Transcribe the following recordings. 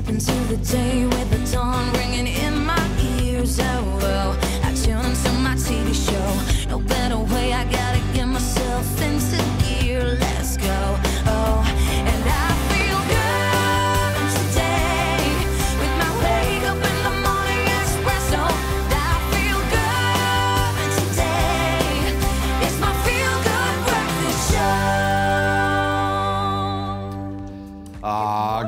step into the day with the dawn ringing in my ears. Oh, oh, I tune into my TV show. No better way, I gotta get myself into gear. Let's go. Oh, and I feel good today with my wake up in the morning espresso. I feel good today. It's my feel good breakfast show.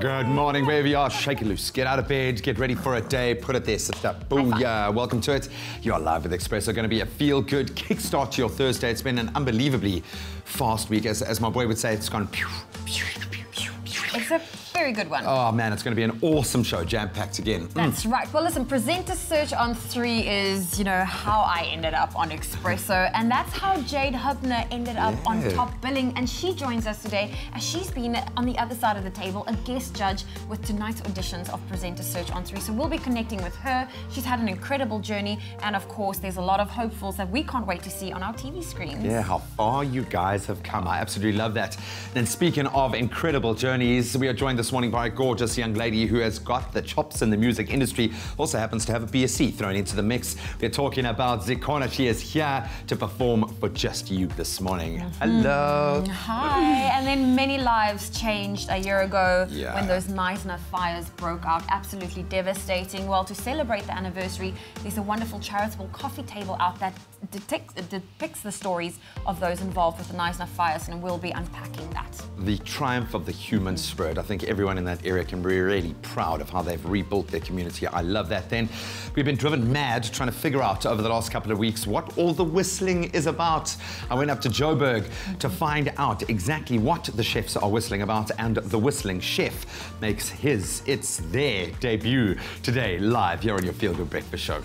Good morning, wherever you are. Shake it loose. Get out of bed. Get ready for a day. Put it there. Sit up. Booyah. Welcome to it. You are live with Expresso. Going to be a feel-good kickstart to your Thursday. It's been an unbelievably fast week. As my boy would say, it's gone pew, pew, pew, pew, pew. It's a very good one. Oh, man, it's going to be an awesome show. Jam-packed again. That's right. Well, listen, presenter search on 3 is, how I ended up on Expresso. And that's how Jade Hubner ended up on top billing. And she joins us today as she's been on the other side of the table, a guest judge with tonight's auditions of presenter search on 3. So we'll be connecting with her. She's had an incredible journey. And of course, there's a lot of hopefuls that we can't wait to see on our TV screens. Yeah, how far you guys have come. I absolutely love that. And speaking of incredible journeys, we are joined this morning by a gorgeous young lady who has got the chops in the music industry, also happens to have a BSc thrown into the mix. We're talking about Zikhona. She is here to perform for just you this morning. Hello. Hi. And then many lives changed a year ago when those Knysna fires broke out. Absolutely devastating. Well, to celebrate the anniversary, there's a wonderful charitable coffee table out that depicts the stories of those involved with the Knysna fires, and we'll be unpacking that. The triumph of the human spirit. I think everyone in that area can be really proud of how they've rebuilt their community. I love that. Then we've been driven mad trying to figure out over the last couple of weeks what all the whistling is about. I went up to Joburg to find out exactly what the chefs are whistling about, and the whistling chef makes it's their debut today live here on your Feel Good Breakfast Show.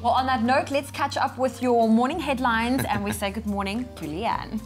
Well, on that note, let's catch up with your morning headlines, and we say good morning to Leanne.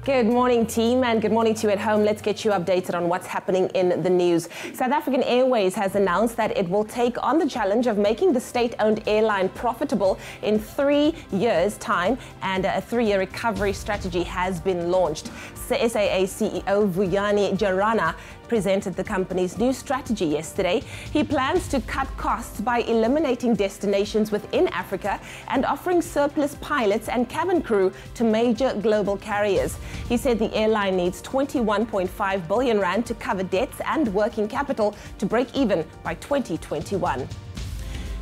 Good morning, team, and good morning to you at home. Let's get you updated on what's happening in the news. South African Airways has announced that it will take on the challenge of making the state-owned airline profitable in 3 years' time, and a 3-year recovery strategy has been launched. SAA CEO Vuyani Jarana presented the company's new strategy yesterday. He plans to cut costs by eliminating destinations within Africa and offering surplus pilots and cabin crew to major global carriers. He said the airline needs 21.5 billion rand to cover debts and working capital to break even by 2021.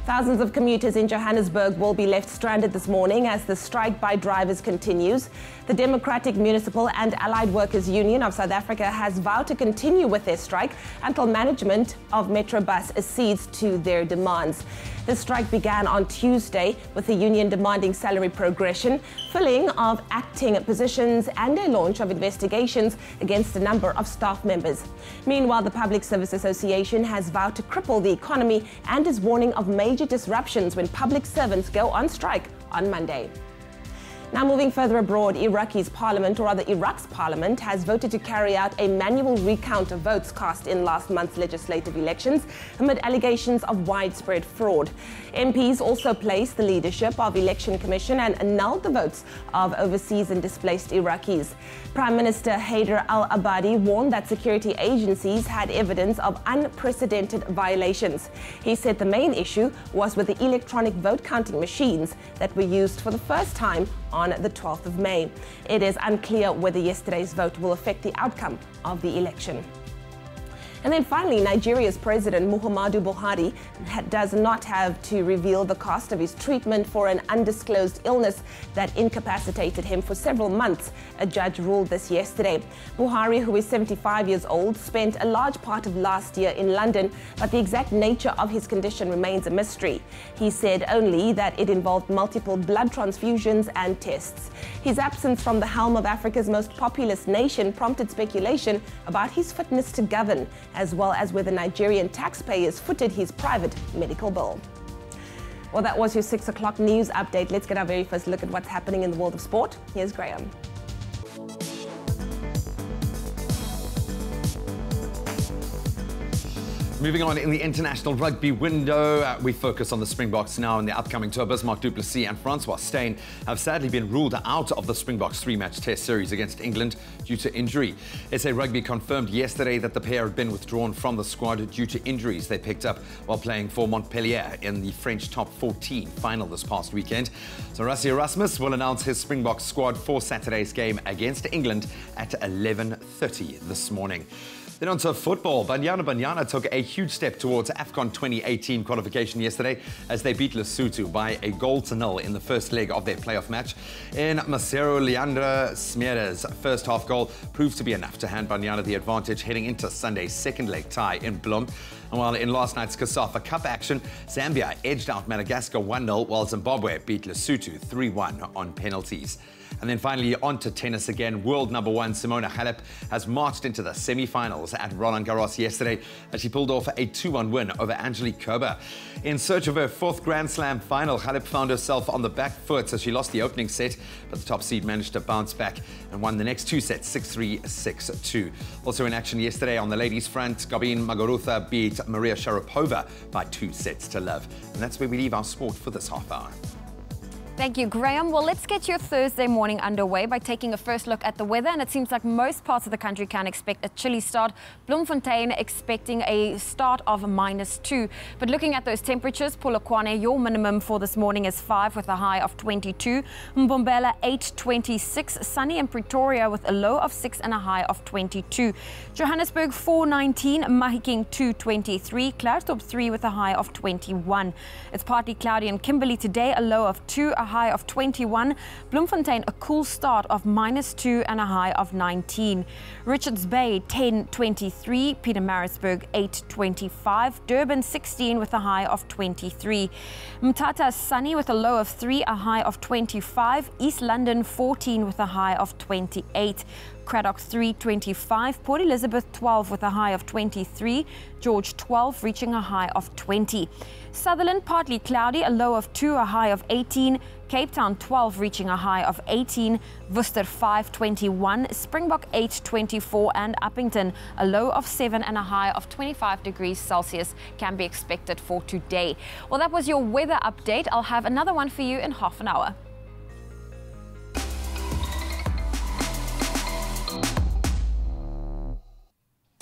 Thousands of commuters in Johannesburg will be left stranded this morning as the strike by drivers continues. The Democratic Municipal and Allied Workers Union of South Africa has vowed to continue with their strike until management of Metrobus accedes to their demands. The strike began on Tuesday with the union demanding salary progression, filling of acting positions, and a launch of investigations against a number of staff members. Meanwhile, the Public Service Association has vowed to cripple the economy and is warning of major disruptions when public servants go on strike on Monday. Now, moving further abroad, Iraq's parliament has voted to carry out a manual recount of votes cast in last month's legislative elections amid allegations of widespread fraud. MPs also placed the leadership of Election Commission and annulled the votes of overseas and displaced Iraqis. Prime Minister Haider al-Abadi warned that security agencies had evidence of unprecedented violations. He said the main issue was with the electronic vote counting machines that were used for the first time on the 12th of May. It is unclear whether yesterday's vote will affect the outcome of the election. And then finally, Nigeria's President Muhammadu Buhari does not have to reveal the cost of his treatment for an undisclosed illness that incapacitated him for several months. A judge ruled this yesterday. Buhari, who is 75 years old, spent a large part of last year in London, but the exact nature of his condition remains a mystery. He said only that it involved multiple blood transfusions and tests. His absence from the helm of Africa's most populous nation prompted speculation about his fitness to govern, as well as whether Nigerian taxpayers footed his private medical bill. Well, that was your 6 o'clock news update. Let's get our very first look at what's happening in the world of sport. Here's Graeme. moving on in the international rugby window, we focus on the Springboks now in the upcoming tour. Bismarck du Plessis and Francois Steyn have sadly been ruled out of the Springboks three-match test series against England due to injury. SA Rugby confirmed yesterday that the pair had been withdrawn from the squad due to injuries they picked up while playing for Montpellier in the French Top 14 final this past weekend. So Rassie Erasmus will announce his Springboks squad for Saturday's game against England at 11:30 this morning. Then on to football. Banyana took a huge step towards AFCON 2018 qualification yesterday as they beat Lesotho by a 0-0 in the first leg of their playoff match. In Macero Leandra Smere's first half goal proved to be enough to hand Banyana the advantage heading into Sunday's second leg tie in Bloem. And while in last night's COSAFA Cup action, Zambia edged out Madagascar 1-0 while Zimbabwe beat Lesotho 3-1 on penalties. And then finally on to tennis again. World number one Simona Halep has marched into the semi-finals at Roland Garros yesterday as she pulled off a 2-1 win over Angelique Kerber. In search of her fourth Grand Slam final, Halep found herself on the back foot as she lost the opening set, but the top seed managed to bounce back and won the next two sets 6-3, 6-2. Also in action yesterday on the ladies' front, Gabin Muguruza beat Maria Sharapova by 2-0. And that's where we leave our sport for this half hour. Thank you, Graeme. Well, let's get your Thursday morning underway by taking a first look at the weather. And it seems like most parts of the country can expect a chilly start. Bloemfontein expecting a start of -2. But looking at those temperatures, Polokwane, your minimum for this morning is 5 with a high of 22. Mbombela 8, 26. Sunny in Pretoria with a low of 6 and a high of 22. Johannesburg 4, 19. Mahikeng 2, 23. Klerksdorp 3 with a high of 21. It's partly cloudy in Kimberley today, a low of 2. A high of 21. Bloemfontein, a cool start of -2 and a high of 19. Richards Bay 10, 23. Pietermaritzburg 8, 25. Durban 16 with a high of 23. Mthatha sunny with a low of 3, a high of 25. East London 14 with a high of 28. Cradock 3, 25. Port Elizabeth 12 with a high of 23. George 12 reaching a high of 20. Sutherland partly cloudy, a low of 2, a high of 18. Cape Town 12 reaching a high of 18. Worcester 5, 21. Springbok 8, 24. And Uppington a low of 7 and a high of 25 degrees Celsius can be expected for today. Well, that was your weather update. I'll have another one for you in half an hour.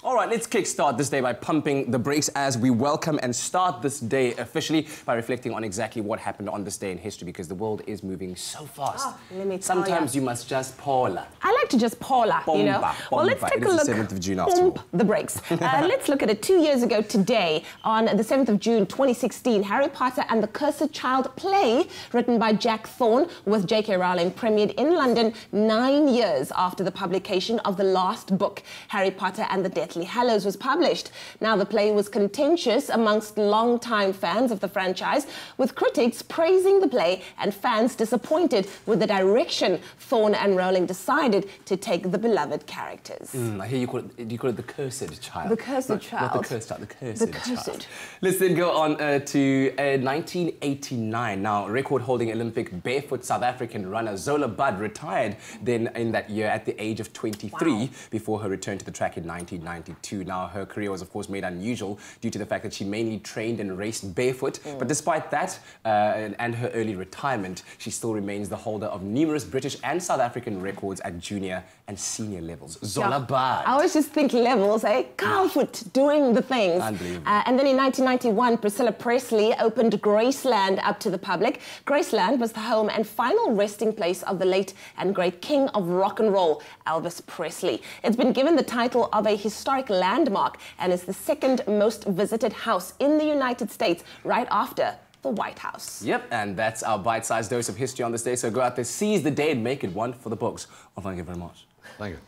All right, let's kickstart this day by pumping the brakes as we welcome and start this day officially by reflecting on exactly what happened on this day in history, because the world is moving so fast. Let me tell Sometimes you must just paula. I like to just paula, you know. Well, let's take a look. It is the 7th of June after all. Pump the brakes. Let's look at it. 2 years ago today, on the 7th of June 2016, Harry Potter and the Cursed Child play, written by Jack Thorne with J.K. Rowling, premiered in London 9 years after the publication of the last book, Harry Potter and the Deathly Hallows, was published. Now, the play was contentious amongst long-time fans of the franchise, with critics praising the play and fans disappointed with the direction Thorne and Rowling decided to take the beloved characters. I hear you call it the Cursed Child. The Cursed Child. Not the Cursed Child, the Cursed Child. Child. Let's then go on to 1989. Now, record-holding Olympic barefoot South African runner Zola Budd retired then in that year at the age of 23 before her return to the track in 1992. Now, her career was, of course, made unusual due to the fact that she mainly trained and raced barefoot. But despite that and her early retirement, she still remains the holder of numerous British and South African records at junior and senior levels. Zola Budd. I always just think levels, eh? Calfoot, doing the things. Unbelievable. And then in 1991, Priscilla Presley opened Graceland up to the public. Graceland was the home and final resting place of the late and great king of rock and roll, Elvis Presley. It's been given the title of a historic landmark and is the second most visited house in the United States, right after the White House. Yep, and that's our bite-sized dose of history on this day. So go out there, seize the day and make it one for the books. Well, thank you very much. Thank you.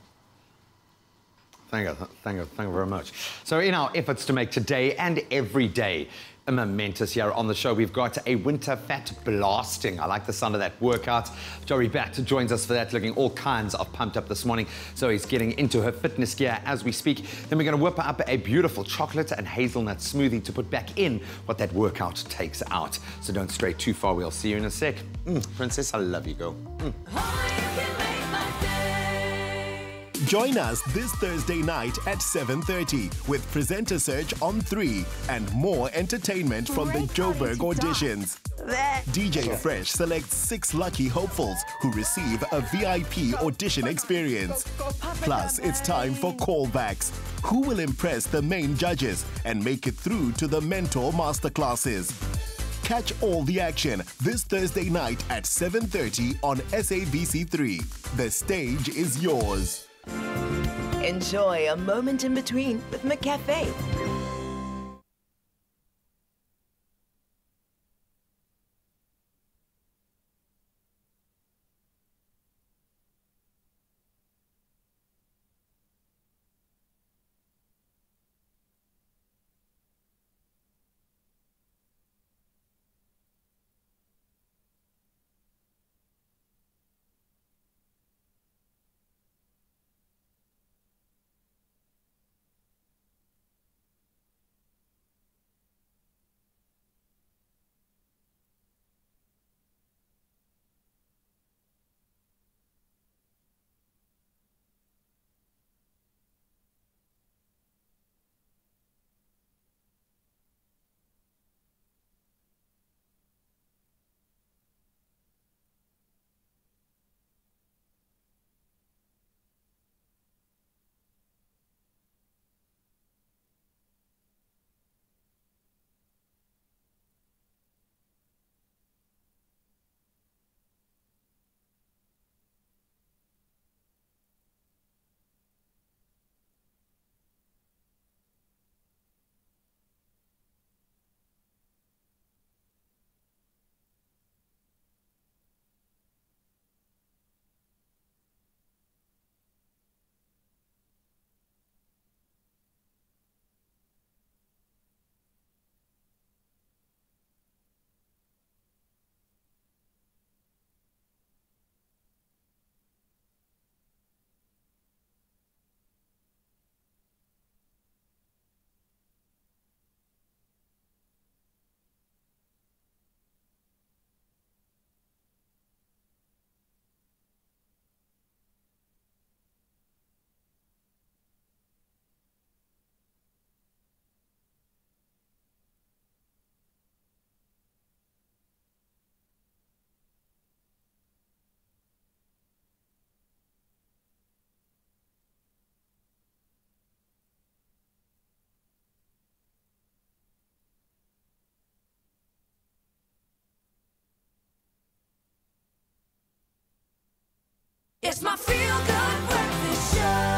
Thank you very much. So in our efforts to make today and every day momentous here on the show, we've got a winter fat blasting. I like the sound of that workout. Johry Batt joins us for that, looking all kinds of pumped up this morning. So he's getting into her fitness gear as we speak. Then we're going to whip up a beautiful chocolate and hazelnut smoothie to put back in what that workout takes out. So don't stray too far. We'll see you in a sec. Princess, I love you, girl. Join us this Thursday night at 7:30 with Presenter Search on 3 and more entertainment from the Joburg auditions. DJ Fresh selects 6 lucky hopefuls who receive a VIP audition experience. Plus, it's time for callbacks. Who will impress the main judges and make it through to the mentor masterclasses? Catch all the action this Thursday night at 7:30 on SABC3. The stage is yours. Enjoy a moment in between with McCafe. It's my feel-good breakfast show.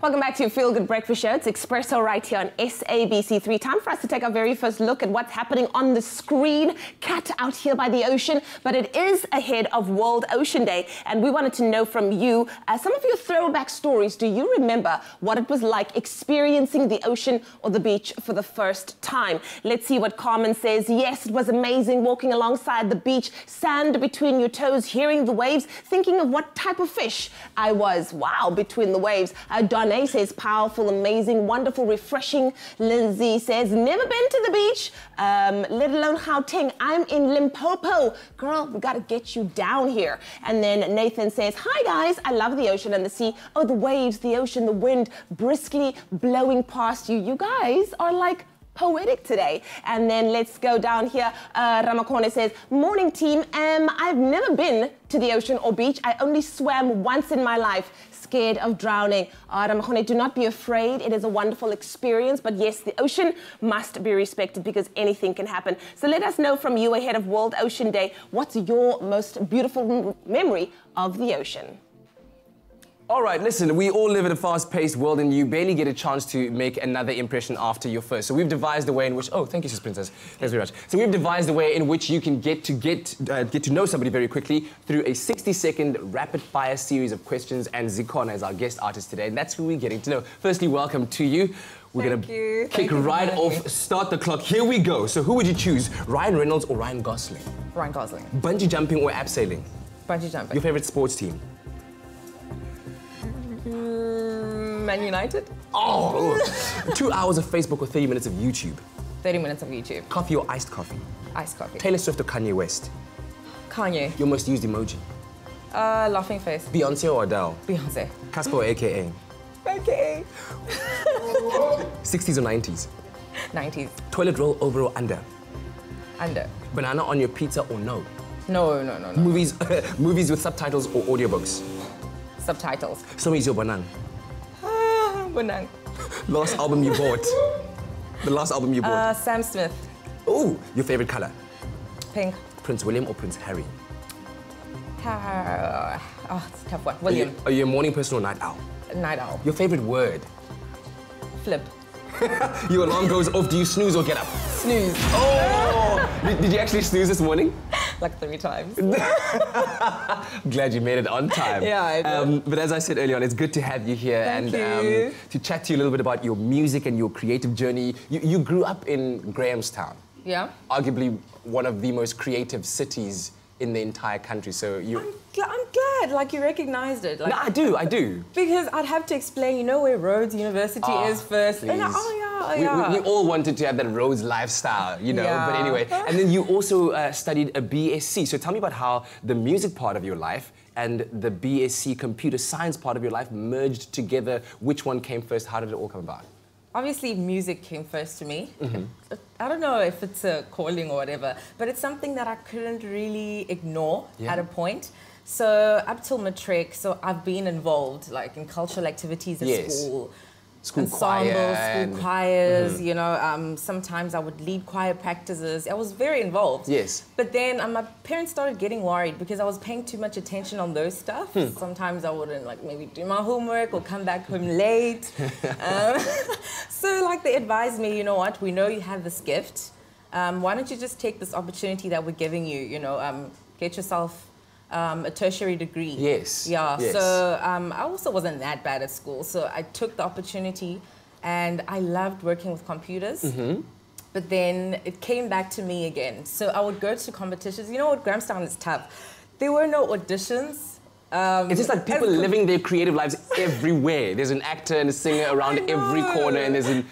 Welcome back to Feel Good Breakfast Show. It's Expresso right here on SABC3. Time for us to take our very first look at what's happening on the screen. Cat out here by the ocean, but it is ahead of World Ocean Day, and we wanted to know from you some of your throwback stories. Do you remember what it was like experiencing the ocean or the beach for the first time? Let's see what Carmen says. Yes, it was amazing walking alongside the beach, sand between your toes, hearing the waves, thinking of what type of fish I was. Wow, between the waves. Donna says powerful, amazing, wonderful, refreshing. Lindsay says never been to the beach, let alone Gauteng. I'm in Limpopo. Girl, we got to get you down here. And then Nathan says, hi guys, I love the ocean and the sea. Oh, the waves, the ocean, the wind briskly blowing past you. You guys are like poetic today. And then let's go down here. Ramakone says, morning team. I've never been to the ocean or beach. I only swam once in my life. Scared of drowning. Ramakone, do not be afraid. It is a wonderful experience. But yes, the ocean must be respected because anything can happen. So let us know from you ahead of World Ocean Day, what's your most beautiful memory of the ocean? All right, listen, we all live in a fast-paced world and you barely get a chance to make another impression after your first. So we've devised a way in which... Oh, thank you, Sis Princess. Thanks very much. So we've devised a way in which you can get to know somebody very quickly through a 60-second rapid-fire series of questions, and Zikhona is our guest artist today, and that's who we're getting to know. Firstly, welcome to you. We're going to kick right off, start the clock. Here we go. So who would you choose, Ryan Reynolds or Ryan Gosling? Ryan Gosling. Bungee jumping or abseiling? Bungee jumping. Your favorite sports team? Man United. Oh! 2 hours of Facebook or 30 minutes of YouTube? 30 minutes of YouTube. Coffee or iced coffee? Iced coffee. Taylor Swift or Kanye West? Kanye. Your most used emoji? Laughing face. Beyonce or Adele? Beyonce. Casper or AKA? Okay. 60s or 90s? 90s. Toilet roll over or under? Under. Banana on your pizza or no? No. Movies, movies with subtitles or audiobooks? Subtitles. So is your banana. Banang. Last album you bought? The last album you bought? Sam Smith. Oh, your favorite color? Pink. Prince William or Prince Harry? Oh, it's a tough one. William. Are you a morning person or night owl? Night owl. Your favorite word? Flip. Your alarm goes off, do you snooze or get up? Snooze. Oh! Did you actually snooze this morning? Like 3 times. Glad you made it on time. Yeah, I did. But as I said earlier on, it's good to have you here Thank you. To chat to you a little bit about your music and your creative journey. You grew up in Grahamstown. Yeah. Arguably one of the most creative cities in the entire country, so you... I'm glad, like, you recognized it. Like, No, I do. Because I'd have to explain, you know where Rhodes University is first. Please. And yeah. We all wanted to have that Rhodes lifestyle, you know, Yeah. but anyway. And then you also studied a BSc, so tell me about how the music part of your life and the BSc computer science part of your life merged together. Which one came first? How did it all come about? Obviously, music came first to me. I don't know if it's a calling or whatever, but it's something that I couldn't really ignore at a point. So up till matric, so I've been involved like in cultural activities at school. School Ensembles, choir. school choirs, you know, sometimes I would lead choir practices. I was very involved. Yes. But then my parents started getting worried because I was paying too much attention on those stuff. Sometimes I wouldn't like maybe do my homework or come back home late. So like they advised me, you know what, we know you have this gift. Why don't you just take this opportunity that we're giving you, you know, get yourself a tertiary degree. Yes. Yeah. Yes. So I also wasn't that bad at school, so I took the opportunity, and I loved working with computers. But then it came back to me again. So I would go to competitions. You know what, Grahamstown is tough. There were no auditions. It's just like people living their creative lives everywhere. There's an actor and a singer around every corner, and there's an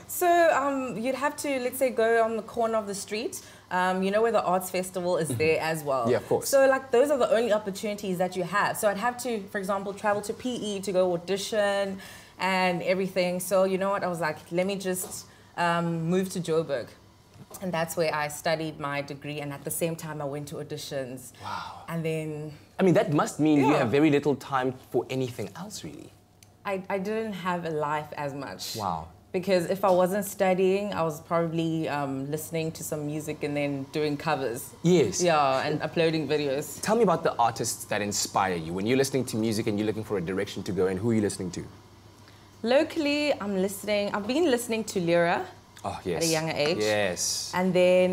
So you'd have to, let's say, go on the corner of the street. You know where the arts festival is there as well. Yeah, of course. So like those are the only opportunities that you have. So I'd have to, for example, travel to PE to go audition and everything. So you know what? I was like, let me just move to Joburg. And that's where I studied my degree, and at the same time I went to auditions. Wow. And then... I mean, that must mean you have very little time for anything else, really. I didn't have a life as much. Wow. Because if I wasn't studying, I was probably listening to some music and then doing covers. Yes. Yeah, and uploading videos. Tell me about the artists that inspire you. When you're listening to music and you're looking for a direction to go in, who are you listening to? Locally, I've been listening to Lyra. Oh, yes. At a younger age. Yes. And then,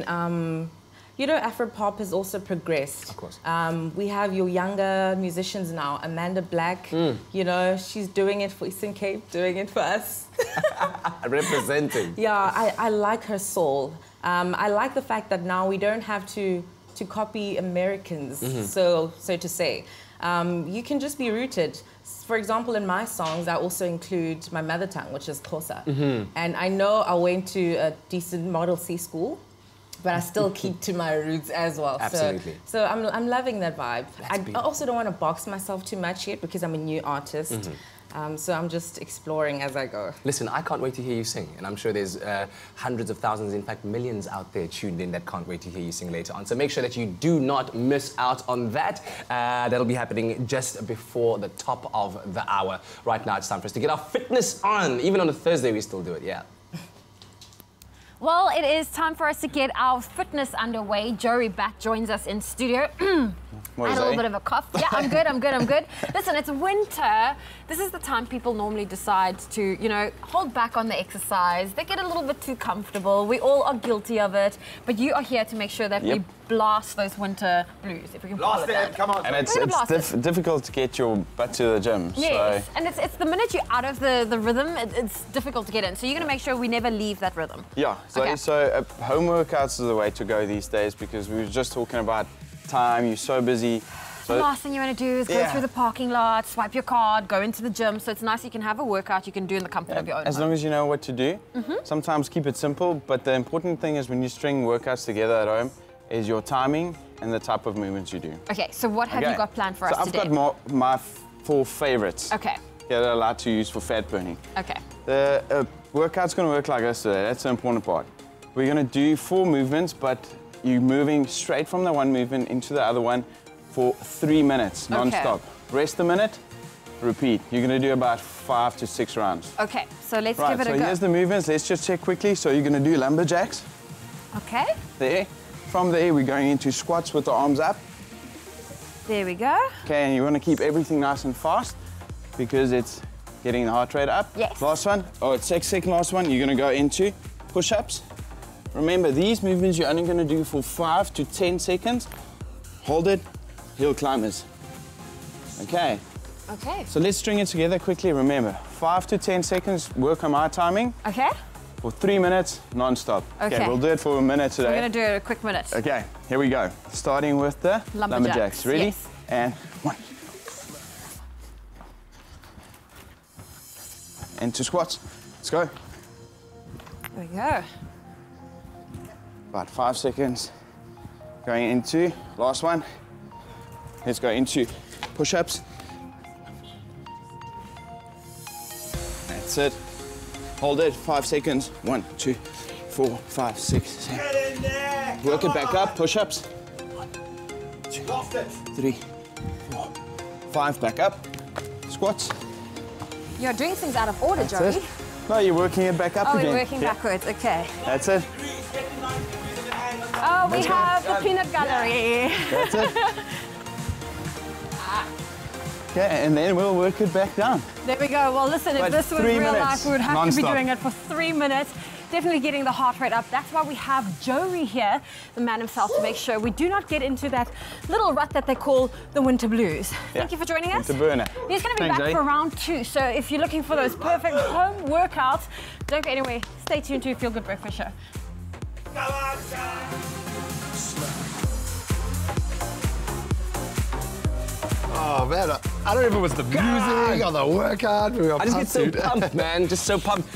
you know, Afropop has also progressed. Of course. We have your younger musicians now. Amanda Black, you know, she's doing it for Eastern Cape, doing it for us. Representing. Yeah, I like her soul. I like the fact that now we don't have to copy Americans, so to say. You can just be rooted. For example, in my songs, I also include my mother tongue, which is Xhosa. And I know I went to a decent Model C school, but I still keep to my roots as well. Absolutely. So I'm loving that vibe. I also don't want to box myself too much yet because I'm a new artist. So I'm just exploring as I go. Listen, I can't wait to hear you sing, and I'm sure there's hundreds of thousands, in fact millions out there tuned in that can't wait to hear you sing later on. So make sure that you do not miss out on that. That'll be happening just before the top of the hour. Right now it's time for us to get our fitness on. Even on a Thursday we still do it, yeah. Well, it is time for us to get our fitness underway. Johry Batt joins us in studio. I had a little bit of a cough. Yeah, I'm good. Listen, it's winter. This is the time people normally decide to, you know, hold back on the exercise. They get a little bit too comfortable. We all are guilty of it. But you are here to make sure that we blast those winter blues, if we can call it that. Come on. And it's difficult to get your butt to the gym. Yes, so. and it's the minute you're out of the rhythm, it's difficult to get in. So you're going to make sure we never leave that rhythm. Yeah, so home workouts are the way to go these days, because we were just talking about time, you're so busy. The last thing you want to do is go through the parking lot, swipe your card, go into the gym. So it's nice you can have a workout you can do in the comfort of your own As home. long as you know what to do. Sometimes keep it simple, but the important thing is when you string workouts together at home, is your timing and the type of movements you do. Okay, so what have you got planned for us today? I've got my 4 favorites. Okay. That I like to use for fat burning. Okay. The workout's going to work like this today. That's the important part. We're going to do 4 movements, but you're moving straight from the one movement into the other one for 3 minutes, non-stop. Rest a minute, repeat. You're going to do about 5 to 6 rounds. Okay, so let's give it a go. So here's the movements. Let's just check quickly. So you're going to do lumberjacks. Okay. There. From there, we're going into squats with the arms up. There we go. Okay, and you want to keep everything nice and fast because it's getting the heart rate up. Yes. Last one. Oh, it's second last one. You're going to go into push-ups. Remember, these movements you're only going to do for 5 to 10 seconds. Hold it, hill climbers. Okay. Okay. So let's string it together quickly. Remember, 5 to 10 seconds, work on my timing. Okay. For 3 minutes, non-stop. Okay. We'll do it for a minute today. We're going to do it a quick minute. Okay, here we go. Starting with the lumberjacks. Ready? Yes. And 1. Into squats. Let's go. There we go. About 5 seconds. Going into last one. Let's go into push-ups. That's it. Hold it, 5 seconds. 1, 2, 4, 5, 6, 7. Get in there. Work it back up, push-ups. 2, Lost it. 3, 4, 5, back up. Squats. You're doing things out of order, That's Johry. it. No, you're working it back up Oh, again. we're working backwards, okay. That's it. Oh, we have the peanut gallery. That's it. Okay, and then we'll work it back down. There we go. Well, listen, if But this was 3 real minutes, life, we would have to non-stop. be doing it for 3 minutes. Definitely getting the heart rate up. That's why we have Johry here, the man himself, to make sure we do not get into that little rut that they call the winter blues. Thank you for joining us. Winter burner. He's going to be Thanks, back eh? for round 2. So if you're looking for those perfect home workouts, don't go anywhere. Stay tuned to Feel Good Breakfast Show. Come on, son. Oh man, I don't know if it was the music or the workout. I just get so pumped, man. Just so pumped.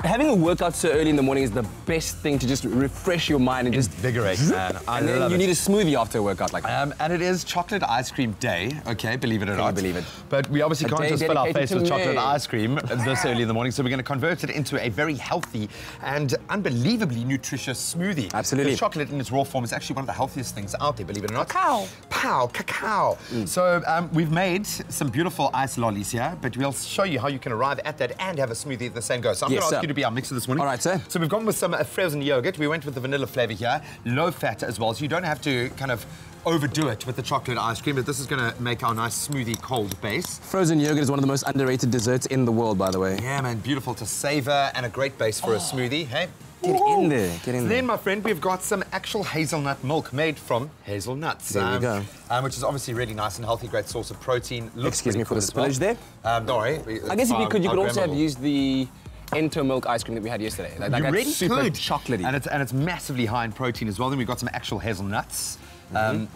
Having a workout so early in the morning is the best thing to just refresh your mind and just invigorate, man. I and then love you it. need a smoothie after a workout like that. And it is chocolate ice cream day, okay, believe it or Can you not. believe it? But we obviously A can't day just fill our dedicated face to with chocolate me. ice cream this early in the morning, so we're going to convert it into a very healthy and unbelievably nutritious smoothie. Absolutely. Because chocolate in its raw form is actually one of the healthiest things out there, believe it or not. Cacao. Cacao. So we've made some beautiful ice lollies here, but we'll show you how you can arrive at that and have a smoothie at the same go. So I'm going to ask you to be our mixer this morning. All right, sir. So we've gone with some frozen yogurt. We went with the vanilla flavour here, low fat as well, so you don't have to kind of overdo it with the chocolate ice cream, but this is going to make our nice smoothie cold base. Frozen yogurt is one of the most underrated desserts in the world, by the way. Yeah, man, beautiful to savour and a great base for a smoothie, hey? Get in there, get in there. Then, my friend, we've got some actual hazelnut milk made from hazelnuts. There we go. Which is obviously really nice and healthy, great source of protein. Looks Excuse me for the spillage there. Don't worry. I guess if you could also have programmable. used the Ento milk ice cream that we had yesterday. Like You that's really super could. chocolatey. And it's massively high in protein as well. Then we've got some actual hazelnuts. A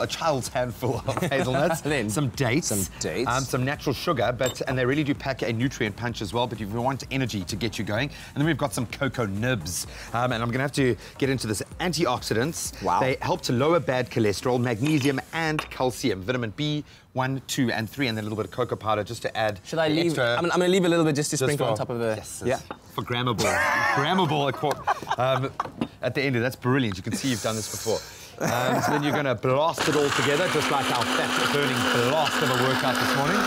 child's handful of hazelnuts, Then some dates, some natural sugar, and they really do pack a nutrient punch as well. But if you want energy to get you going, and then we've got some cocoa nibs, and I'm going to have to get into this antioxidants. Wow. They help to lower bad cholesterol, magnesium, and calcium, vitamin B1, 2, and 3, and then a little bit of cocoa powder just to add. Should I leave? Extra, I'm going to leave a little bit just to sprinkle for, on top of the. Yes, yeah. For grammable, at the end of that's brilliant. You can see you've done this before. So then you're going to blast it all together, just like our fat-burning blast of a workout this morning.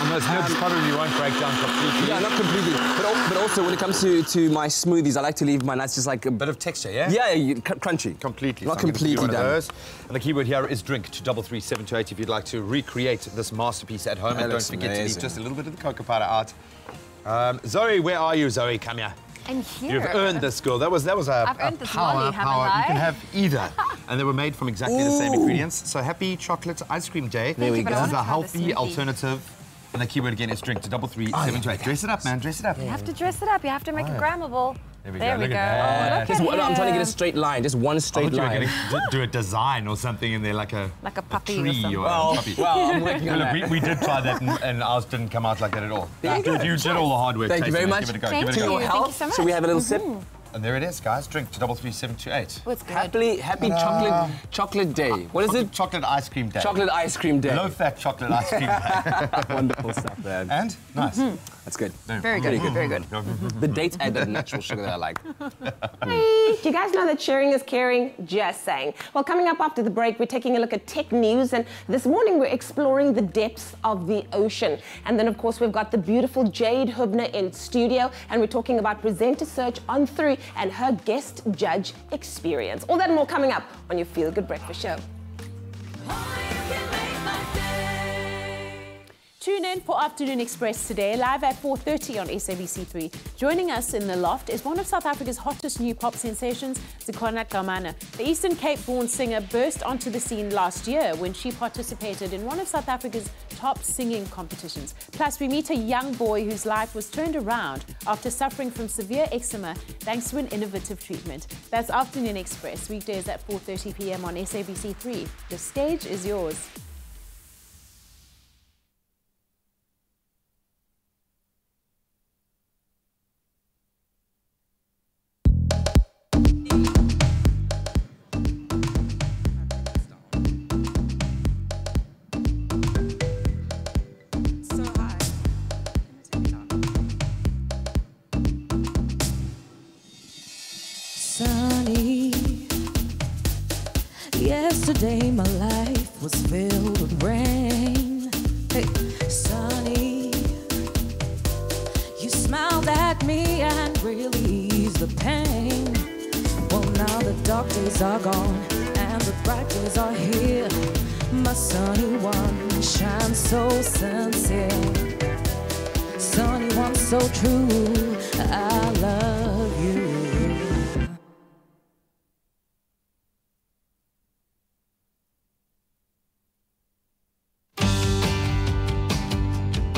And those nibs probably won't break down completely. Yeah, not completely. But also, when it comes to my smoothies, I like to leave my nuts just like a Bit of texture, yeah? Yeah, crunchy. Completely. Not So I'm gonna give you completely one of done. those. And the keyword here is drink to 33728 if you'd like to recreate this masterpiece at home. That And don't looks forget to leave amazing. just a little bit of the cocoa powder out. Zoe, where are you, Zoe? Come here. I'm here. You've earned this, girl. That was I've a earned this power. lolly, haven't I? You can have either, and they were made from exactly the same ingredients. So happy chocolate ice cream day. There we Thank you, but go. I This is wanna a try the healthy smoothie. alternative And the keyword again is drink to 33728. Dress it up, man. Dress it up. You have to dress it up. You have to make it grammable. There we There go. we go. Look at that. Oh, look at I'm trying to get a him. straight line, just one straight I thought line. you were going to do a design or something in there, like a puppy or tree something. or a puppy. Well, I'm working on Look, that. we did try that, and ours didn't come out like that at all. There you go. You did all the hard work. Thank you very much. Give it a go. Thank Give it a you. go. Your Thank you health. so much. Should we have a little sip? And there it is, guys. Drink to 33728. Oh, it's good. Happy chocolate day. What is it? Chocolate ice cream day. Chocolate ice cream day. Low-fat chocolate ice cream day. Wonderful stuff, man. And? Nice. That's good. Very good. Very good. The dates add that natural sugar that I like. Hey, do you guys know that sharing is caring? Just saying. Well, coming up after the break, we're taking a look at tech news, and this morning we're exploring the depths of the ocean. And then, of course, we've got the beautiful Jade Hubner in studio, and we're talking about presenter search on 3 and her guest judge experience. All that and more coming up on your Feel Good Breakfast Show. Tune in for Afternoon Express today, live at 4:30 on SABC3. Joining us in the loft is one of South Africa's hottest new pop sensations, Zikhona. The Eastern Cape-born singer burst onto the scene last year when she participated in one of South Africa's top singing competitions. Plus, we meet a young boy whose life was turned around after suffering from severe eczema thanks to an innovative treatment. That's Afternoon Express, weekdays at 4:30 p.m. on SABC3. The stage is yours. Sunny. Yesterday my life was filled with rain. Hey, sunny. You smiled at me and really eased the pain. Well, now the dark days are gone and the bright days are here. My sunny one shines so sincere. Sunny one so true. I love you.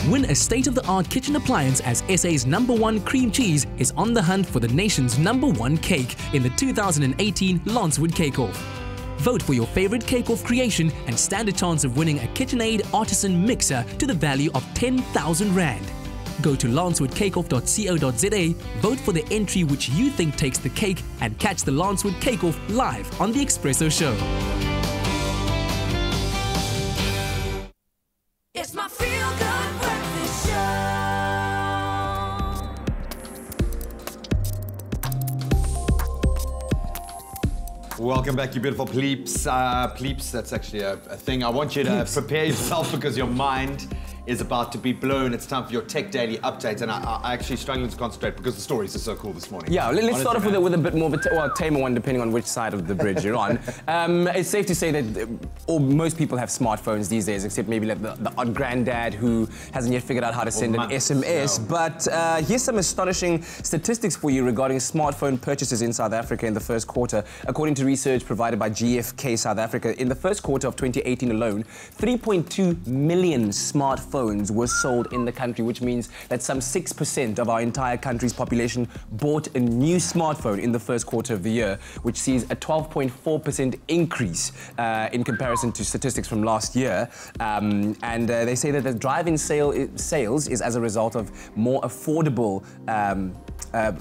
Win a state-of-the-art kitchen appliance as SA's #1 cream cheese is on the hunt for the nation's #1 cake in the 2018 Lancewood Cake Off. Vote for your favorite cake off creation and stand a chance of winning a KitchenAid Artisan Mixer to the value of 10,000 Rand. Go to lancewoodcakeoff.co.za, vote for the entry which you think takes the cake, and catch the Lancewood Cake Off live on the Expresso Show. It's my Feel Good Breakfast Show. Welcome back, you beautiful pleeps. Pleeps, that's actually a thing. I want you to prepare yourself because your mind is about to be blown. It's time for your Tech Daily update, and I actually struggling to concentrate because the stories are so cool this morning. Yeah, let's start off with a bit more of a tamer one, depending on which side of the bridge you're on. It's safe to say that most people have smartphones these days, except maybe like the odd granddad who hasn't yet figured out how to send an SMS. No. But here's some astonishing statistics for you regarding smartphone purchases in South Africa in the first quarter. According to research provided by GfK South Africa, in the first quarter of 2018 alone, 3.2 million smartphones were sold in the country, which means that some 6% of our entire country's population bought a new smartphone in the first quarter of the year, which sees a 12.4% increase in comparison to statistics from last year. They say that the drive-in sales is as a result of more affordable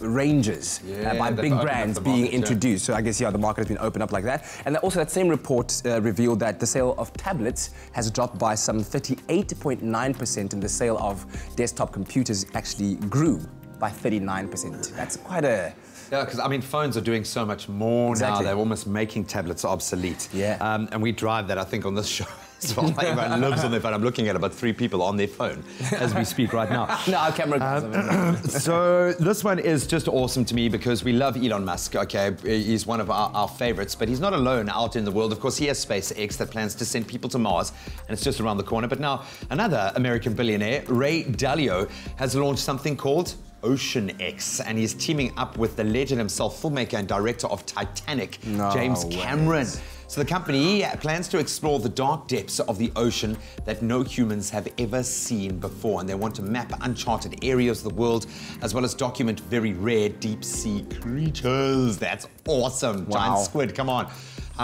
ranges by big brands being introduced. So I guess, yeah, the market has been opened up like that. And also that same report revealed that the sale of tablets has dropped by some 38.9%, and the sale of desktop computers actually grew by 39%. That's quite a... Yeah, because I mean, phones are doing so much more now. They're almost making tablets obsolete. Yeah. And we drive that, I think, on this show as well. Everyone lives on their phone. I'm looking at about 3 people on their phone as we speak right now. No, our camera. So this one is just awesome to me because we love Elon Musk. Okay, he's one of our favorites, but he's not alone out in the world. Of course, he has SpaceX that plans to send people to Mars, and it's just around the corner. But now another American billionaire, Ray Dalio, has launched something called Ocean X, and he's teaming up with the legend himself, filmmaker and director of Titanic, James Cameron. So the company plans to explore the dark depths of the ocean that no humans have ever seen before, and they want to map uncharted areas of the world, as well as document very rare deep-sea creatures. That's awesome. Wow. Giant squid, come on.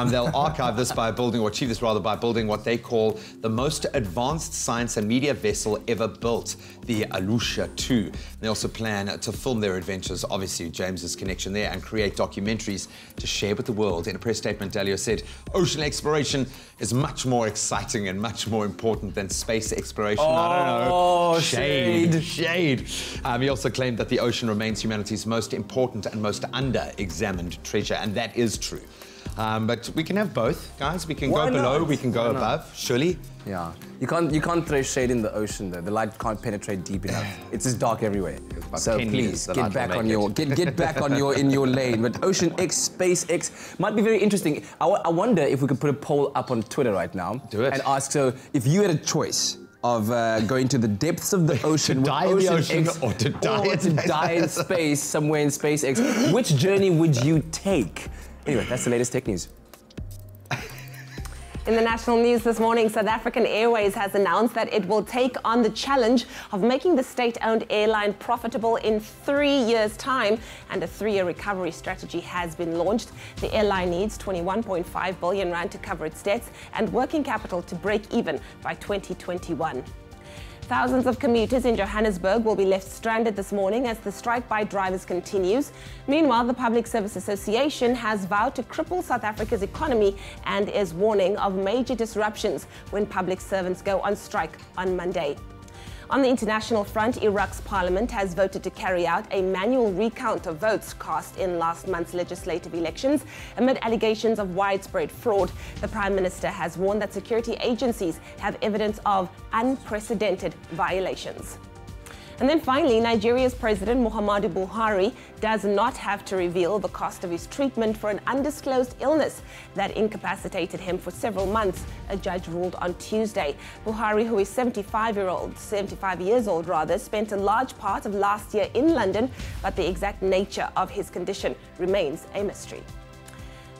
They'll archive this by building, or achieve this rather, by building what they call the most advanced science and media vessel ever built, the Alusha 2. They also plan to film their adventures, obviously James's connection there, and create documentaries to share with the world. In a press statement, Dalio said, ocean exploration is much more exciting and much more important than space exploration. I don't know. Oh, Shade. He also claimed that the ocean remains humanity's most important and most under-examined treasure, and that is true. But we can have both, guys. We can go below, we can go above, surely. Yeah. You can't throw shade in the ocean though. The light can't penetrate deep enough. It's just dark everywhere. So please get back on your in your lane. But Ocean X, Space X might be very interesting. I wonder if we could put a poll up on Twitter right now. Do it. And ask, so if you had a choice of going to the depths of the ocean to die in the ocean X, or to die in space somewhere in Space X, which journey would you take? Anyway, that's the latest tech news. In the national news this morning, South African Airways has announced that it will take on the challenge of making the state-owned airline profitable in 3 years' time, and a 3-year recovery strategy has been launched. The airline needs 21.5 billion rand to cover its debts and working capital to break even by 2021. Thousands of commuters in Johannesburg will be left stranded this morning as the strike by drivers continues. Meanwhile, the Public Service Association has vowed to cripple South Africa's economy and is warning of major disruptions when public servants go on strike on Monday. On the international front, Iraq's parliament has voted to carry out a manual recount of votes cast in last month's legislative elections amid allegations of widespread fraud. The Prime Minister has warned that security agencies have evidence of unprecedented violations. And then finally, Nigeria's President Muhammadu Buhari does not have to reveal the cost of his treatment for an undisclosed illness that incapacitated him for several months, a judge ruled on Tuesday. Buhari, who is 75 years old, spent a large part of last year in London, but the exact nature of his condition remains a mystery.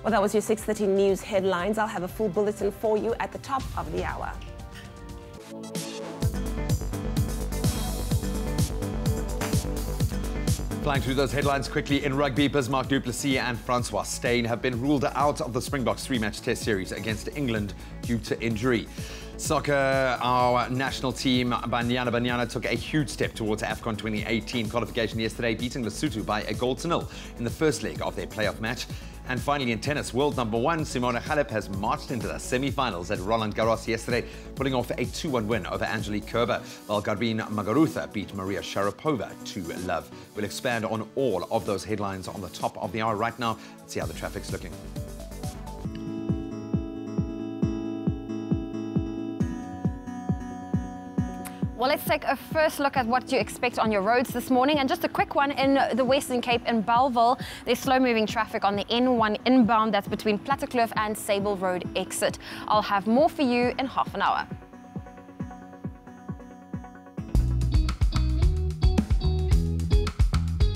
Well, that was your 6:30 news headlines. I'll have a full bulletin for you at the top of the hour. Flying through those headlines quickly, in rugby, Bismarck du Plessis and Francois Steyn have been ruled out of the Springboks 3-match test series against England due to injury. Soccer, our national team, Banyana took a huge step towards AFCON 2018 qualification yesterday, beating Lesotho by a 1-0 in the first leg of their playoff match. And finally, in tennis, world number 1 Simona Halep has marched into the semi-finals at Roland Garros yesterday, pulling off a 2-1 win over Angelique Kerber, while Garbine Muguruza beat Maria Sharapova to love. We'll expand on all of those headlines on the top of the hour right now. Let's see how the traffic's looking. Well, let's take a first look at what you expect on your roads this morning. And just a quick one in the Western Cape in Bellville. There's slow-moving traffic on the N1 inbound. That's between Plattekloof and Sable Road exit. I'll have more for you in half an hour.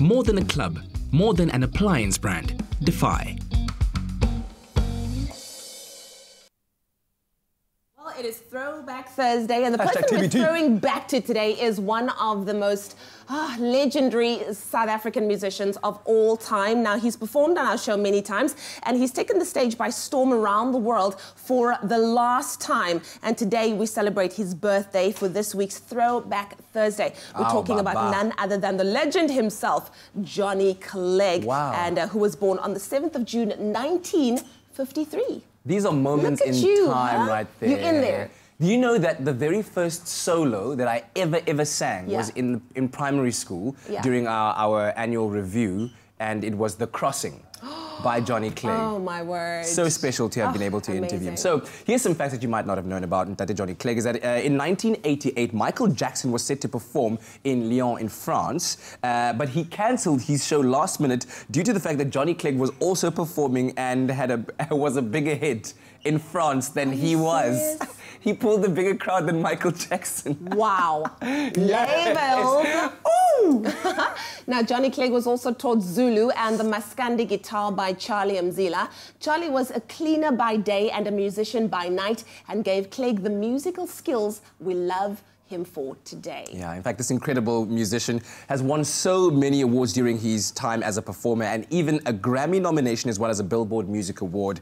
More than a club, more than an appliance brand. Defy. It is Throwback Thursday, and the person we're throwing back to today is one of the most legendary South African musicians of all time. Now, he's performed on our show many times, and he's taken the stage by storm around the world for the last time. And today we celebrate his birthday for this week's Throwback Thursday. We're talking about none other than the legend himself, Johnny Clegg, and who was born on the 7th of June, 1953. These are moments in time right there. You're in there. Do you know that the very first solo that I ever sang was in primary school during our annual review, and it was The Crossing by Johnny Clegg. Oh, my word. So special to have been able to interview him. So here's some facts that you might not have known about that Johnny Clegg is that in 1988, Michael Jackson was set to perform in Lyon in France, but he cancelled his show last minute due to the fact that Johnny Clegg was also performing and was a bigger hit in France than he was. He pulled a bigger crowd than Michael Jackson. Wow. Labels. Now, Johnny Clegg was also taught Zulu and the Maskandi guitar by Charlie Mzila. Charlie was a cleaner by day and a musician by night and gave Clegg the musical skills we love him for today. Yeah, in fact, this incredible musician has won so many awards during his time as a performer, and even a Grammy nomination as well as a Billboard Music Award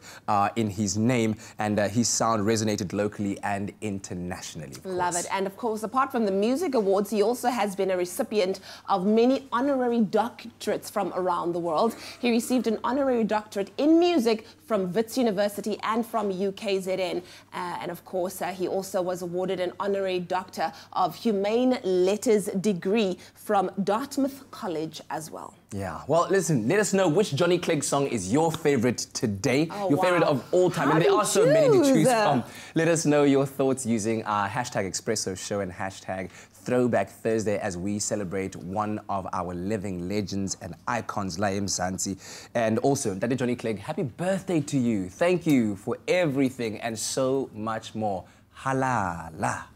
in his name, and his sound resonated locally and internationally. Love it. And of course, apart from the music awards, he also has been a recipient of many honorary doctorates from around the world. He received an honorary doctorate in music from Wits University and from UKZN. And of course, he also was awarded an honorary doctor of Humane Letters degree from Dartmouth College as well. Yeah, well, listen, let us know which Johnny Clegg song is your favorite today, your favorite of all time. How and there do are you so many to choose choose? from. Let us know your thoughts using our hashtag Expresso Show and hashtag Throwback Thursday as we celebrate one of our living legends and icons, Laim Santi. And also, Daddy Johnny Clegg, happy birthday to you. Thank you for everything and so much more. Halala.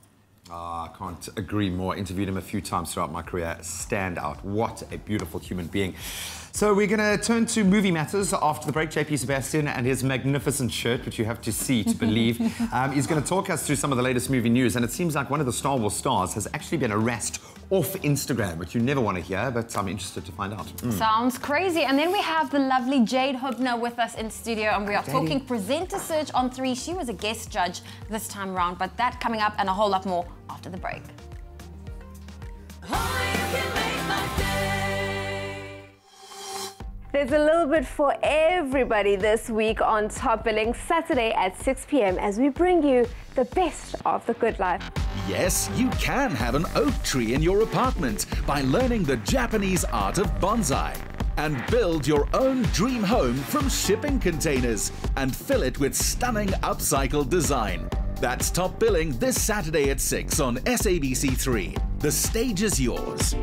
I can't agree more. Interviewed him a few times throughout my career. Stand out. What a beautiful human being. So we're going to turn to movie matters after the break. JP Sebastian and his magnificent shirt, which you have to see to believe. He's going to talk us through some of the latest movie news, and it seems like one of the Star Wars stars has actually been harassed off Instagram, which you never want to hear, but I'm interested to find out. Sounds crazy. And then we have the lovely Jade Hubner with us in studio, and we are talking presenter search on 3. She was a guest judge this time around, but that coming up and a whole lot more after the break. There's a little bit for everybody this week on Top Billing, Saturday at 6 p.m. as we bring you the best of the good life. Yes, you can have an oak tree in your apartment by learning the Japanese art of bonsai. And build your own dream home from shipping containers and fill it with stunning upcycled design. That's Top Billing this Saturday at 6 on SABC 3. The stage is yours.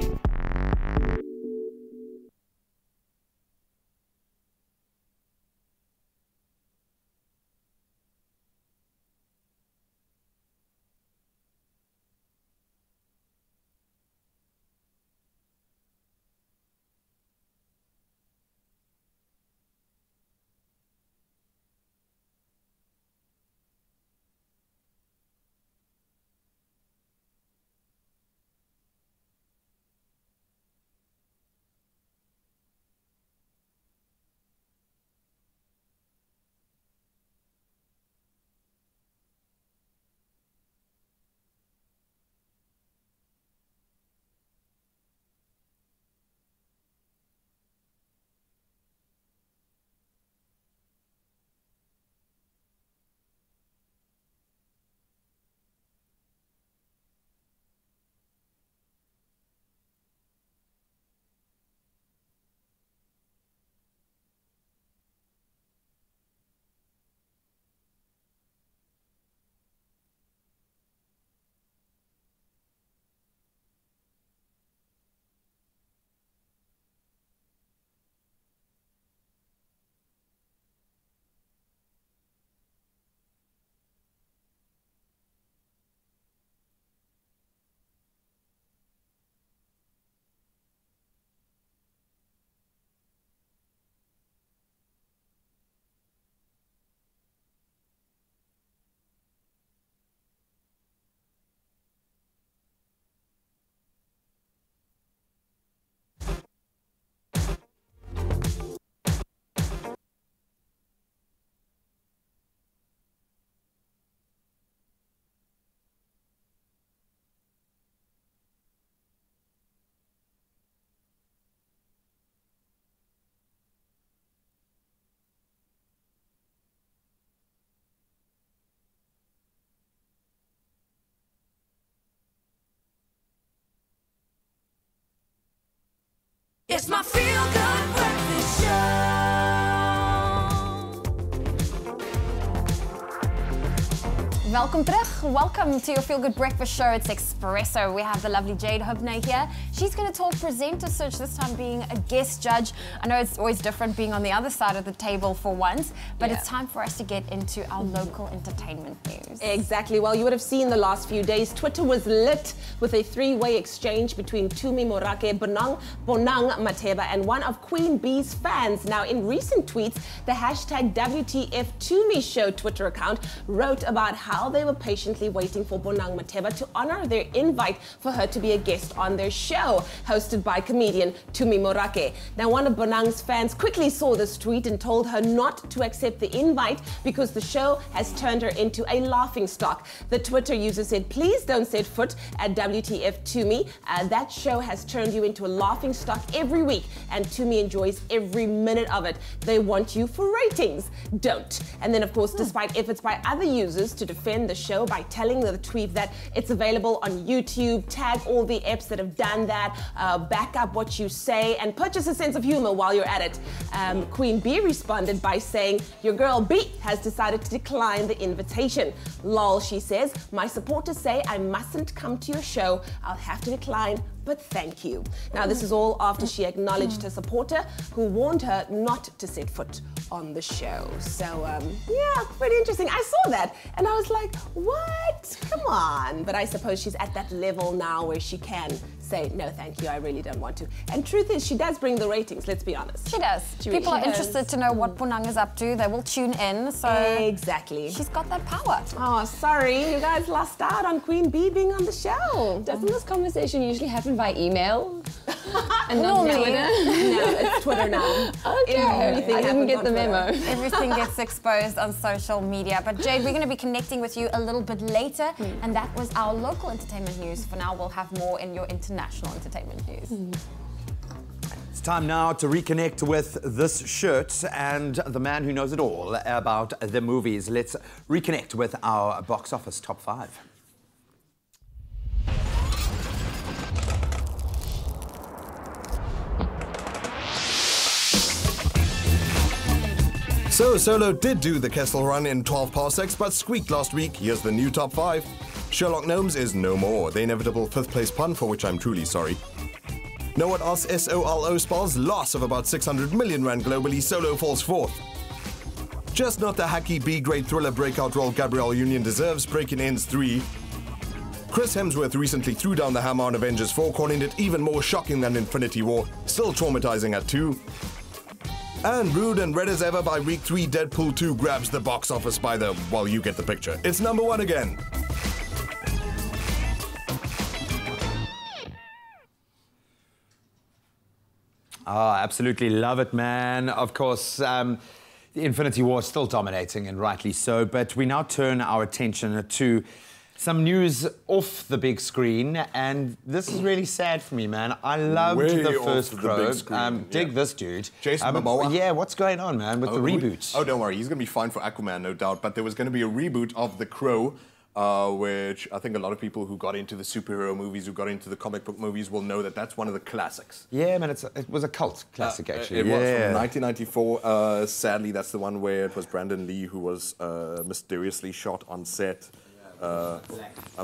It's my feel-good breakfast show. Welcome terug. Welcome to your Feel Good Breakfast Show. It's Expresso. We have the lovely Jade Hubner here. She's going to talk presenter search, this time being a guest judge. I know it's always different being on the other side of the table for once, but it's time for us to get into our local entertainment news. Exactly. Well, you would have seen the last few days, Twitter was lit with a three-way exchange between Tumi Morake, Bonang Mateba, and one of Queen Bee's fans. Now, in recent tweets, the hashtag WTF Tumi Show Twitter account wrote about how they were patiently waiting for Bonang Mateba to honor their invite for her to be a guest on their show, hosted by comedian Tumi Morake. Now, one of Bonang's fans quickly saw this tweet and told her not to accept the invite because the show has turned her into a laughingstock. The Twitter user said, please don't set foot at WTF Tumi. That show has turned you into a laughingstock every week, and Tumi enjoys every minute of it. They want you for ratings. Don't. And then, of course, despite efforts by other users to defend the show by telling the tweet that it's available on YouTube, tag all the apps that have done that, back up what you say, and purchase a sense of humor while you're at it. Queen Bee responded by saying, your girl B has decided to decline the invitation. Lol, she says, my supporters say I mustn't come to your show. I'll have to decline, but thank you. Now, this is all after she acknowledged her supporter who warned her not to set foot on the show. So, yeah, pretty interesting. I saw that and I was like, what? Come on. But I suppose she's at that level now where she can say, no, thank you, I really don't want to. And truth is, she does bring the ratings, let's be honest. She does. People are interested to know what Bonang is up to. They will tune in, so... Exactly. She's got that power. Oh, sorry, you guys lost out on Queen Bee being on the show. Doesn't this conversation usually happen by email? And normally, no, it's Twitter now. Okay, I didn't get the memo. Everything gets exposed on social media. But Jade, we're going to be connecting with you a little bit later, and that was our local entertainment news. For now, we'll have more in your international entertainment news. It's time now to reconnect with this shirt and the man who knows it all about the movies. Let's reconnect with our box office top 5. So, Solo did do the Kessel run in 12 parsecs, but squeaked last week. Here's the new top 5. Sherlock Gnomes is no more, the inevitable 5th place pun, for which I'm truly sorry. Know what us SOLO spells? Loss of about 600 million rand globally, Solo falls 4th. Just not the hacky B-grade thriller breakout role Gabrielle Union deserves, Breaking Ends 3. Chris Hemsworth recently threw down the hammer on Avengers 4, calling it even more shocking than Infinity War, still traumatizing at 2. And rude and red as ever by week 3, Deadpool 2 grabs the box office by the, well, you get the picture. It's number 1 again. Oh, absolutely love it, man. Of course, the Infinity War is still dominating, and rightly so, but we now turn our attention to some news off the big screen, and this is really sad for me, man. I loved the first Crow. Dig this dude. Jason Momoa. Yeah, what's going on, man, with the reboot? Oh, don't worry. He's going to be fine for Aquaman, no doubt. But there was going to be a reboot of The Crow, which I think a lot of people who got into the superhero movies, who got into the comic book movies, will know that that's one of the classics. Yeah, man, it was a cult classic, actually. It was from 1994. Sadly, that's the one where it was Brandon Lee who was mysteriously shot on set. A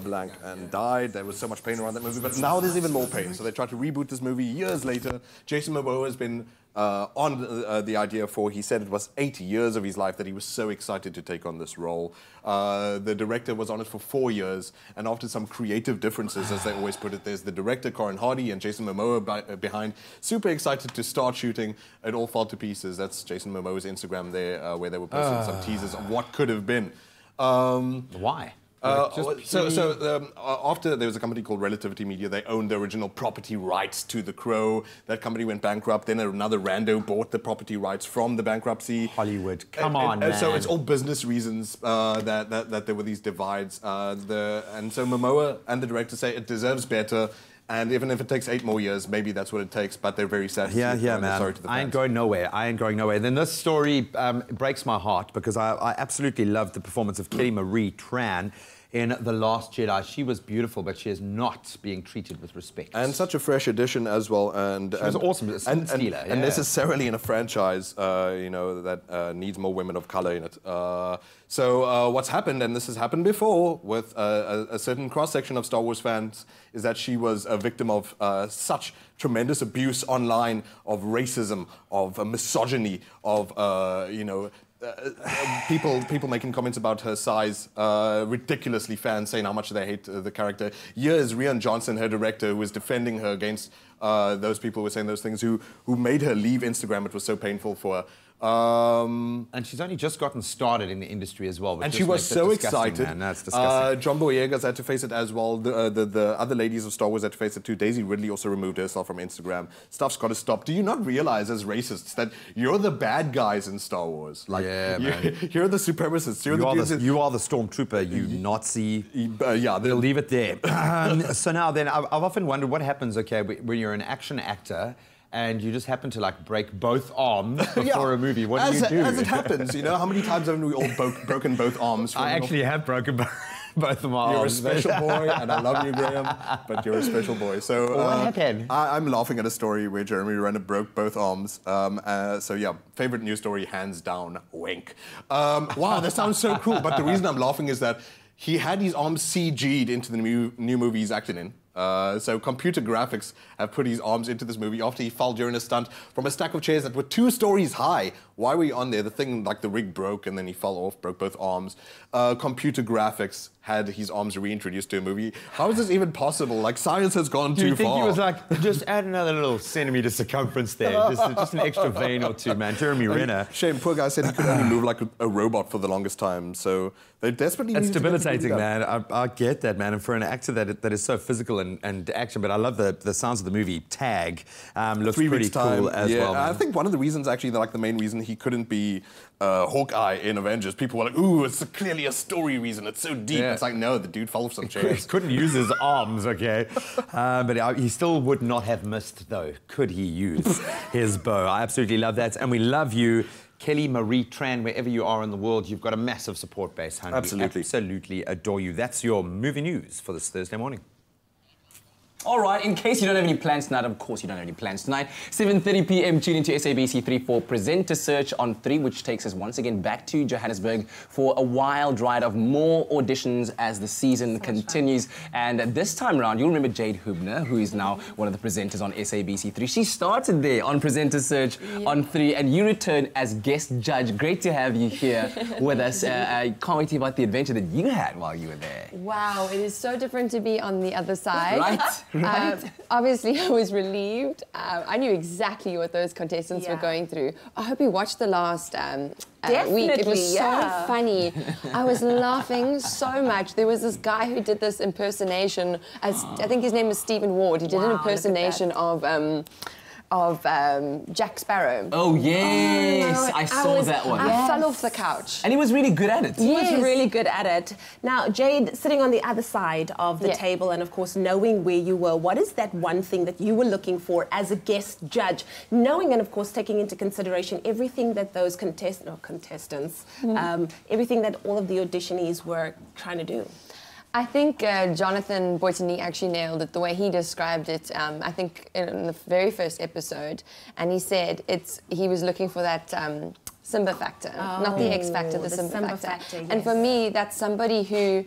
blank and died. There was so much pain around that movie, but now there's even more pain. So they tried to reboot this movie years later. Jason Momoa has been on the idea for, he said it was 80 years of his life that he was so excited to take on this role. The director was on it for 4 years, and after some creative differences, as they always put it, there's the director, Corin Hardy, and Jason Momoa behind, super excited to start shooting. It all fell to pieces. That's Jason Momoa's Instagram there, where they were posting some teasers of what could have been. Why? After there was a company called Relativity Media, they owned the original property rights to The Crow. That company went bankrupt. Then another rando bought the property rights from the bankruptcy. Hollywood, come on, man. So it's all business reasons that there were these divides. And so Momoa and the director say it deserves better. And even if it takes 8 more years, maybe that's what it takes. But they're very sad. Yeah, man. Sorry to the fans. I ain't going nowhere. Then this story breaks my heart because I absolutely loved the performance of Kelly Marie Tran in The Last Jedi. She was beautiful, but she is not being treated with respect. And such a fresh addition as well. And she was awesome. And necessarily in a franchise, you know, that needs more women of color in it. So what's happened, and this has happened before with a certain cross-section of Star Wars fans, is that she was a victim of such tremendous abuse online, of racism, of misogyny, of, you know, people making comments about her size, ridiculously fans saying how much they hate the character. Here's Rian Johnson, her director, who was defending her against those people who were saying those things, who made her leave Instagram. It was so painful for her. And she's only just gotten started in the industry as well. And she was so excited. Man. That's disgusting. John Boyega's had to face it as well. The other ladies of Star Wars had to face it too. Daisy Ridley also removed herself from Instagram. Stuff's got to stop. Do you not realize, as racists, that you're the bad guys in Star Wars? Like, yeah, man. You're the supremacists. You are the stormtrooper, you Nazi. Yeah, they'll leave it there. So now then, I've often wondered what happens, okay, when you're an action actor and you just happen to like break both arms before a movie. What do you do? As it happens, you know, how many times haven't we all broken both arms? I actually have broken both of my arms. You're a special boy, and I love you, Graeme, but you're a special boy. So what happened? I'm laughing at a story where Jeremy Renner broke both arms. So yeah, favorite news story, hands down, wink. Wow, that sounds so cool. But the reason I'm laughing is that he had his arms CG'd into the new movie he's acting in. So computer graphics have put his arms into this movie after he fell during a stunt from a stack of chairs that were 2 stories high. Why were you on there? The thing, like the rig broke and then he fell off, broke both arms. Computer graphics had his arms reintroduced to a movie. How is this even possible? Like, science has gone too far. Do you think he was like, just add another little centimetre circumference there, just an extra vein or two, man? Jeremy Renner. Shame, poor guy said he could only move like a robot for the longest time. So they desperately It's need to debilitating, man. I get that, man. And for an actor that is so physical and action, but I love the sounds of the movie. Tag looks 3 pretty weeks time, cool as well. I think one of the reasons, actually, the main reason he couldn't be Hawkeye in Avengers, people were like, ooh, it's clearly a story reason. It's so deep. Yeah. It's like, no, the dude fell off some chairs. He couldn't use his arms, okay? But he still would not have missed, though, could he use his bow. I absolutely love that. And we love you, Kelly Marie Tran, wherever you are in the world. You've got a massive support base, honey. Absolutely. We absolutely adore you. That's your movie news for this Thursday morning. All right, in case you don't have any plans tonight, of course you don't have any plans tonight, 7:30 p.m. tune into SABC 3 for Presenter Search on 3, which takes us once again back to Johannesburg for a wild ride of more auditions as the season continues. And this time around, you'll remember Jade Hubner, who is now one of the presenters on SABC 3. She started there on Presenter Search on 3, and you return as guest judge. Great to have you here with us. I can't wait to hear about the adventure that you had while you were there. Wow, it is so different to be on the other side. Right. Right. Obviously, I was relieved. I knew exactly what those contestants were going through. I hope you watched the last week. It was so funny. I was laughing so much. There was this guy who did this impersonation. I think his name was Stephen Ward. He did an impersonation of Jack Sparrow. Oh, yes. I saw that one. I fell off the couch. And he was really good at it. He was really good at it. Now, Jade, sitting on the other side of the table and, of course, knowing where you were, what is that one thing that you were looking for as a guest judge? Knowing and, of course, taking into consideration everything that those contestants, everything that all of the auditionees were trying to do. I think Jonathan Boitini actually nailed it the way he described it. I think in the very first episode, and he said he was looking for that Simba factor, not the X factor, the Simba factor. Yes. And for me, that's somebody who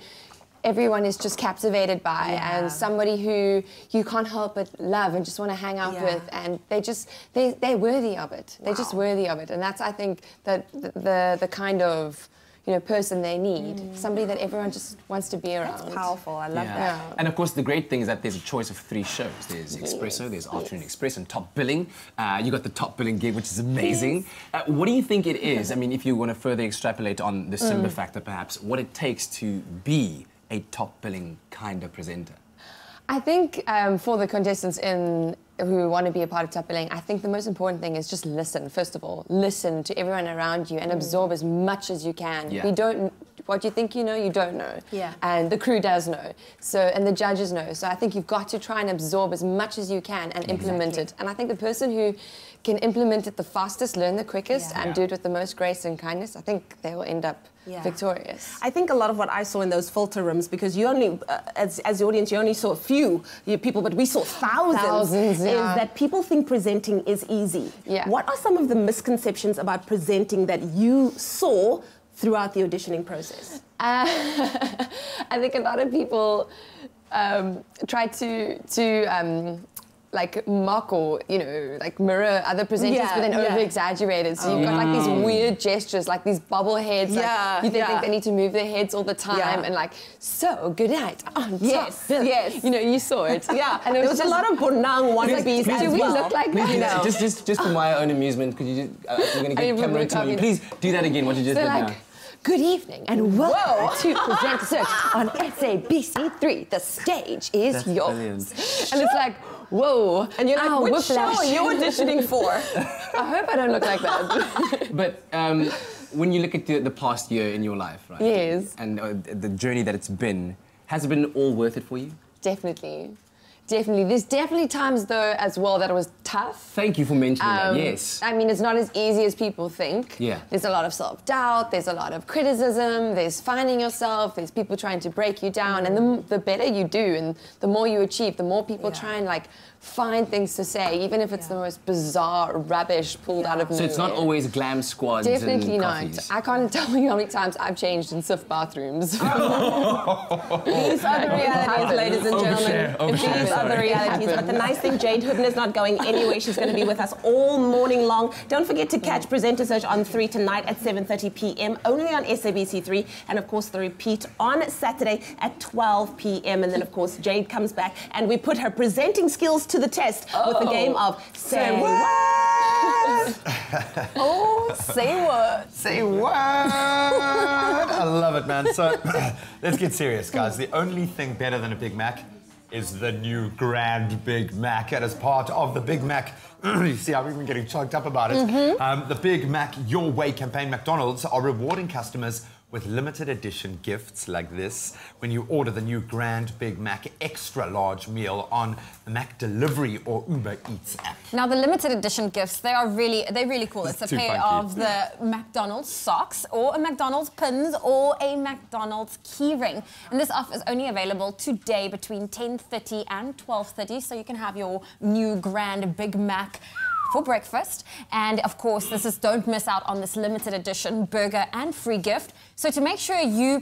everyone is just captivated by, and somebody who you can't help but love and just want to hang out with, and they're worthy of it. They're just worthy of it, and that's, I think, that the kind of person they need, somebody that everyone just wants to be around. That's powerful. I love that. And of course, the great thing is that there's a choice of 3 shows. There's Expresso, there's Afternoon Express, and Top Billing. You got the Top Billing gig, which is amazing. What do you think it is? I mean, if you want to further extrapolate on the Simba factor, perhaps, what it takes to be a Top Billing kind of presenter? I think for the contestants who want to be a part of Top Billing, I think the most important thing is just listen, first of all. Listen to everyone around you and absorb as much as you can. Yeah. what you think you know, you don't know. Yeah. And the crew does know. So, and the judges know. So I think you've got to try and absorb as much as you can and implement it. And I think the person who can implement it the fastest, learn the quickest, and do it with the most grace and kindness, I think they will end up victorious. I think a lot of what I saw in those filter rooms, because you only, as the audience, you only saw a few people, but we saw thousands, is that people think presenting is easy. Yeah. What are some of the misconceptions about presenting that you saw throughout the auditioning process? I think a lot of people try to like mock or, you know, like mirror other presenters, but then over-exaggerate it. So you've got like these weird gestures, like these bobble heads. Like, you think they need to move their heads all the time and like, so good night. Yes, yes. You know, you saw it. Yeah, and there was a lot of Bonang wannabes as do we well. look like that? Please, No. just for my own amusement, could you just, we're going to get camera to you. Please do that again, what you just did now. Good evening and welcome to Presenter Search on SABC3. The stage is yours. Brilliant. And it's like, whoa. And you're like, which show are you auditioning for? I hope I don't look like that. But when you look at the past year in your life, right? Yes. And the journey that it's been, has it been all worth it for you? Definitely. Definitely. There's definitely times, though, as well, that it was tough. Thank you for mentioning that, yes. I mean, it's not as easy as people think. Yeah. There's a lot of self-doubt, there's a lot of criticism, there's finding yourself, there's people trying to break you down, and the better you do and the more you achieve, the more people try and, like, find things to say, even if it's the most bizarre rubbish pulled out of nowhere. So it's not always glam squads Definitely and not. coffees. I can't tell you how many times I've changed in SIF bathrooms. These are the realities, ladies and gentlemen. These are the realities. But the nice thing, Jade Hubner is not going anywhere. She's going to be with us all morning long. Don't forget to catch Presenter Search on 3 tonight at 7:30 p.m. only on SABC3, and of course the repeat on Saturday at 12 p.m. And then of course Jade comes back and we put her presenting skills to the test with the game of Say What? Say what? Say what? I love it, man. So let's get serious, guys. The only thing better than a Big Mac is the new Grand Big Mac. And as part of the Big Mac, you see, I've even getting choked up about it. The Big Mac Your Way campaign, McDonald's are rewarding customers with limited edition gifts like this when you order the new Grand Big Mac extra large meal on the Mac Delivery or Uber Eats app. Now the limited edition gifts, they're really cool. It's a pair of the McDonald's socks or a McDonald's pins or a McDonald's keyring. And this offer is only available today between 10:30 and 12:30, so you can have your new Grand Big Mac for breakfast. And of course, don't miss out on this limited edition burger and free gift. So to make sure you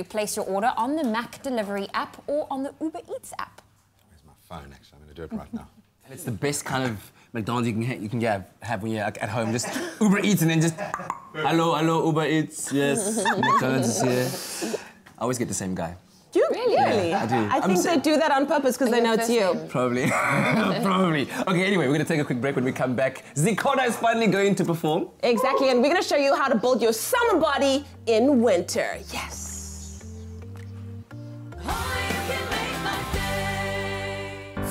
place your order on the Mac Delivery app or on the Uber Eats app. Where's my phone? Actually, I'm going to do it right now. And it's the best kind of McDonald's you can have when you're at home. Just Uber Eats and then just, hello, Uber Eats, yes, McDonald's is here. I always get the same guy. Do you really? Yeah, I do. I think they do that on purpose because they know it's you. Probably. Probably. Okay, anyway, we're going to take a quick break. When we come back, Zikhona is finally going to perform. Exactly, and we're going to show you how to build your summer body in winter. Yes.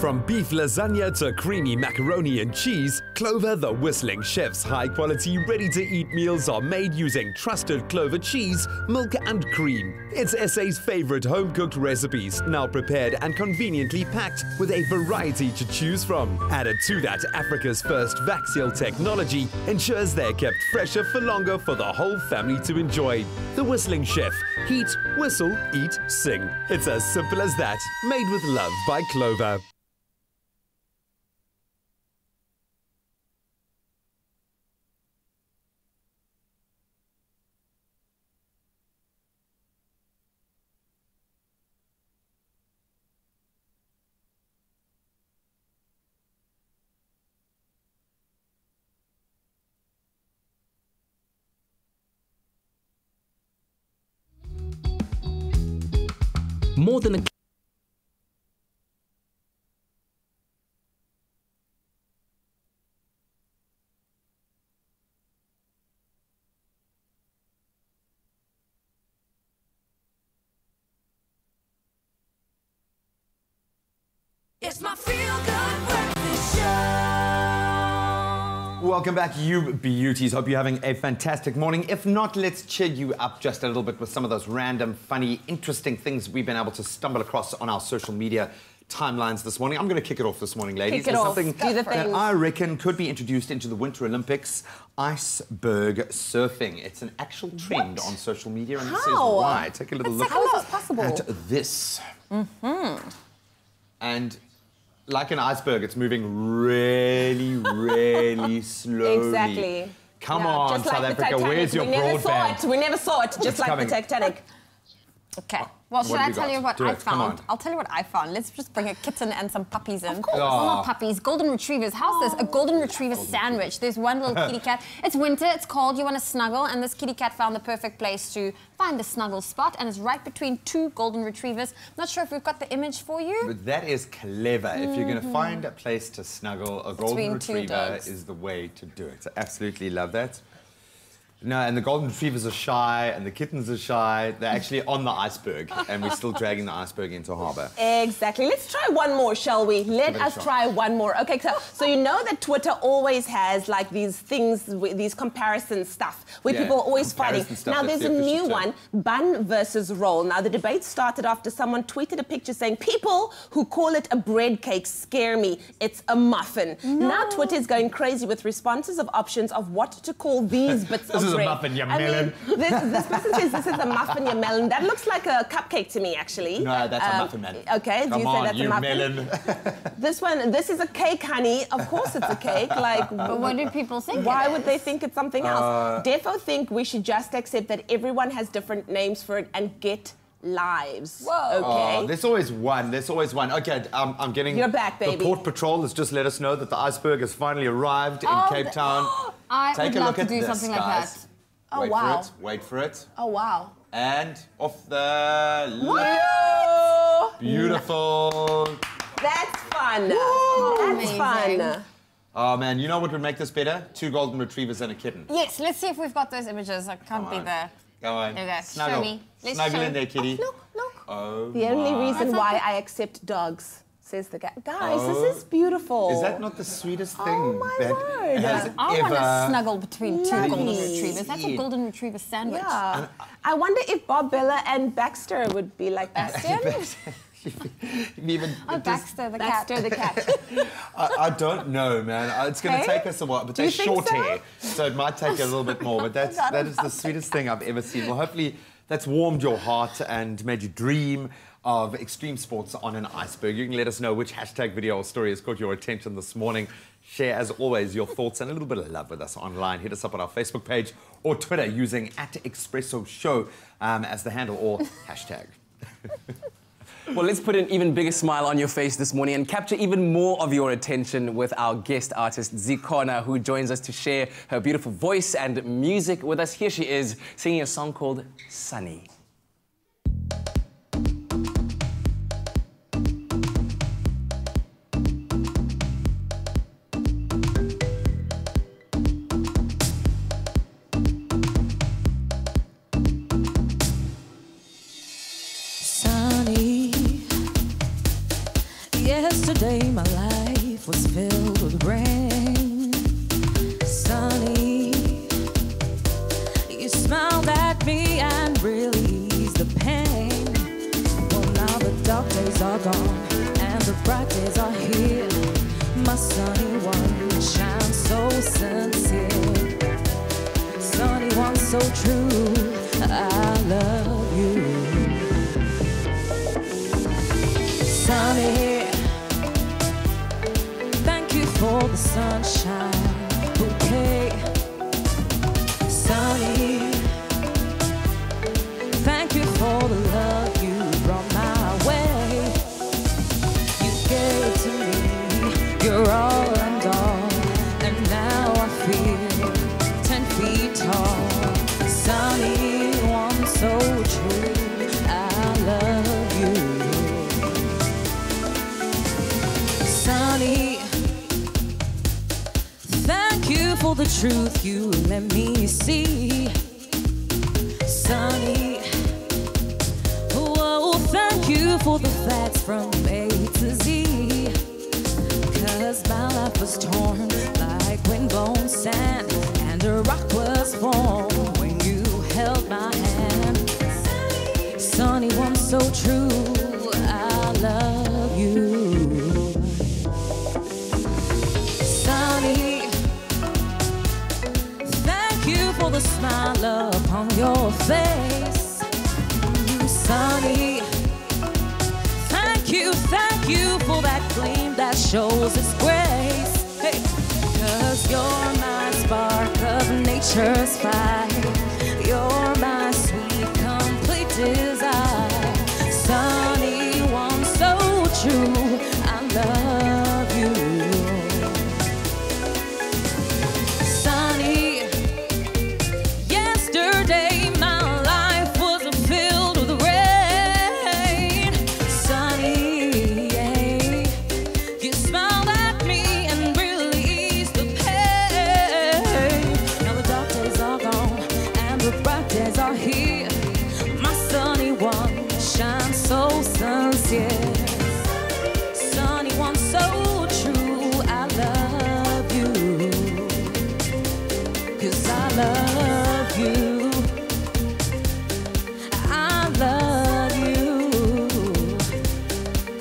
From beef lasagna to creamy macaroni and cheese, Clover the Whistling Chef's high-quality, ready-to-eat meals are made using trusted Clover cheese, milk and cream. It's SA's favorite home-cooked recipes, now prepared and conveniently packed with a variety to choose from. Added to that, Africa's first vac-seal technology ensures they're kept fresher for longer for the whole family to enjoy. The Whistling Chef. Heat, whistle, eat, sing. It's as simple as that. Made with love by Clover. More than a It's my feel-good breakfast show. welcome back, you beauties. Hope you're having a fantastic morning. If not, let's cheer you up just a little bit with some of those random, funny, interesting things we've been able to stumble across on our social media timelines this morning. I'm going to kick it off this morning, ladies. Kick it off. Something Do the that things. I reckon could be introduced into the Winter Olympics: iceberg surfing. It's an actual trend on social media, and this is why. Take a little look How is this possible? at this. And like an iceberg, it's moving really, really slowly. Exactly. Come Yeah, on, just South like the Africa, Titanic. where's your We never saw broadband? it. We never saw it, just It's like coming. the Titanic. Okay. Well, should What have I you tell got? you what Do I it, come found? on. I'll tell you what I found. Let's just bring a kitten and some puppies in. Of course. Oh. Well, not puppies, golden retrievers. How's this? A golden retriever sandwich. There's one little kitty cat. It's winter, it's cold, you want to snuggle, and this kitty cat found the perfect place to find a snuggle spot, and it's right between two golden retrievers. Not sure if we've got the image for you. But that is clever. If you're going to find a place to snuggle, a golden Between two retriever dogs. is the way to do it. I absolutely love that. No, and the golden retrievers are shy, and the kittens are shy. They're actually on the iceberg, and we're still dragging the iceberg into harbour. Exactly. Let's try one more, shall we? Let Give it a us shot. try one more. Okay, so you know that Twitter always has like these things, these comparison stuff, where Yeah, people are always fighting. comparison stuff, Now that's there's a the new official one, bun versus roll. Now the debate started after someone tweeted a picture saying, people who call it a bread cake scare me. It's a muffin. Now Twitter is going crazy with responses of options of what to call these bits of bread. This is a muffin, you melon. This person says this is a muffin, you melon. That looks like a cupcake to me, actually. No, that's a muffin, man. Okay, do Come you on, say that's you a muffin? melon. This is a cake, honey. Of course it's a cake. Like, But what do people think? why it would is? they think it's something else? Defo think we should just accept that everyone has different names for it and get lives. Whoa. Okay. Oh, there's always one. There's always one. Okay, I'm getting... You're back, baby. The Port Patrol has just let us know that the iceberg has finally arrived in Cape Town. I Take would a love look to at do this, something like guys. that. Oh, Wait wow. for it. Wait for it. Oh, wow. And off the lip. What? Beautiful. That's fun. Amazing. That's fun. Oh, man, you know what would make this better? 2 golden retrievers and a kitten. Yes, let's see if we've got those images. I can't be on. there. Go on. There we go. Snuggle. Show me. Let's Snuggle show. in there, kitty. Look, look. Oh, The only my. reason That's why like I accept dogs, says the guy. Guys, Oh. this is beautiful. Is that not the sweetest thing Oh, my that word. has I ever... want to snuggle between two golden Lovely. retrievers. That's a golden retriever sandwich. Yeah. I wonder if Bob Bella and Baxter would be like that. Even Oh, just- Baxter the Baxter cat. the cat. I don't know, man. It's going to Hey? take us a while, but Do they're you think short so? hair, so it might take a little bit more. But that is the sweetest thing I've ever seen. Well, hopefully that's warmed your heart and made you dream of extreme sports on an iceberg. You can let us know which hashtag video or story has caught your attention this morning. Share, as always, your thoughts and a little bit of love with us online. Hit us up on our Facebook page or Twitter using @Expresso Show as the handle or hashtag. Well, let's put an even bigger smile on your face this morning and capture even more of your attention with our guest artist, Zee Corner, who joins us to share her beautiful voice and music with us. Here she is, singing a song called Sunny. Sunny. Yesterday my life was filled with rain. Sunny. You smiled at me and released the pain. Well, now the dark days are gone and the bright days are here. My sunny one shines so sincere. Sunny one so true. I love you. Sunny, thank you for the sunshine bouquet. Sunny, thank you for the love you brought my way. You gave to me your all and all, and now I feel 10 feet tall. Sunny, one so true, I love you. Sunny, thank you for the truth you let me see. Sunny, oh, thank you for the facts from A to Z. 'Cause my life was torn like wind-blown sand, and a rock was formed when you held my hand. Sunny one so true, I love you. Sunny, thank you for the smile upon your face. Sunny, thank you for that gleam that shows its grace. Hey, 'cause you're my spark of nature's fire. You're my sweet, complete desire. Sunny one so true, I love you. Sunny, yesterday my life was filled with rain. Sunny, yeah, you smiled at me and released the pain. Now the dark days are gone and the bright days are here. My sunny one shines so sincere. Sunny one so true, I love you. 'Cause I love you. I love you.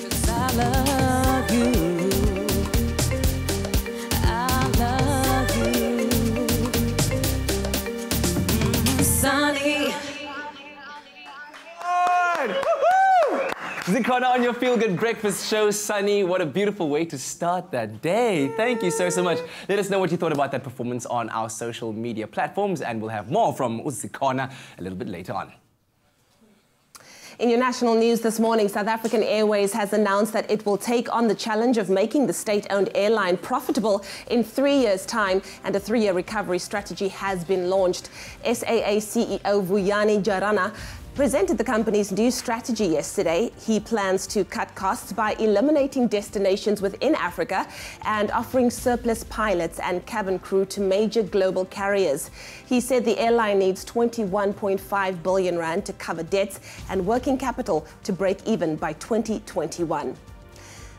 'Cause I love you. I love you. Sunny. Zikhona on your Feel Good Breakfast show, Sunny. What a beautiful way to start that day. Thank you so much. Let us know what you thought about that performance on our social media platforms, and we'll have more from Zikhona a little bit later on. In your national news this morning, South African Airways has announced that it will take on the challenge of making the state-owned airline profitable in 3 years' time, and a 3-year recovery strategy has been launched. SAA CEO Vuyani Jarana presented the company's new strategy yesterday. He plans to cut costs by eliminating destinations within Africa and offering surplus pilots and cabin crew to major global carriers. He said the airline needs 21.5 billion rand to cover debts and working capital to break even by 2021.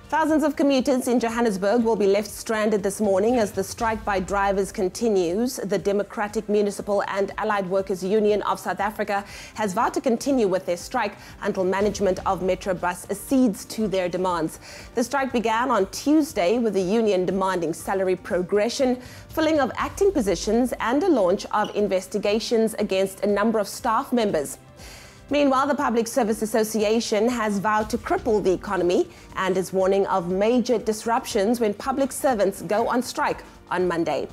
Thousands of commuters in Johannesburg will be left stranded this morning as the strike by drivers continues. The Democratic Municipal and Allied Workers Union of South Africa has vowed to continue with their strike until management of Metrobus accedes to their demands. The strike began on Tuesday with the union demanding salary progression, filling of acting positions, and a launch of investigations against a number of staff members. Meanwhile, the Public Service Association has vowed to cripple the economy and is warning of major disruptions when public servants go on strike on Monday.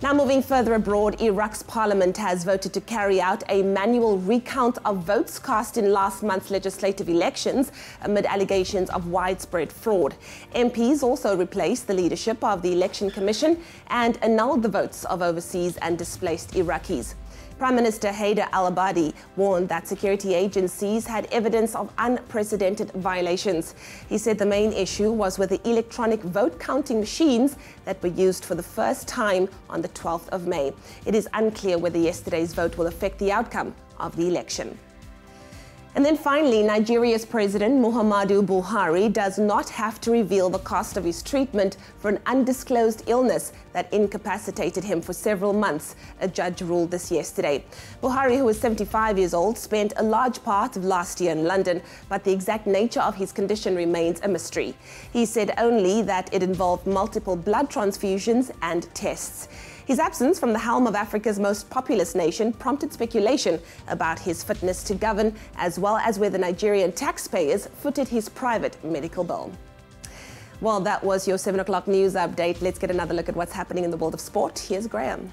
Now moving further abroad, Iraq's parliament has voted to carry out a manual recount of votes cast in last month's legislative elections amid allegations of widespread fraud. MPs also replaced the leadership of the Election Commission and annulled the votes of overseas and displaced Iraqis. Prime Minister Haider al-Abadi warned that security agencies had evidence of unprecedented violations. He said the main issue was with the electronic vote counting machines that were used for the first time on the 12th of May. It is unclear whether yesterday's vote will affect the outcome of the election. And then finally, Nigeria's President Muhammadu Buhari does not have to reveal the cost of his treatment for an undisclosed illness that incapacitated him for several months, a judge ruled this yesterday. Buhari, who is 75 years old, spent a large part of last year in London, but the exact nature of his condition remains a mystery. He said only that it involved multiple blood transfusions and tests. His absence from the helm of Africa's most populous nation prompted speculation about his fitness to govern, as well as whether Nigerian taxpayers footed his private medical bill. Well, that was your 7 o'clock news update. Let's get another look at what's happening in the world of sport. Here's Graeme.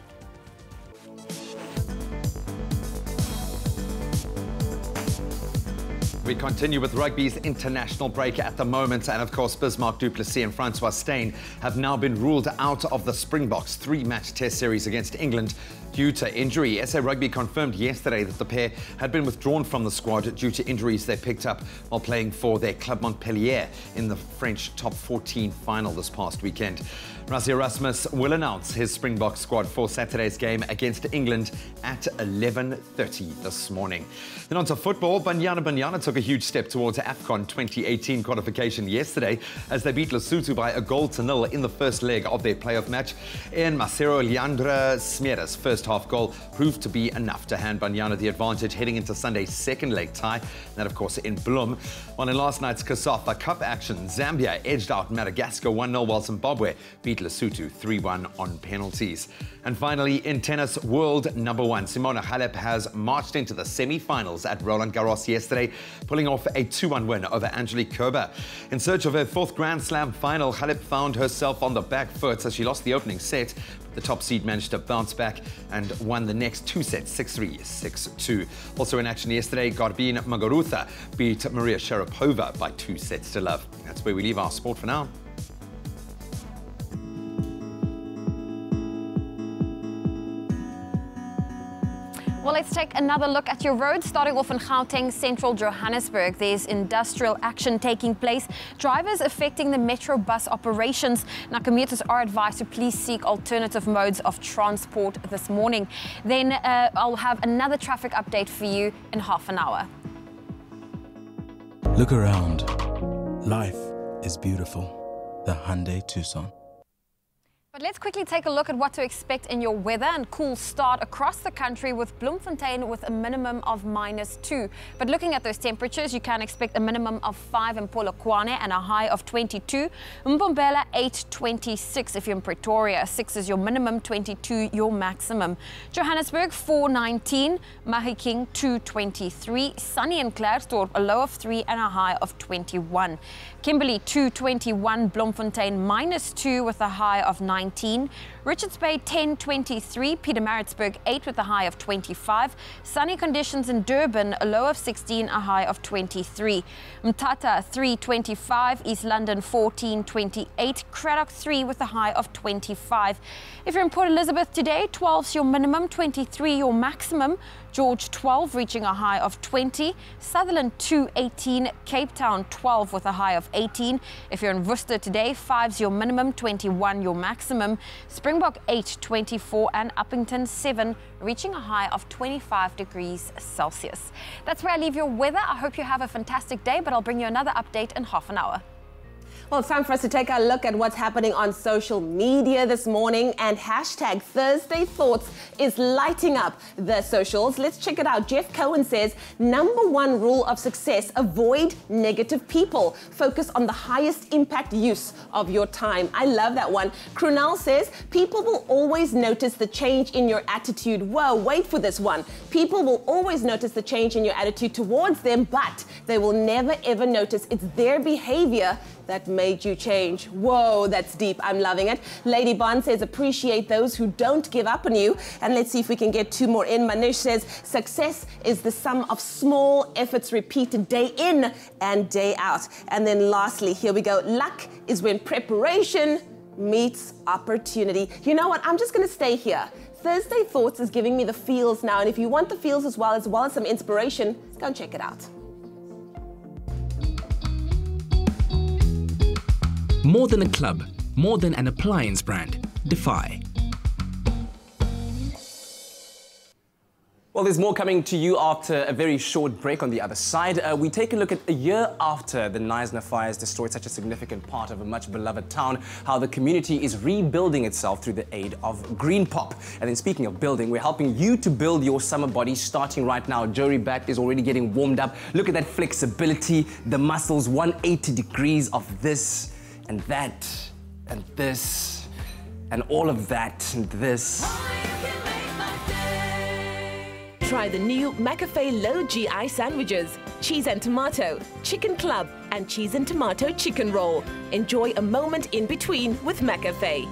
We continue with rugby's international break at the moment, and of course Bismarck du Plessis and Francois Steyn have now been ruled out of the Springboks' 3-match test series against England due to injury. SA Rugby confirmed yesterday that the pair had been withdrawn from the squad due to injuries they picked up while playing for their club Montpellier in the French top 14 final this past weekend. Rassie Erasmus will announce his Springbok squad for Saturday's game against England at 11:30 this morning. Then on to football, Banyana took a huge step towards AFCON 2018 qualification yesterday as they beat Lesotho by a 0-0 in the first leg of their playoff match. And Macero Leandra Smera's first half goal proved to be enough to hand Banyana the advantage heading into Sunday's second leg tie, that of course in Bloem. While in last night's COSAFA Cup action, Zambia edged out Madagascar 1-0 while Zimbabwe beat Lesotho 3-1 on penalties. And finally, in tennis, world number one Simona Halep has marched into the semi-finals at Roland Garros yesterday, pulling off a 2-1 win over Angelique Kerber. In search of her fourth Grand Slam final, Halep found herself on the back foot as she lost the opening set. The top seed managed to bounce back and won the next two sets, 6-3, 6-2. Also in action yesterday, Garbine Muguruza beat Maria Sharapova by 2-0. That's where we leave our sport for now. Well, let's take another look at your roads. Starting off in Gauteng, central Johannesburg, there's industrial action taking place. Drivers affecting the metro bus operations. Now, commuters are advised to please seek alternative modes of transport this morning. Then I'll have another traffic update for you in half an hour. Look around. Life is beautiful. The Hyundai Tucson. But let's quickly take a look at what to expect in your weather. And cool start across the country with Bloemfontein with a minimum of -2. But looking at those temperatures, you can expect a minimum of 5 in Polokwane and a high of 22. Mbombela 8, 26 if you're in Pretoria. 6 is your minimum, 22 your maximum. Johannesburg 4, 19. Mahikeng 2, 23. Sunny in Klerksdorp, a low of 3 and a high of 21. Kimberley 2, 21. Bloemfontein -2 with a high of 19. Richards Bay 10, 23. Pietermaritzburg 8 with a high of 25. Sunny conditions in Durban, a low of 16, a high of 23. Mthatha 3, 25. East London 14, 28. Cradock 3 with a high of 25. If you're in Port Elizabeth today, 12 is your minimum, 23 your maximum. George 12 reaching a high of 20. Sutherland 2, 18. Cape Town 12 with a high of 18. If you're in Worcester today, 5 is your minimum, 21 your maximum. Springbok 8, 24. And Uppington 7 reaching a high of 25 degrees Celsius. That's where I leave your weather. I hope you have a fantastic day, but I'll bring you another update in half an hour. Well, it's time for us to take a look at what's happening on social media this morning, and hashtag Thursday Thoughts is lighting up the socials. Let's check it out. Jeff Cohen says, #1 rule of success, avoid negative people. Focus on the highest impact use of your time. I love that one. Krunal says, people will always notice the change in your attitude. Whoa, wait for this one. People will always notice the change in your attitude towards them, but they will never ever notice it's their behavior that made you change. Whoa, that's deep. I'm loving it. Lady Bond says, appreciate those who don't give up on you. And let's see if we can get 2 more in. Manish says, success is the sum of small efforts repeated day in and day out. And then lastly, here we go. Luck is when preparation meets opportunity. You know what? I'm just going to stay here. Thursday Thoughts is giving me the feels now. And if you want the feels as well as some inspiration, go and check it out. More than a club, more than an appliance brand. Defy. Well, there's more coming to you after a very short break. On the other side, we take a look at a year after the Knysna fires destroyed such a significant part of a much beloved town, how the community is rebuilding itself through the aid of Greenpop. And then speaking of building, we're helping you to build your summer body starting right now. Johry Batt is already getting warmed up. Look at that flexibility, the muscles, 180 degrees of this and that and this and all of that and this. Try the new McAfee low GI sandwiches, cheese and tomato, chicken club, and cheese and tomato chicken roll. Enjoy a moment in between with McAfee.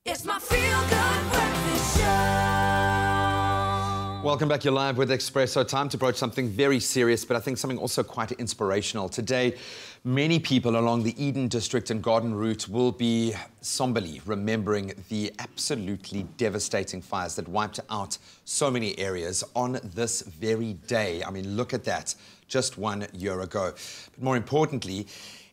It's my feel-good breakfast show. Welcome back. You're live with Expresso. Time to broach something very serious, but I think something also quite inspirational. Today, many people along the Eden District and Garden Route will be somberly remembering the absolutely devastating fires that wiped out so many areas on this very day. I mean, look at that, just 1 year ago. But more importantly,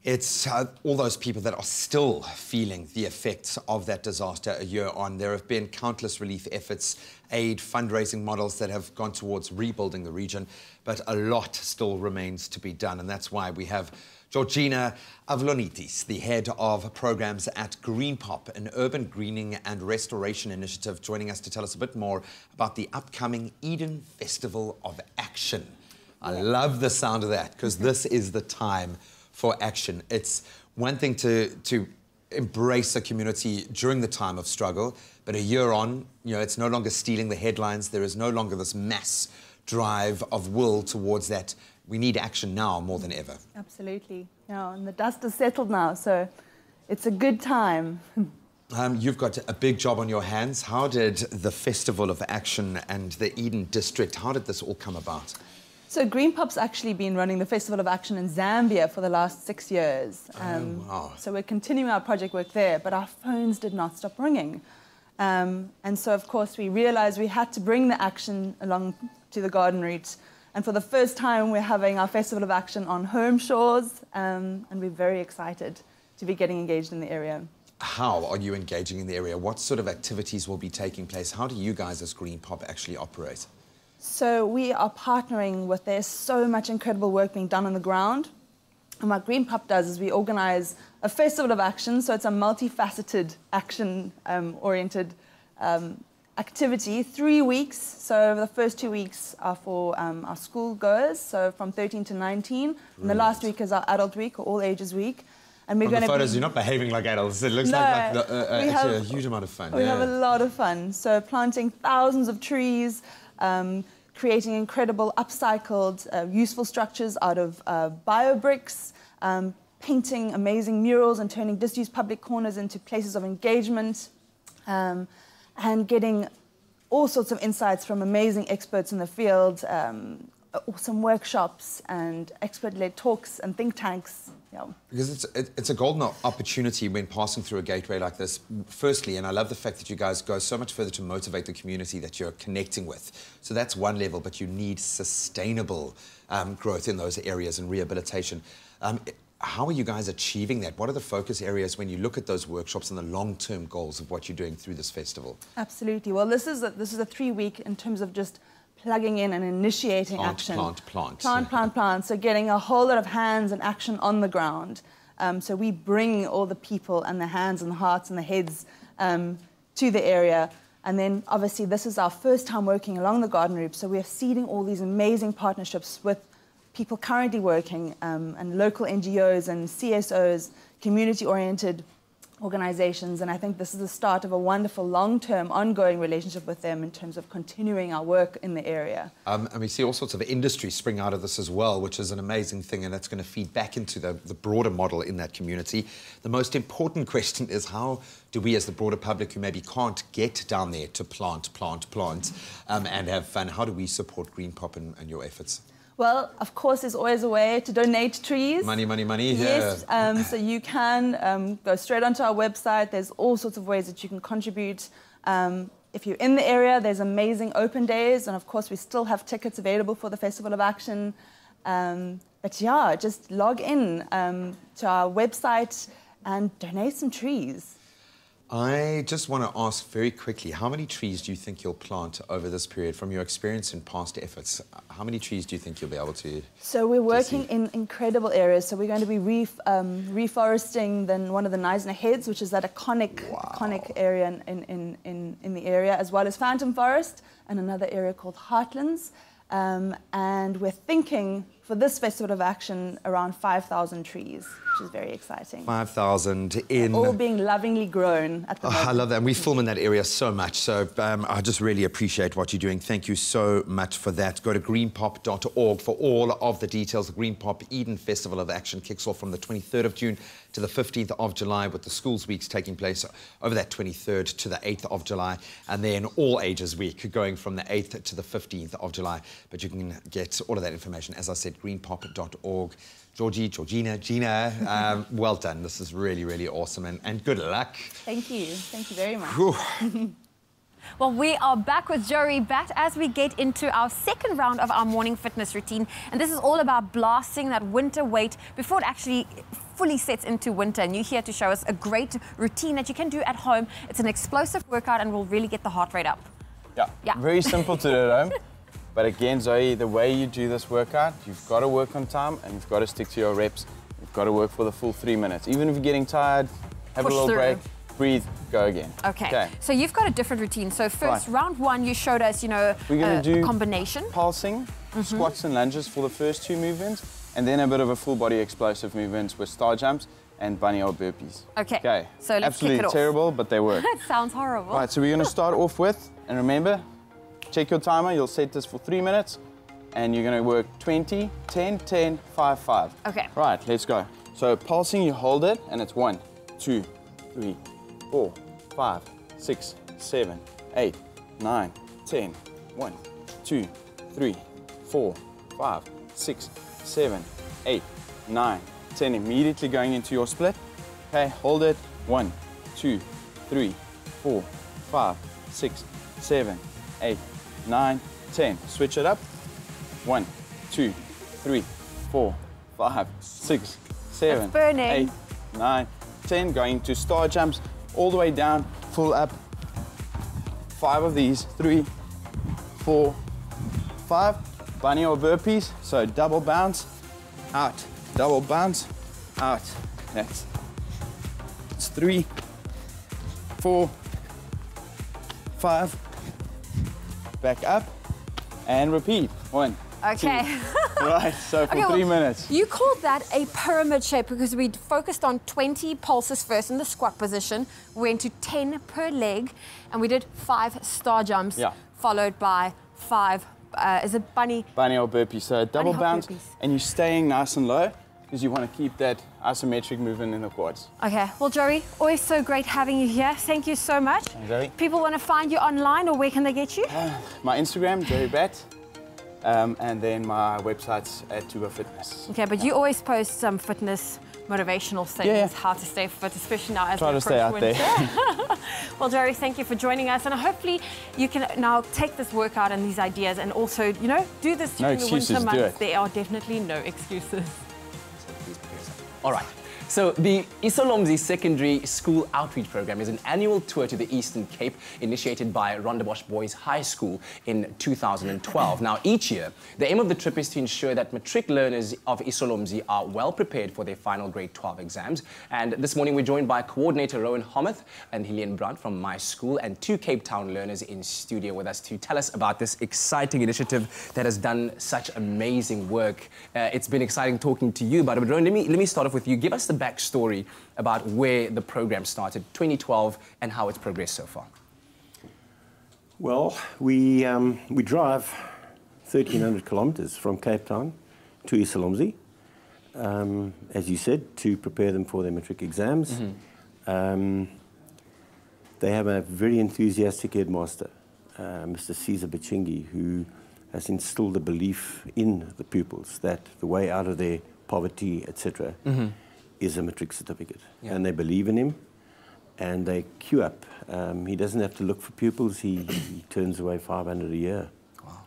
it's all those people that are still feeling the effects of that disaster a year on. There have been countless relief efforts, aid, fundraising models that have gone towards rebuilding the region, but a lot still remains to be done. And that's why we have Georgina Avlonitis, the head of programs at Greenpop, an urban greening and restoration initiative, joining us to tell us a bit more about the upcoming Eden Festival of Action. I love the sound of that, because this is the time for action. It's one thing to embrace a community during the time of struggle, but a year on, you know, it's no longer stealing the headlines. There is no longer this mass drive of will towards that. We need action now more than ever. Absolutely. Yeah, and the dust has settled now, so it's a good time. You've got a big job on your hands. How did the Festival of Action and the Eden District, how did this all come about? So Greenpop's actually been running the Festival of Action in Zambia for the last 6 years. Wow. So we're continuing our project work there, but our phones did not stop ringing. And so, of course, we realized we had to bring the action along to the garden route. And for the first time, we're having our Festival of Action on home shores, and we're very excited to be getting engaged in the area. How are you engaging in the area? What sort of activities will be taking place? How do you guys as Greenpop actually operate? So we are partnering with, there's so much incredible work being done on the ground. And what Greenpop does is we organize a Festival of Action, so it's a multifaceted action-oriented activity, 3 weeks. So the first 2 weeks are for our school goers, so from 13 to 19. And the last week is our adult week, or all ages week. And we're From the photos, you're not behaving like adults. It looks like actually a huge amount of fun. We have a lot of fun. So planting thousands of trees, creating incredible upcycled, useful structures out of bio-bricks, painting amazing murals and turning disused public corners into places of engagement, and getting all sorts of insights from amazing experts in the field, awesome workshops and expert-led talks and think tanks. Yeah. Because it's a golden opportunity when passing through a gateway like this. Firstly, and I love the fact that you guys go so much further to motivate the community that you're connecting with. So that's one level, but you need sustainable growth in those areas and rehabilitation. How are you guys achieving that? What are the focus areas when you look at those workshops and the long-term goals of what you're doing through this festival? Absolutely. Well, this is a 3-week in terms of just plugging in and initiating action. Plant. So getting a whole lot of hands and action on the ground. So we bring all the people and the hands and the hearts and the heads to the area. And then obviously this is our first time working along the garden route. So we're seeding all these amazing partnerships with people currently working and local NGOs and CSOs, community-oriented organizations, and I think this is the start of a wonderful long-term ongoing relationship with them in terms of continuing our work in the area. And we see all sorts of industry spring out of this as well, which is an amazing thing, and that's going to feed back into the broader model in that community. The most important question is, how do we as the broader public who maybe can't get down there to plant and have fun, how do we support Greenpop and your efforts? Well, of course, there's always a way to donate trees. Money. Yes, so you can go straight onto our website. There's all sorts of ways that you can contribute. If you're in the area, there's amazing open days. And of course, we still have tickets available for the Festival of Action. But yeah, just log in to our website and donate some trees. I just want to ask very quickly, how many trees do you think you'll plant over this period from your experience in past efforts? How many trees do you think you'll be able to? So we're working in incredible areas. So we're going to be reforesting one of the Knysna heads, which is that iconic area in the area, as well as Phantom Forest and another area called Heartlands. And we're thinking for this Festival of Action, around 5,000 trees, which is very exciting. 5,000 in... All being lovingly grown at the moment. I love that. And we film in that area so much, so I just really appreciate what you're doing. Thank you so much for that. Go to greenpop.org for all of the details. The Greenpop Eden Festival of Action kicks off from the 23rd of June to the 15th of July, with the Schools Weeks taking place over that 23rd to the 8th of July, and then All Ages Week going from the 8th to the 15th of July. But you can get all of that information, as I said, greenpop.org. Georgie, Georgina, Gina, well done. This is really, really awesome, and good luck. Thank you. Thank you very much. Well, we are back with Johry Batt as we get into our second round of our morning fitness routine. And this is all about blasting that winter weight before it actually fully sets into winter. And you're here to show us a great routine that you can do at home. It's an explosive workout and will really get the heart rate up. Yeah. Very simple to do at home. But again, Zoe, the way you do this workout, you've got to work on time and you've got to stick to your reps. You've got to work for the full 3 minutes. Even if you're getting tired, have a little break. Breathe, go again. Okay. So you've got a different routine. So first, round one, you showed us, you know, we're going to do combination. Pulsing, squats and lunges for the first 2 movements, and then a bit of a full body explosive movements with star jumps and bunny or burpees. Okay. So let's absolutely kick it off. Terrible, but they work. It sounds horrible. Right, so we're going to start off with, and remember, check your timer. You'll set this for 3 minutes, and you're going to work 20, 10, 10, 5, 5. Okay. Right, let's go. So pulsing, you hold it, and it's 1, 2, 3, 4, 5, 6, 7, 8, 9, 10. 1, 2, 3, 4, 5, 6, 7, 8, 9, 10. Immediately going into your split. Okay, hold it. 1, 2, 3, 4, 5, 6, 7, 8, 9, 10. Switch it up. 1, 2, 3, 4, 5, 6, 7, 8, 9, 10. Going to star jumps all the way down, full up. 5 of these. 3, 4, 5. Bunny or burpees. So double bounce, out, double bounce, out. It's 3, 4, 5. Back up and repeat. 1. Okay. 2. Right, so for 3 minutes. You called that a pyramid shape because we focused on 20 pulses first in the squat position. We went to 10 per leg, and we did 5 star jumps, followed by 5, is it bunny? Bunny or burpee, so double bounce, and you're staying nice and low because you want to keep that isometric movement in the quads. Okay, well, Johry, always so great having you here. Thank you so much. Zoe. People want to find you online, or where can they get you? My Instagram, Johry Batt. And then my website's at Tuba Fitness. Okay, but you always post some fitness motivational things, how to stay fit, especially now as we approach winter. Well, Johry, thank you for joining us, and hopefully you can now take this workout and these ideas and also, you know, do this during the winter months. There are definitely no excuses. All right. So the Isolomzi Secondary School Outreach Program is an annual tour to the Eastern Cape initiated by Rondebosch Boys High School in 2012. Now, each year, the aim of the trip is to ensure that matric learners of Isolomzi are well prepared for their final grade 12 exams. And this morning, we're joined by Coordinator Rowan Homuth and Helene Brandt from my school, and 2 Cape Town learners in studio with us to tell us about this exciting initiative that has done such amazing work. It's been exciting talking to you about it, but Rowan, let me start off with you. Give us the backstory about where the program started, 2012, and how it's progressed so far. Well, we drive 1,300 kilometres from Cape Town to Isolomzi, as you said, to prepare them for their matric exams. They have a very enthusiastic headmaster, Mr. Caesar Bachingi, who has instilled a belief in the pupils that the way out of their poverty, etc., is a matric certificate. And they believe in him, and they queue up. He doesn't have to look for pupils. He turns away 500 a year. Wow.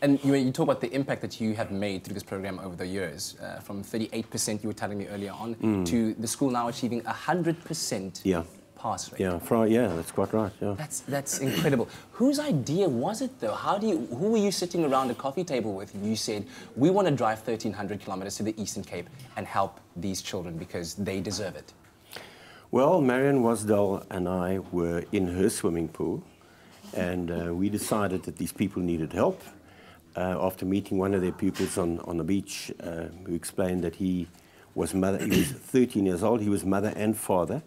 And you talk about the impact that you have made through this program over the years, from 38% you were telling me earlier on, to the school now achieving 100% pass rate. Yeah, that's quite right. Yeah. That's incredible. Whose idea was it, though? Who were you sitting around a coffee table with? You said, we want to drive 1,300 kilometers to the Eastern Cape and help these children because they deserve it. Well, Marion Wasdell and I were in her swimming pool, and we decided that these people needed help. after meeting one of their pupils on the beach, who explained that he was 13 years old. He was mother and father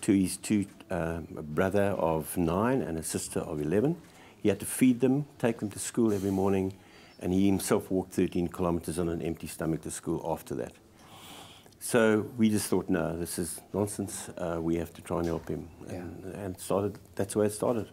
to his two a brother of 9 and a sister of 11. He had to feed them, take them to school every morning, and he himself walked 13 kilometers on an empty stomach to school after that. So we just thought, no, this is nonsense. We have to try and help him. And that's where it started.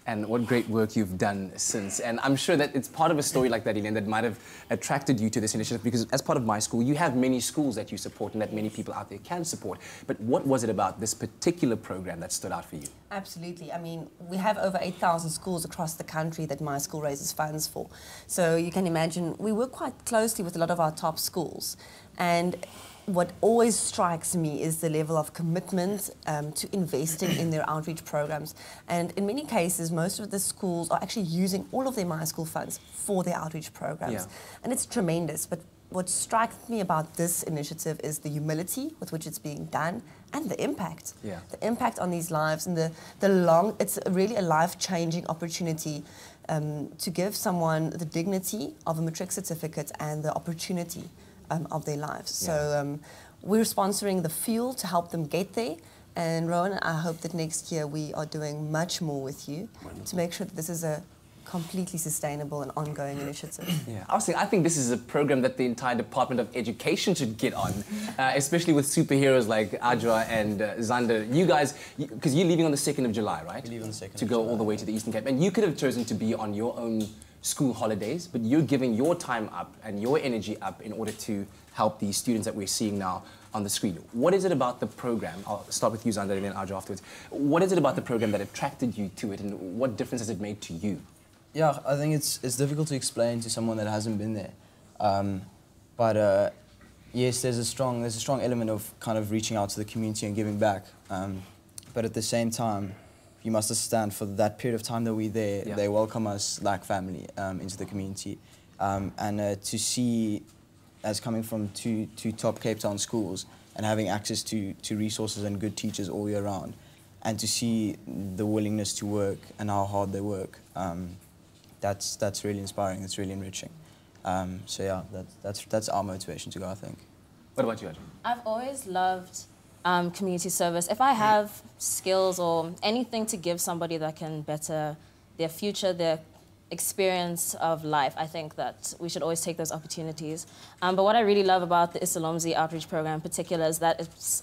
And what great work you've done since. And I'm sure that it's part of a story like that, Elaine, that might have attracted you to this initiative, because as part of My School, you have many schools that you support and that many people out there can support. But what was it about this particular program that stood out for you? Absolutely. I mean, we have over 8,000 schools across the country that My School raises funds for. So you can imagine we work quite closely with a lot of our top schools. And what always strikes me is the level of commitment to investing in their outreach programs. And in many cases, most of the schools are actually using all of their My School funds for their outreach programs. And it's tremendous. But what strikes me about this initiative is the humility with which it's being done and the impact. The impact on these lives and it's really a life-changing opportunity to give someone the dignity of a matric certificate and the opportunity of their lives. So we're sponsoring the fuel to help them get there. And Rowan, I hope that next year we are doing much more with you to make sure that this is a completely sustainable and ongoing initiative. I think this is a program that the entire Department of Education should get on, especially with superheroes like Ajwa and Zander. You guys, because you're leaving on the 2nd of July, right? We leave on the 2nd to go all the way to the Eastern Cape. And you could have chosen to be on your own school holidays, but you're giving your time up and your energy up in order to help these students that we're seeing now on the screen. What is it about the program? I'll start with you, Zander, and then Ajwa afterwards. What is it about the program that attracted you to it, and what difference has it made to you? Yeah, I think it's difficult to explain to someone that hasn't been there. Yes, there's a strong element of kind of reaching out to the community and giving back. But at the same time, you must understand, for that period of time that we're there, they welcome us like family into the community. To see, as coming from two top Cape Town schools and having access to resources and good teachers all year round, and to see the willingness to work and how hard they work, that's really inspiring, it's really enriching. So yeah, that's our motivation to go, I think. What about you, Ajwa? I've always loved community service. If I have skills or anything to give somebody that can better their future, their experience of life, I think that we should always take those opportunities. But what I really love about the Isilomzi outreach program in particular is that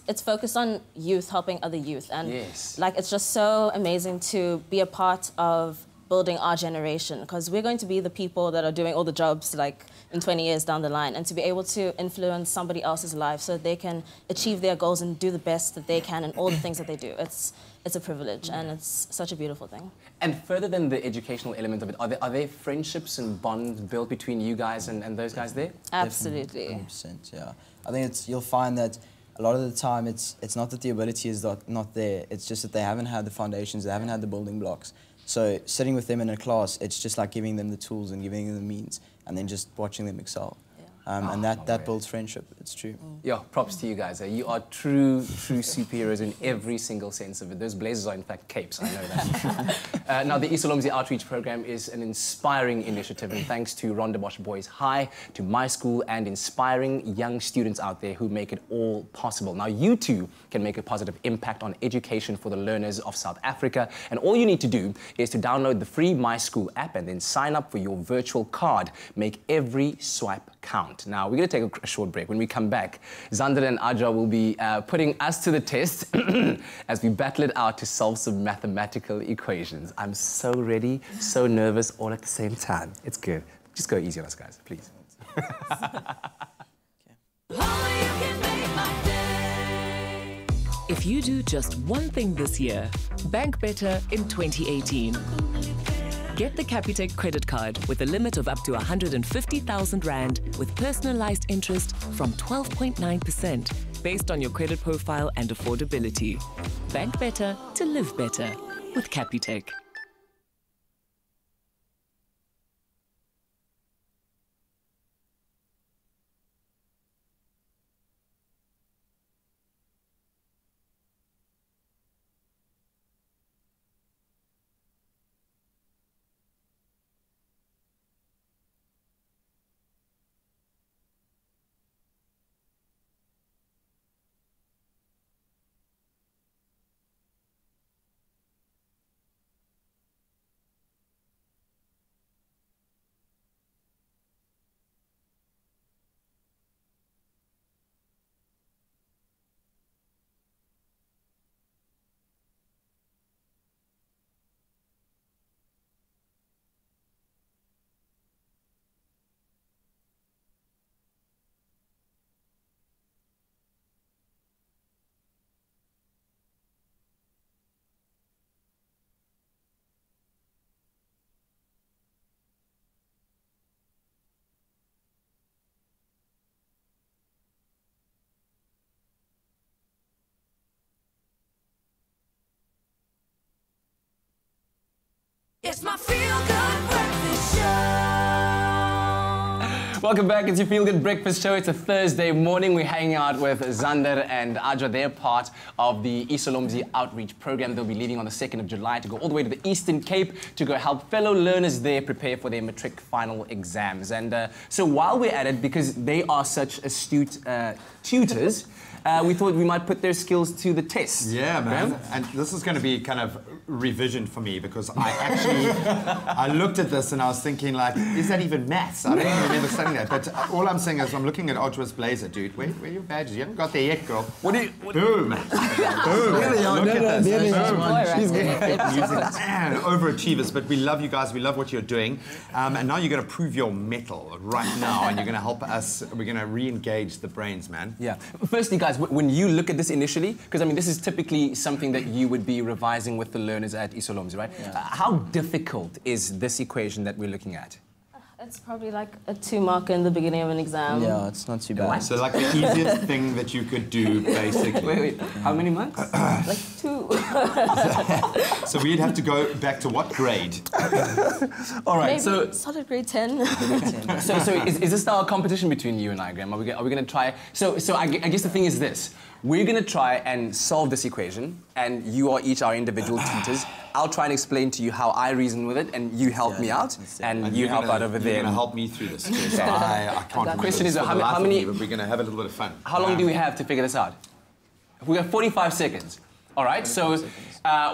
it's focused on youth, helping other youth. And like, it's just so amazing to be a part of building our generation, because we're going to be the people that are doing all the jobs like in 20 years down the line, and to be able to influence somebody else's life so that they can achieve their goals and do the best that they can in all the things that they do. It's a privilege, and it's such a beautiful thing. And further than the educational element of it, are there friendships and bonds built between you guys and those guys there? Absolutely. 100%, yeah. I think you'll find that a lot of the time it's not that the ability is not there, it's just that they haven't had the foundations, they haven't had the building blocks. So sitting with them in a class, it's just like giving them the tools and giving them the means, and then just watching them excel. And that builds friendship, it's true. Yeah, props to you guys. You are true superheroes in every single sense of it. Those blazers are in fact capes, I know that. Now, the Isilomzi Outreach Program is an inspiring initiative, and thanks to Rondebosch Boys High, to My School, and inspiring young students out there who make it all possible. Now, you too can make a positive impact on education for the learners of South Africa, and all you need to do is to download the free My School app and then sign up for your virtual card. Make every swipe count. Now, we're going to take a short break. When we come back, Zander and Ajwa will be putting us to the test as we battle it out to solve some mathematical equations. I'm so ready, so nervous, all at the same time. It's good. Just go easy on us, guys, please. If you do just one thing this year, bank better in 2018. Get the Capitec credit card with a limit of up to 150,000 Rand with personalized interest from 12.9% based on your credit profile and affordability. Bank better to live better with Capitec. It's my feel-good breakfast show. Welcome back. It's your Feel Good Breakfast Show. It's a Thursday morning. We're hanging out with Zander and Adra. They're part of the Isolomzi Outreach Program. They'll be leaving on the 2nd of July to go all the way to the Eastern Cape to go help fellow learners there prepare for their matric final exams. And so while we're at it, because they are such astute tutors, we thought we might put their skills to the test. Yeah, man. And this is going to be kind of revision for me because I actually, I looked at this and I was thinking like, is that even maths? I don't even remember studying that. But all I'm saying is I'm looking at Adra's blazer, dude. Where are your badges? You haven't got there yet, girl. Boom. Boom. Look at this. Man, overachievers. But we love you guys. We love what you're doing. And now you're going to prove your mettle right now. And you're going to help us. We're going to re-engage the brains, man. Yeah. Firstly, guys, when you look at this initially, because I mean, this is typically something that you would be revising with the learners at Isolomzi, right? Yeah. How difficult is this equation that we're looking at? It's probably like a 2-marker in the beginning of an exam. Yeah, it's not too bad. So like the easiest thing that you could do, basically. Wait. How many marks? Like 2. So we'd have to go back to what grade? All right, Maybe so... Solid grade 10. so is this now a competition between you and I, Graeme? Are we going to try... So I guess the thing is this. We're going to try and solve this equation, and you are each our individual tutors. I'll try and explain to you how I reason with it, and you help me out, and you help out over there. You're going to help me through this. So I can't. The question is, how many... But we're going to have a little bit of fun. How long do we have to figure this out? We have 45 seconds. All right, so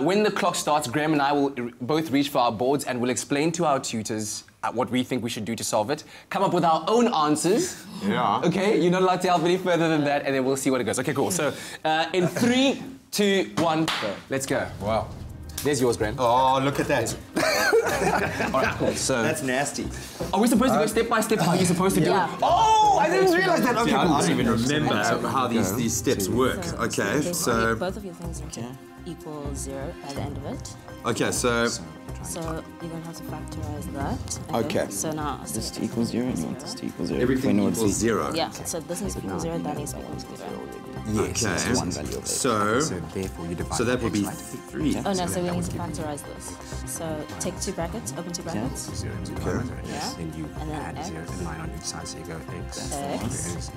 when the clock starts, Graeme and I will both reach for our boards, and we'll explain to our tutors what we think we should do to solve it, come up with our own answers. Yeah. Okay, you're not allowed to help any further than that, and then we'll see what it goes. Okay, cool. So, in 3, 2, 1, go. Let's go. Wow. There's yours, Graeme. Oh, look at that. All right, cool. So that's nasty. Are we supposed to go step by step? How you're supposed to do it? Oh, I didn't realize that. Okay, I cool. don't even remember how these steps work. Okay, so both of your things need to equal 0 by the end of it. Okay, so you're going to have to factorize that. Okay. So now... This to equal 0 and you want this to equal 0. Everything equals 0. Yeah, so this needs to equal 0, that needs to equal 0. Yes, okay. One value of it. So therefore you divide. So that would be 3. Oh no, so we need to factorize this. So take 2 brackets, open 2 brackets. 0 to the Yeah. Then you add X. 0 and 9 on each side, so you go x. X.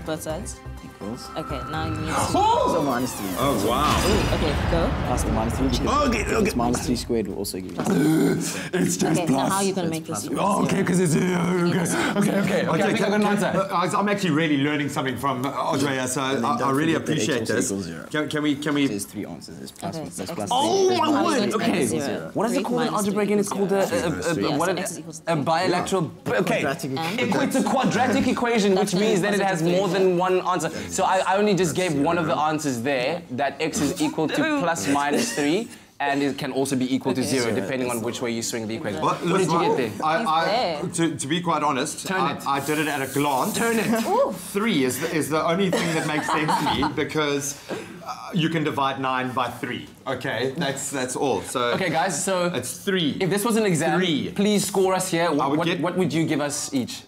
Both sides. Equals. Okay, now you need to... So minus 3. Oh, wow. Okay, go. Plus the minus 3 because it's minus 3 squared will also give you. It's just okay, plus. so how are you going to make this equal? Oh, okay, because it's 0. Okay. I think I'm going to answer. I'm actually really learning something from Audrey, so I really appreciate this. Can we... There's 3 answers. There's plus, okay. there's plus Oh, 3. my word! Okay. What is it called in algebra again? It's called a bilateral... Okay. It's a quadratic equation, which means that it has more than one answer. So I only just gave one of the answers there, that x is equal to plus minus 3. And it can also be equal to 0, depending on which way you swing the equation. What did you get there? To be quite honest, I did it at a glance. Turn it. 3 is the only thing that makes sense to me because you can divide 9 by 3. Okay, that's all. So okay, guys. So it's 3. If this was an exam, please score us here. What would you give us each?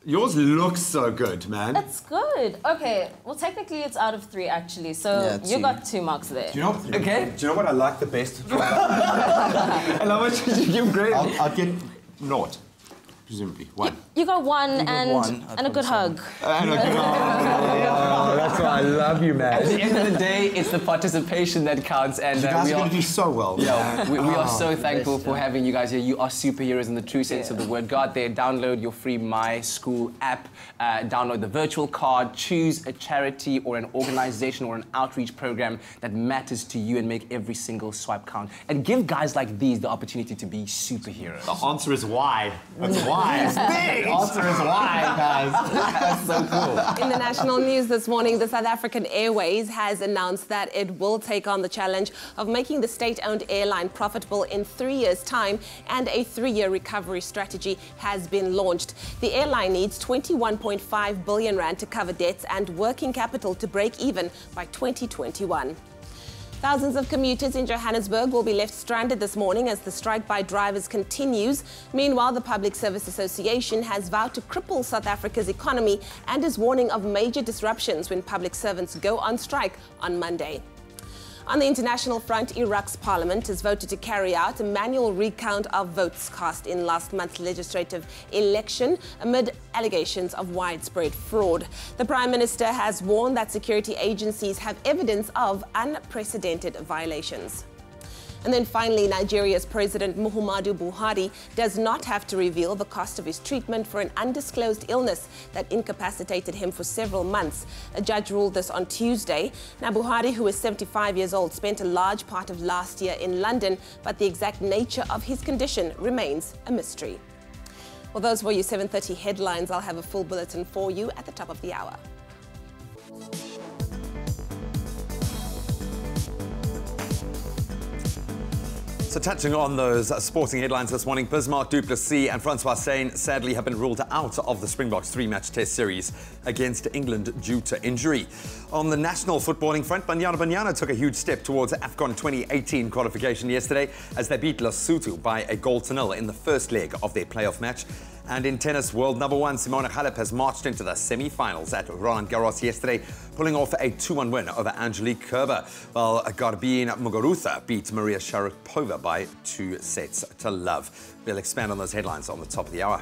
Yours looks so good, man. It's good. Okay, well, technically it's out of 3, actually. So you got 2 marks there. Do you know? Okay. Do you know what I like the best? And how much did you give Graeme? I'll get 0, presumably 1. You got 1 and a good hug. That's why I love you, man. At the end of the day, it's the participation that counts, and you guys are going to do so well. Yeah, we are so thankful for having you guys here. You are superheroes in the true sense of the word. Go out there, download your free My School app, download the virtual card, choose a charity or an organization or an outreach program that matters to you, and make every single swipe count. And give guys like these the opportunity to be superheroes. The answer is why. That's why. It's big. The answer is why, guys. That's so cool. In the national news this morning, the South African Airways has announced that it will take on the challenge of making the state-owned airline profitable in 3 years' time, and a 3-year recovery strategy has been launched. The airline needs 21.5 billion rand to cover debts and working capital to break even by 2021. Thousands of commuters in Johannesburg will be left stranded this morning as the strike by drivers continues. Meanwhile, the Public Service Association has vowed to cripple South Africa's economy and is warning of major disruptions when public servants go on strike on Monday. On the international front, Iraq's parliament has voted to carry out a manual recount of votes cast in last month's legislative election amid allegations of widespread fraud. The Prime Minister has warned that security agencies have evidence of unprecedented violations. And then finally, Nigeria's President Muhammadu Buhari does not have to reveal the cost of his treatment for an undisclosed illness that incapacitated him for several months. A judge ruled this on Tuesday. Now, Buhari, who is 75 years old, spent a large part of last year in London, but the exact nature of his condition remains a mystery. Well, those were your 7:30 headlines. I'll have a full bulletin for you at the top of the hour. So touching on those sporting headlines this morning, Bismarck du Plessis and Francois Steyn sadly have been ruled out of the Springboks three-match test series against England due to injury. On the national footballing front, Banyana took a huge step towards AFCON 2018 qualification yesterday as they beat Lesotho by a 1-0 in the first leg of their playoff match. And in tennis, world number 1 Simona Halep has marched into the semi-finals at Roland Garros yesterday, pulling off a 2-1 win over Angelique Kerber, while Garbine Muguruza beat Maria Sharapova by 2-0. We'll expand on those headlines on the top of the hour.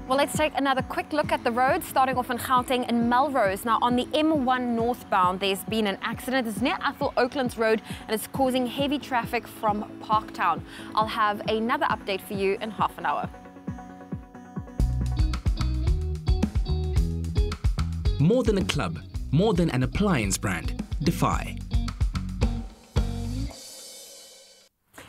Well, let's take another quick look at the roads, starting off in Gauteng and Melrose. Now, on the M1 northbound, there's been an accident. It's near Athol Oaklands Road, and it's causing heavy traffic from Parktown. I'll have another update for you in half an hour. More than a club, more than an appliance brand. Defy.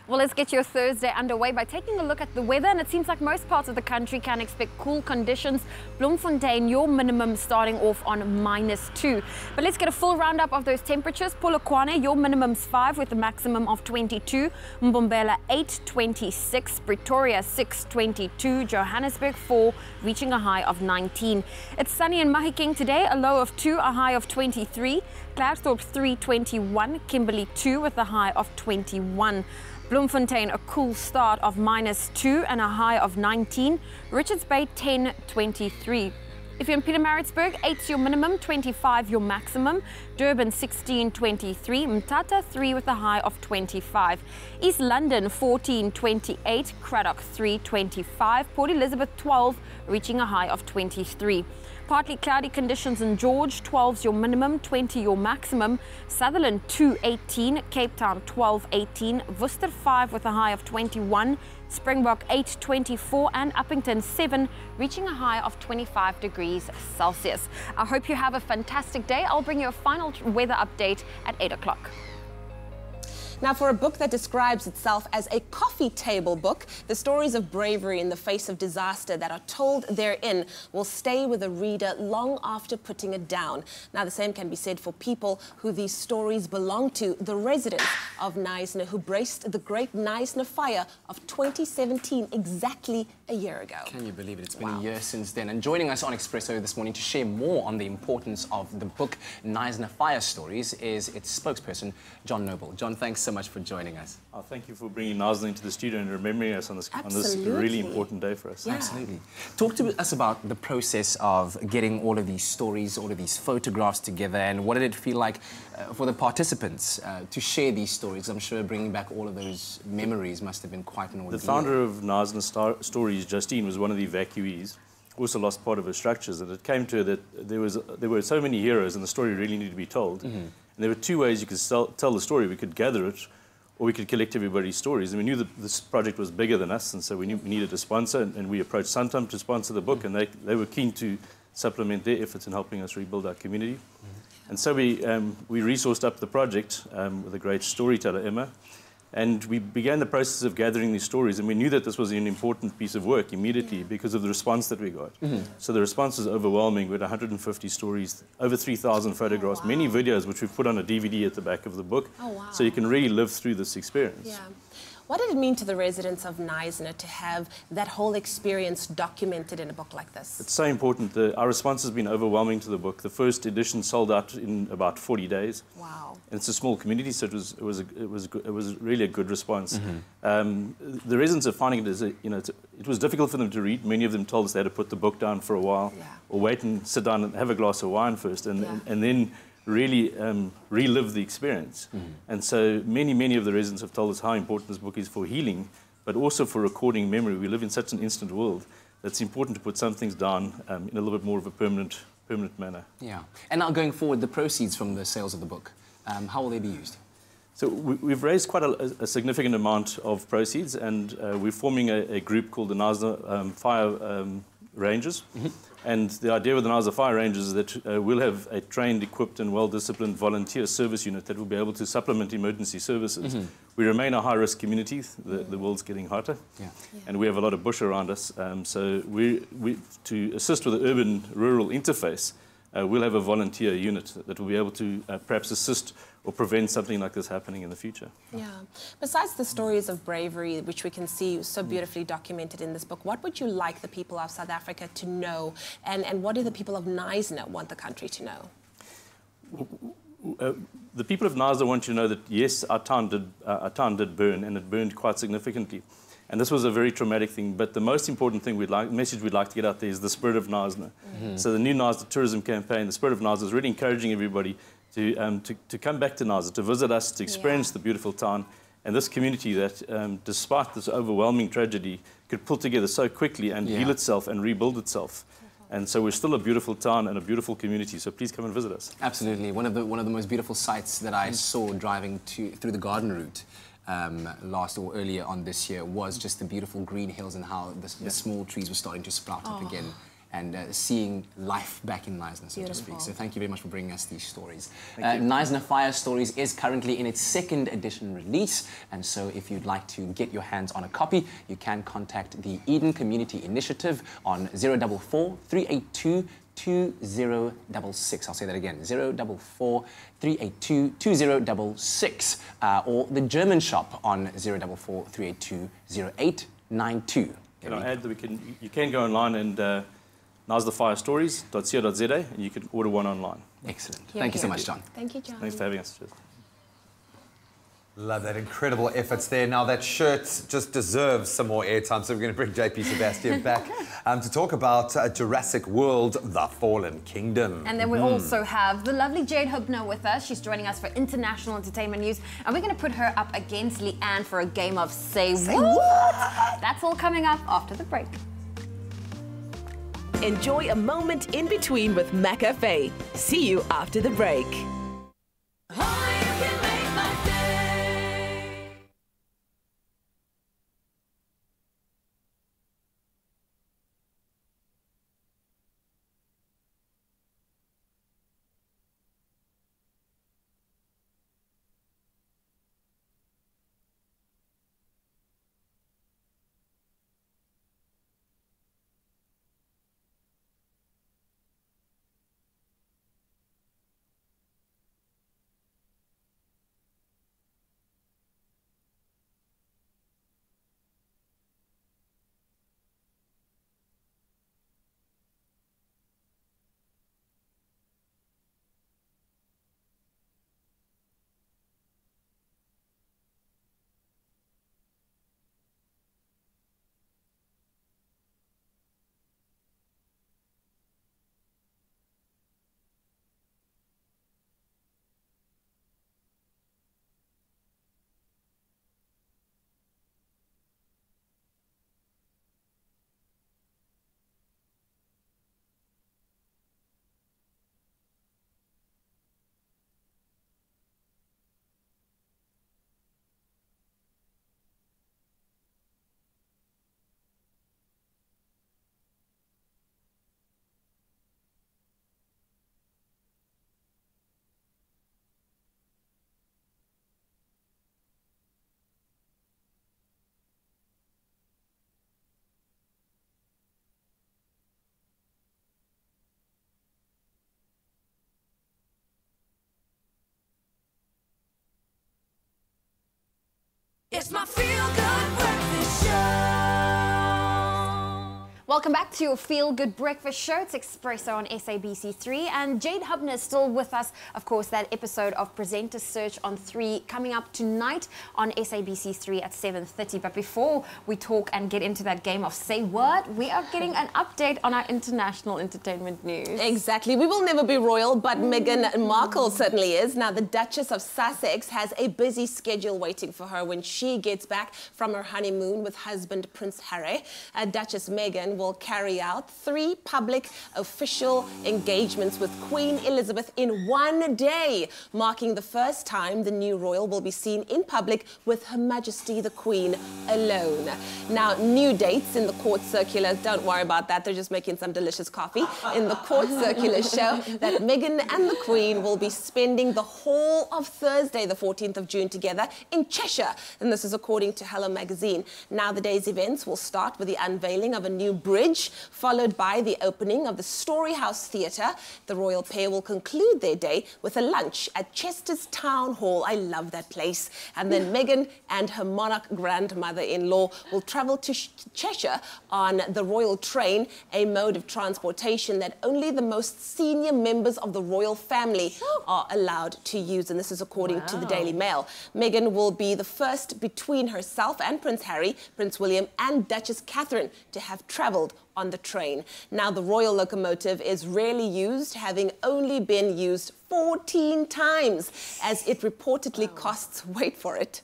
Well, let's get your Thursday underway by taking a look at the weather, and it seems like most parts of the country can expect cool conditions. Bloemfontein, your minimum starting off on -2. But let's get a full roundup of those temperatures. Polokwane, your minimum's 5 with a maximum of 22. Mbombela 8, 26. Pretoria 6, 22. Johannesburg 4, reaching a high of 19. It's sunny in Mahikeng today, a low of 2, a high of 23. Klerksdorp 3, 21. Kimberley 2 with a high of 21. Bloemfontein, a cool start of -2 and a high of 19. Richards Bay 10, 23. If you're in Pietermaritzburg, 8's your minimum, 25 your maximum. Durban 16, 23. Mthatha 3 with a high of 25. East London 14, 28. Cradock 3, 25. Port Elizabeth 12, reaching a high of 23. Partly cloudy conditions in George, 12's your minimum, 20 your maximum. Sutherland 2, 18. Cape Town 12, 18. Worcester 5 with a high of 21. Springbok 8, 24. And Uppington 7, reaching a high of 25 degrees Celsius. I hope you have a fantastic day. I'll bring you a final weather update at 8 o'clock. Now, for a book that describes itself as a coffee table book, the stories of bravery in the face of disaster that are told therein will stay with the reader long after putting it down. Now, the same can be said for people who these stories belong to, the residents of Knysna who braced the great Knysna fire of 2017, exactly a year ago. Can you believe it? It's been a year since then. And joining us on Expresso this morning to share more on the importance of the book Knysna Fire Stories is its spokesperson, John Noble. John, thanks so much for joining us. Oh, thank you for bringing Knysna into the studio and remembering us on this really important day for us. Yeah. Absolutely. Talk to us about the process of getting all of these stories, all of these photographs together, and what did it feel like for the participants to share these stories? I'm sure bringing back all of those memories must have been quite an ordeal. The founder of Knysna Stories, Justine, was one of the evacuees, also lost part of her structures, and it came to her that there were so many heroes and the story really needed to be told. And there were two ways you could tell the story. We could gather it, or we could collect everybody's stories. And we knew that this project was bigger than us, and so we knew we needed a sponsor, and we approached Santam to sponsor the book, and they were keen to supplement their efforts in helping us rebuild our community. And so we resourced up the project with a great storyteller, Emma, and we began the process of gathering these stories, and we knew that this was an important piece of work immediately because of the response that we got. So the response was overwhelming. We had 150 stories, over 3,000 photographs, many videos, which we've put on a DVD at the back of the book, so you can really live through this experience. Yeah. What did it mean to the residents of Knysna to have that whole experience documented in a book like this? It's so important. Our response has been overwhelming to the book. The first edition sold out in about 40 days. Wow. And it's a small community, so it was really a good response. The reasons of finding it is, it was difficult for them to read. Many of them told us they had to put the book down for a while, or wait and sit down and have a glass of wine first, and then really relive the experience. And so many of the residents have told us how important this book is for healing, but also for recording memory. We live in such an instant world that it's important to put some things down in a little bit more of a permanent manner. Yeah. And now going forward, the proceeds from the sales of the book, how will they be used? So we've raised quite a significant amount of proceeds, and we're forming a group called the Knysna Fire Rangers. And the idea with the Knysna Fire Rangers is that we'll have a trained, equipped and well-disciplined volunteer service unit that will be able to supplement emergency services. We remain a high-risk community. The world's getting hotter. And we have a lot of bush around us. So to assist with the urban-rural interface, we'll have a volunteer unit that will be able to perhaps assist or prevent something like this happening in the future. Yeah. Besides the stories of bravery, which we can see so beautifully documented in this book, what would you like the people of South Africa to know, and what do the people of Knysna want the country to know? The people of Knysna want you to know that, yes, our town did burn, and it burned quite significantly. And this was a very traumatic thing, but the most important thing message we'd like to get out there is the spirit of Knysna. So the new Knysna tourism campaign, the spirit of Knysna, is really encouraging everybody to come back to Knysna, to visit us, to experience the beautiful town, and this community that, despite this overwhelming tragedy, could pull together so quickly and heal itself and rebuild itself. And so we're still a beautiful town and a beautiful community, so please come and visit us. Absolutely. One of the most beautiful sights that I saw driving through the garden route last or earlier on this year was just the beautiful green hills and how the small trees were starting to sprout up again, and seeing life back in Knysna, so to speak. So thank you very much for bringing us these stories. Knysna Fire Stories is currently in its 2nd edition release, and so if you'd like to get your hands on a copy, you can contact the Eden Community Initiative on 044 382 2066. I'll say that again, 044 382 2066, or the German shop on 044 382 0892. Can I add that you can go online and knysnafirestories.co.za, and you can order one online. Excellent. Thank you so much, John. Thank you, John. Thanks for having us. Cheers. Love that. Incredible efforts there. Now, that shirt just deserves some more airtime, so we're going to bring JP Sebastian back to talk about Jurassic World, The Fallen Kingdom. And then we also have the lovely Jade Hubner with us. She's joining us for international entertainment news, and we're going to put her up against Leanne for a game of Say What? That's all coming up after the break. Enjoy a moment in between with McAfee. See you after the break. It's my feel-good breakfast show. Welcome back to your Feel Good Breakfast Show. It's Expresso on SABC 3. And Jade Hubner is still with us. Of course, that episode of Presenter Search on 3 coming up tonight on SABC 3 at 7:30. But before we talk and get into that game of Say What, we are getting an update on our international entertainment news. Exactly. We will never be royal, but Meghan Markle certainly is. Now, the Duchess of Sussex has a busy schedule waiting for her when she gets back from her honeymoon with husband Prince Harry. Duchess Meghan will carry out 3 public official engagements with Queen Elizabeth in one day, marking the first time the new royal will be seen in public with Her Majesty the Queen alone. Now, new dates in the court circular, don't worry about that, they're just making some delicious coffee. In the court circular show that Meghan and the Queen will be spending the whole of Thursday, the 14th of June, together in Cheshire. And this is according to Hello Magazine. Now, the day's events will start with the unveiling of a new bridge, followed by the opening of the Storyhouse Theatre. The royal pair will conclude their day with a lunch at Chester's Town Hall. I love that place. And then Meghan and her monarch grandmother-in-law will travel to Cheshire on the royal train, a mode of transportation that only the most senior members of the royal family are allowed to use. And this is according to the Daily Mail. Meghan will be the first between herself and Prince Harry, Prince William and Duchess Catherine to have travelled on the train. Now, the royal locomotive is rarely used, having only been used 14 times, as it reportedly costs, wait for it,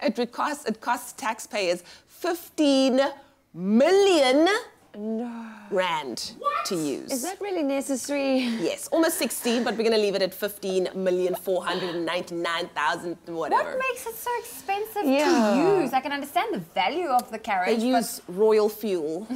it costs taxpayers 15 million rand to use. Is that really necessary? Yes, almost 16, but we're going to leave it at 15,499,000, whatever. What makes it so expensive to use? I can understand the value of the carriage. They use royal fuel.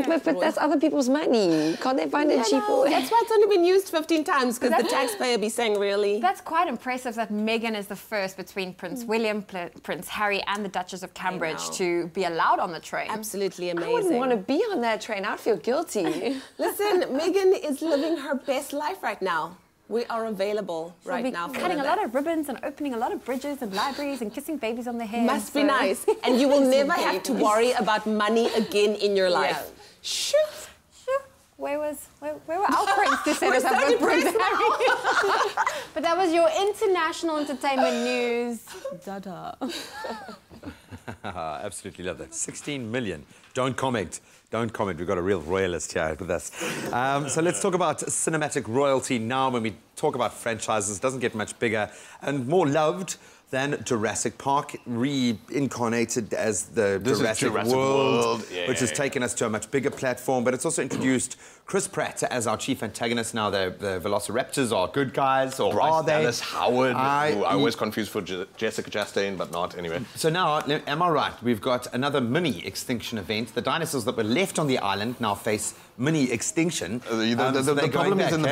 but that's other people's money. Can't they find it cheaper? That's why it's only been used 15 times, because the taxpayer be saying, really? That's quite impressive that Meghan is the first between Prince William, Prince Harry and the Duchess of Cambridge to be allowed on the train. Absolutely amazing. I wouldn't want to be on that train. I'd feel guilty. Listen, Meghan is living her best life right now. We are available right now. Cutting a lot of ribbons and opening a lot of bridges and libraries and kissing babies on the head. Must be nice. And you will never have to worry about money again in your life. Shoo. Where were our friends to set us up with Prince Harry? But that was your international entertainment news. Dada. Absolutely love that. 16 million. Don't comment. Don't comment. We've got a real royalist here with us. So let's talk about cinematic royalty now. When we talk about franchises, it doesn't get much bigger and more loved than Jurassic Park, reincarnated as the Jurassic World, which has taken us to a much bigger platform. But it's also introduced Chris Pratt as our chief antagonist. Now, the Velociraptors are good guys, or are they? Dallas Howard, who I always confuse for Jessica Chastain, but not anyway. So now, am I right? We've got another mini extinction event. The dinosaurs that were left on the island now face mini extinction. The problem is in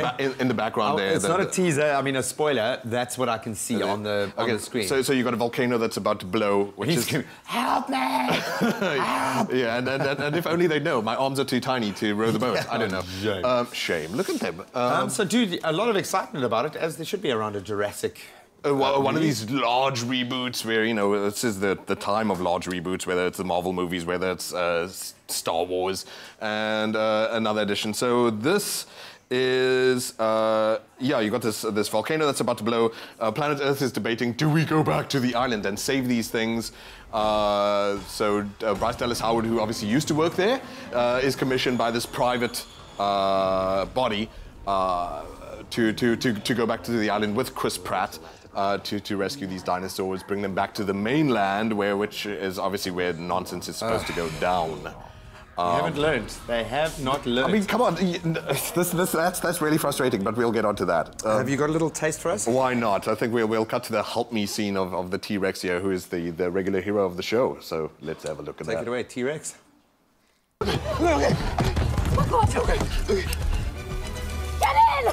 the background there. It's not a teaser, I mean a spoiler. That's what I can see on the screen. So you've got a volcano that's about to blow, which is... Help me! Help! Yeah, and if only they know, my arms are too tiny to row the boat. I don't know. Shame. Look at them. So, dude, a lot of excitement about it, as there should be around a Jurassic... one of these large reboots where, you know, this is the time of large reboots, whether it's the Marvel movies, whether it's Star Wars, and another edition. So this is, you got this volcano that's about to blow. Planet Earth is debating, do we go back to the island and save these things? So Bryce Dallas Howard, who obviously used to work there, is commissioned by this private body to go back to the island with Chris Pratt to rescue these dinosaurs, bring them back to the mainland, which is obviously where nonsense is supposed to go down. They haven't learned. They have not learned. I mean, come on. That's really frustrating, but we'll get on to that. Have you got a little taste for us? Why not? I think we'll cut to the help me scene of the T-Rex here, who is the regular hero of the show. So let's have a look at that. Take it away, T-Rex. Okay. Oh, God. Okay. Get in!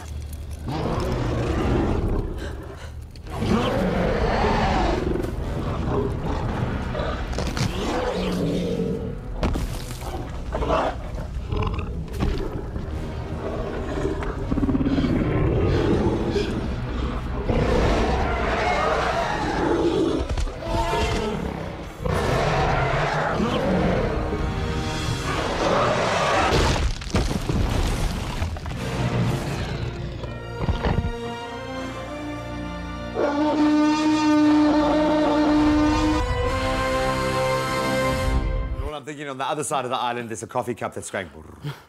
on the other side of the island, there's a coffee cup that's going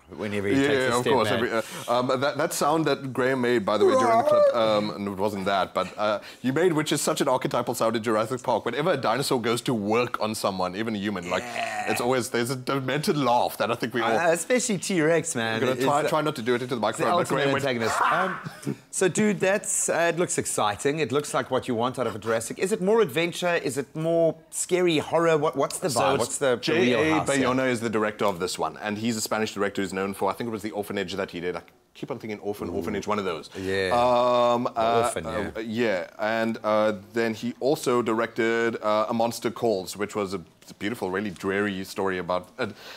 whenever he takes a step. Yeah, of course. That sound that Graeme made, by the way, during the clip, and it wasn't that, but you made, which is such an archetypal sound in Jurassic Park. Whenever a dinosaur goes to work on someone, even a human, like, it's always, there's a demented laugh that I think we all... especially T-Rex, man. We're going to try not to do it into the microphone. It's the ultimate antagonist. So, dude, that's, it looks exciting. It looks like what you want out of a Jurassic. Is it more adventure? Is it more scary horror? What's the vibe? So what's the Jade Hubner is the director of this one, and he's a Spanish director who's known for, I think it was The Orphanage that he did. I keep on thinking Orphanage, one of those. Yeah. Orphan, yeah. And then he also directed A Monster Calls, which was a beautiful, really dreary story about...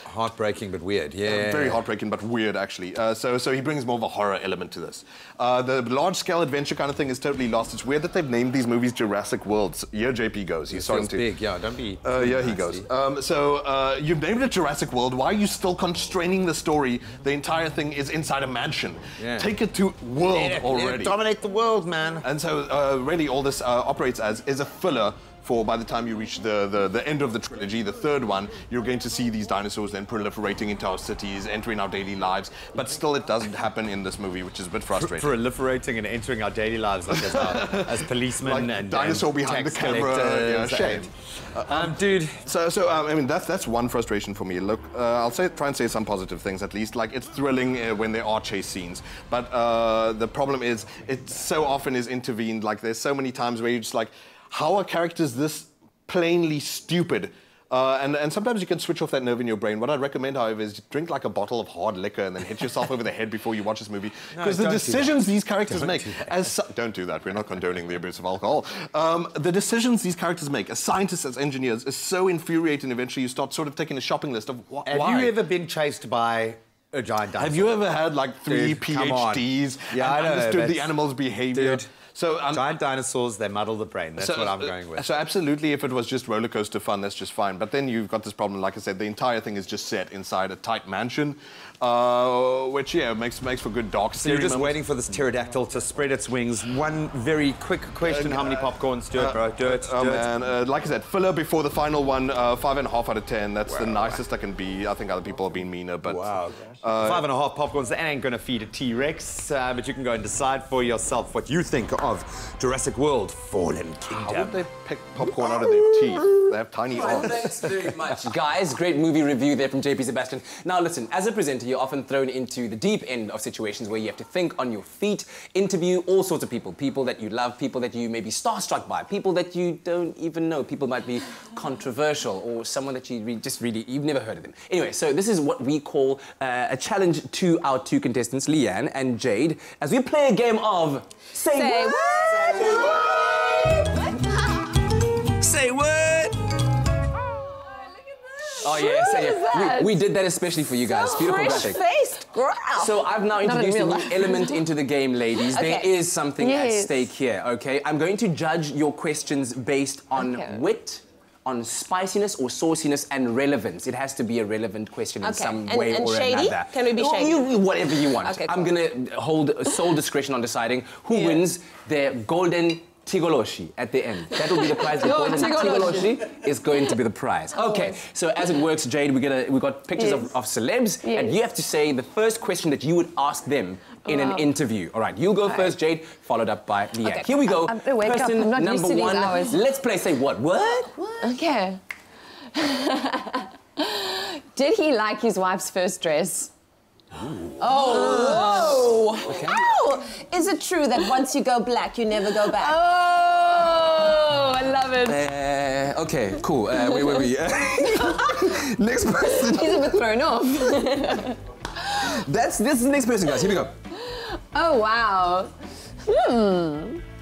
heartbreaking but weird, yeah. Very heartbreaking but weird, actually. So he brings more of a horror element to this. The large-scale adventure kind of thing is totally lost. It's weird that they've named these movies Jurassic Worlds. Here JP goes. He's starting to... big, yeah, don't be... yeah, he goes. You've named it Jurassic World. Why are you still constraining the story? The entire thing is inside a mansion. Yeah. Take it to world already. Dominate the world, man. And so really all this operates as is a filler for by the time you reach the end of the trilogy, the third one, you're going to see these dinosaurs then proliferating into our cities, entering our daily lives. But still, it doesn't happen in this movie, which is a bit frustrating. Proliferating and entering our daily lives, like as policemen like and dinosaur behind the camera. Yeah, shame. Dude. So I mean, that's one frustration for me. Look, I'll try and say some positive things at least. Like, it's thrilling when there are chase scenes, but the problem is it so often is intervened. Like, there's so many times where you're just like, how are characters this plainly stupid? And sometimes you can switch off that nerve in your brain. What I'd recommend, however, is drink like a bottle of hard liquor and then hit yourself over the head before you watch this movie. Because the decisions these characters make... Don't do that. We're not condoning the abuse of alcohol. The decisions these characters make, as scientists, as engineers, is so infuriating. Eventually, you start sort of taking a shopping list of why. Have you ever been chased by a giant dinosaur? Have you ever had like 3 PhDs and understood the animal's behavior? Dude. So giant dinosaurs, they muddle the brain. That's what I'm going with. So absolutely, if it was just roller coaster fun, that's just fine. But then you've got this problem, like I said, the entire thing is just set inside a tight mansion, which makes for good dark. So you're just waiting for this pterodactyl to spread its wings. One very quick question: how many popcorns? Do it, bro. Do it. And like I said, filler before the final one. 5.5 out of 10. That's the nicest I can be. I think other people have been meaner, but 5.5 popcorns. That ain't gonna feed a T-Rex, but you can go and decide for yourself what you think of Jurassic World: Fallen Kingdom. How would they pick popcorn out of their teeth? They have tiny arms. Thanks very much, guys. Great movie review there from JP Sebastian. Now listen, as a presenter, you're often thrown into the deep end of situations where you have to think on your feet, interview all sorts of people. People that you love, people that you may be starstruck by, people that you don't even know. People might be controversial, or someone that you you've never heard of them. Anyway, so this is what we call a challenge to our 2 contestants, Leanne and Jade, as we play a game of Say what? Say what? Oh yeah, we did that especially for you guys. Beautiful graphic. Fresh-faced girl. So I've now introduced a new element into the game, ladies. Okay. There is something at stake here, okay? I'm going to judge your questions based on wit, on spiciness or sauciness, and relevance. It has to be a relevant question in some way or shady? another. Can we be shady? Whatever you want. Okay, I'm going to hold sole discretion on deciding who wins their golden tigoloshi at the end. That will be the prize. The golden tigoloshi is going to be the prize. Okay, so as it works, Jade, we got pictures of celebs, and you have to say the first question that you would ask them in an interview. All right, you'll go first, Jade, followed up by Leanne. Okay. Here we go. Person number 1. Let's play Say What? What? Okay. Did he like his wife's first dress? Ooh. Oh, whoa! Okay. Ow! Is it true that once you go black, you never go back? Oh, I love it. Okay, cool. Wait. Next person. He's a bit thrown off. This is the next person, guys. Here we go. Oh, wow.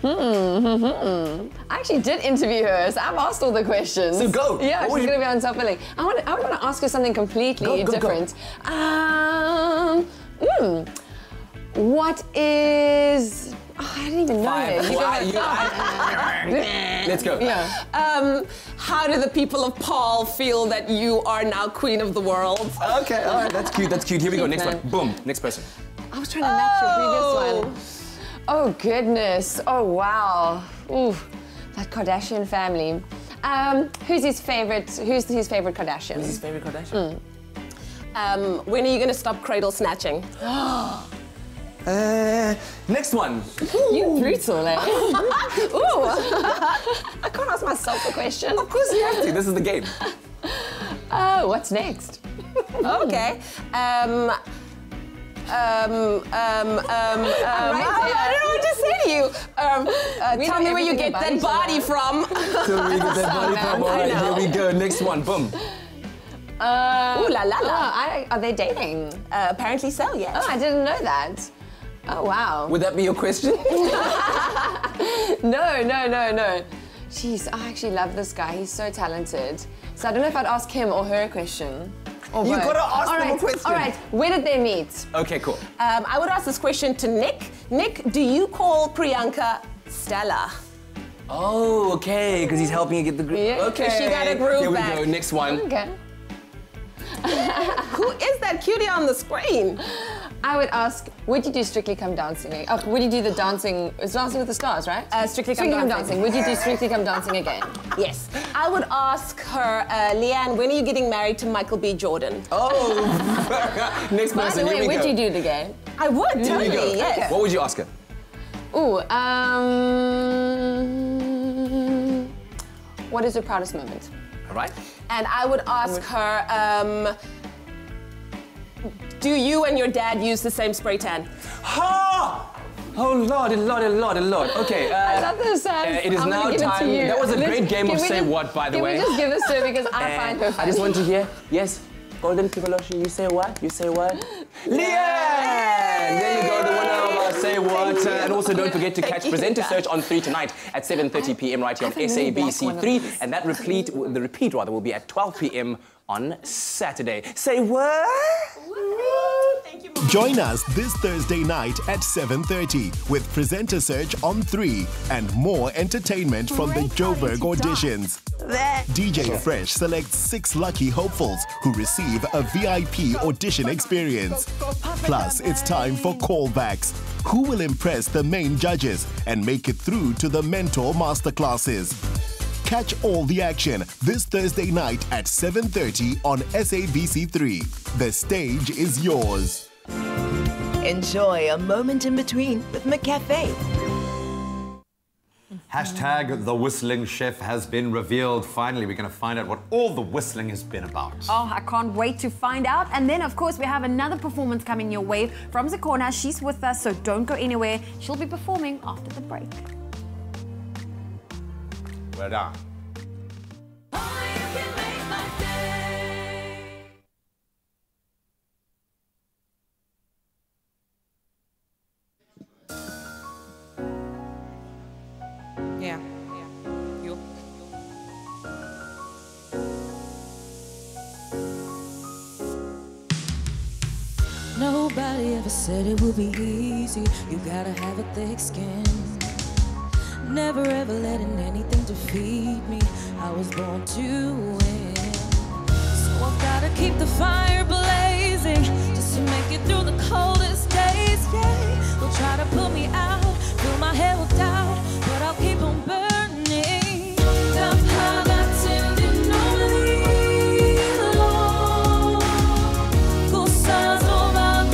I actually did interview her, so I've asked all the questions. So go. Yeah, she's going to be on top billing. I want to ask her something completely different. Go. What is... Oh, I didn't even know it. Let's go. Yeah. How do the people of Paul feel that you are now queen of the world? Okay, all right, that's cute, that's cute. Here we go, next one. Boom, next person. I was trying to match your previous one. Oh, goodness. Oh, wow. Ooh, that Kardashian family. Who's his favorite Kardashian? Who's his favorite Kardashian? When are you going to stop cradle snatching? Next one. You brutal, eh? Ooh. I can't ask myself a question. Of course you have to. This is the game. What's next? Okay. I don't know what to say to you. Tell me where you get that body from. Tell me where you get that body from. All right, here we go. Next one. Boom. Ooh la la la. Are they dating? Apparently so, yes. Oh, I didn't know that. Oh, wow. Would that be your question? No. Jeez, I actually love this guy. He's so talented. So I don't know if I'd ask him or her a question. Or You both. gotta ask them a question. All right, where did they meet? Okay, cool. I would ask this question to Nick. Nick, do you call Priyanka Stella? Oh, okay, because he's helping you get the groove. Yeah, okay. she got a groove Here we back. go. Next one. Okay. Who is that cutie on the screen? I would ask, would you do Strictly Come Dancing? Oh, would you do the dancing? It's Dancing with the Stars, right? Strictly Come Dancing. Would you do Strictly Come Dancing again? Yes. I would ask her, Leanne, when are you getting married to Michael B. Jordan? Oh. Next By person. the way, Here we would go. you do it again? I would, Here we go. totally, yes. What would you ask her? Ooh, what is your proudest moment? All right. And I would ask her, do you and your dad use the same spray tan? Ha! Oh, Lord. Okay. I love this. It is I'm now gonna give time. It to you. That was a great game of Can we Say just- What, by the way. Can we just give this to her because I find her funny. I just want to hear, yes, Golden Kibaloshi, you say what? You say what? Leanne! There you go, the winner of our Say What. And also don't forget to catch Presenter Search on 3 tonight at 7:30 p.m. right here on SABC 3. And that the repeat will be at 12 p.m. on Saturday. Say what? Join us this Thursday night at 7:30 with Presenter Search on 3 and more entertainment from the Joburg auditions. DJ Fresh selects 6 lucky hopefuls who receive a VIP audition experience. Plus, it's time for callbacks. Who will impress the main judges and make it through to the mentor masterclasses? Catch all the action this Thursday night at 7:30 on SABC 3. The stage is yours. Enjoy a moment in between with McCafe. Hashtag the whistling chef has been revealed. Finally, we're going to find out what all the whistling has been about. Oh, I can't wait to find out. And then, of course, we have another performance coming your way from Zee Corner. She's with us, so don't go anywhere. She'll be performing after the break. Well done. Yeah. You. Nobody ever said it would be easy. You gotta have a thick skin. Never ever letting anything defeat me. I was born to win. So I've gotta keep the fire blazing just to make it through the coldest days. Yeah, they'll try to put me out, fill my head with doubt, but I'll keep on burning. Tough high, tending only alone. Cosas no van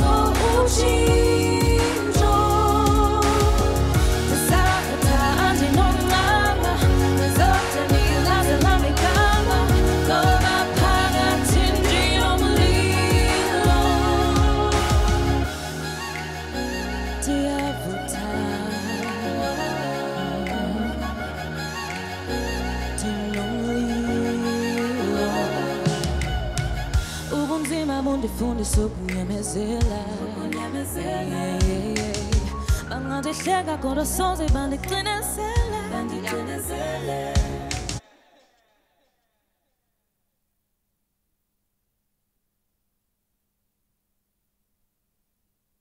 a Chega corações e bandiclina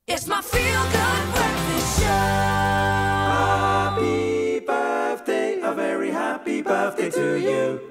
It's my feel-good breakfast show. Happy birthday, a very happy birthday to you.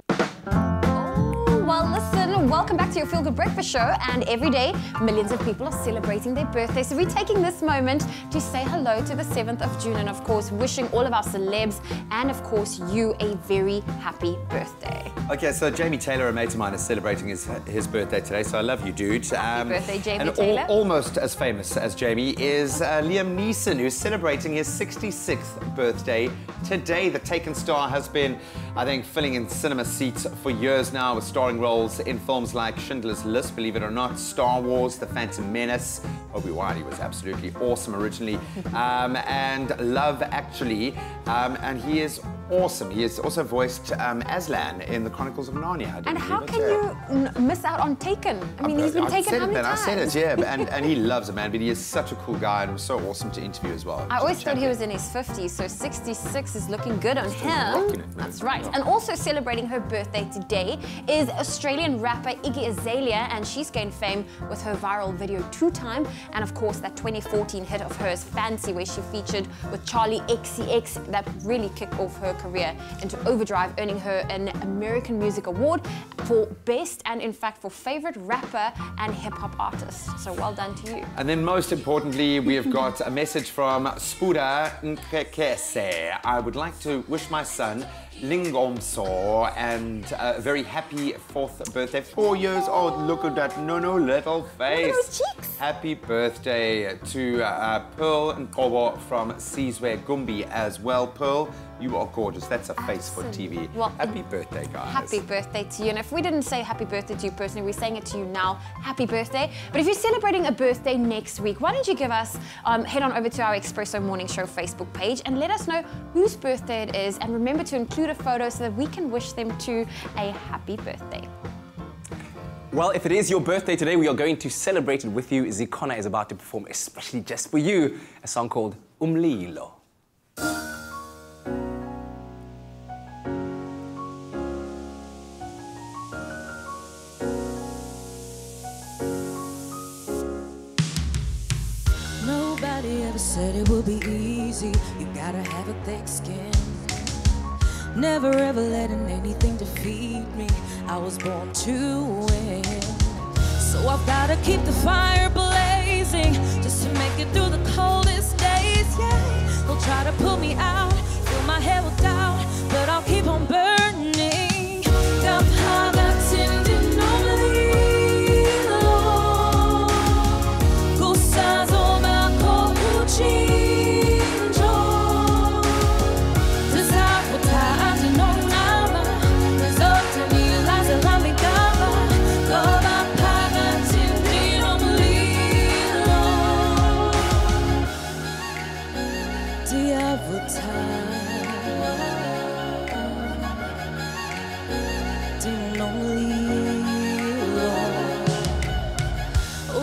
Well, listen, welcome back to your Feel Good Breakfast Show, and every day, millions of people are celebrating their birthday. So we're taking this moment to say hello to the 7th of June, and of course, wishing all of our celebs and of course you a very happy birthday. Okay, so Jamie Taylor, a mate of mine, is celebrating his birthday today, so I love you, dude. Happy birthday, Jamie and Taylor. Almost as famous as Jamie is Liam Neeson, who's celebrating his 66th birthday today. The Taken star has been, I think, filling in cinema seats for years now with starring roles in films like Schindler's List, believe it or not, Star Wars, The Phantom Menace. Obi-Wan, he was absolutely awesome originally, and Love Actually, and he is awesome. He has also voiced Aslan in the Chronicles of Narnia. And how can you miss out on Taken? I mean, he's been taken how many times? I said it, yeah, and he loves it, man, but he is such a cool guy and it was so awesome to interview as well. I always thought he was in his 50s, so 66 is looking good on him. That's right. And also celebrating her birthday today is Australian rapper Iggy Azalea, and she's gained fame with her viral video 2 Time, and of course that 2014 hit of hers, Fancy, where she featured with Charlie XCX, that really kicked off her career into overdrive, earning her an American Music Award for Best and in fact for Favorite Rapper and Hip Hop Artist. So well done to you. And then most importantly, we have got a message from Spuda Nkekese. I would like to wish my son Lingomso and a very happy 4th birthday. 4 years old. Look at that little face. Look at those cheeks. Happy birthday to Pearl Nkobo from Sizwe Gumbi as well. Pearl, you are gorgeous. That's a face for TV. Well, happy birthday, guys. Happy birthday to you. And if we didn't say happy birthday to you personally, we're saying it to you now. Happy birthday. But if you're celebrating a birthday next week, why don't you give us, head on over to our Expresso Morning Show Facebook page and let us know whose birthday it is. And remember to include a photo so that we can wish them to a happy birthday. Well, if it is your birthday today, we are going to celebrate it with you. Zikhona is about to perform especially just for you a song called Umlilo. Nobody ever said it would be easy. You gotta have a thick skin. Never ever letting anything defeat me. I was born to win. So I've gotta keep the fire blazing just to make it through the coldest days, yeah. They'll try to put me out, fill my head with doubt, but I'll keep on burning.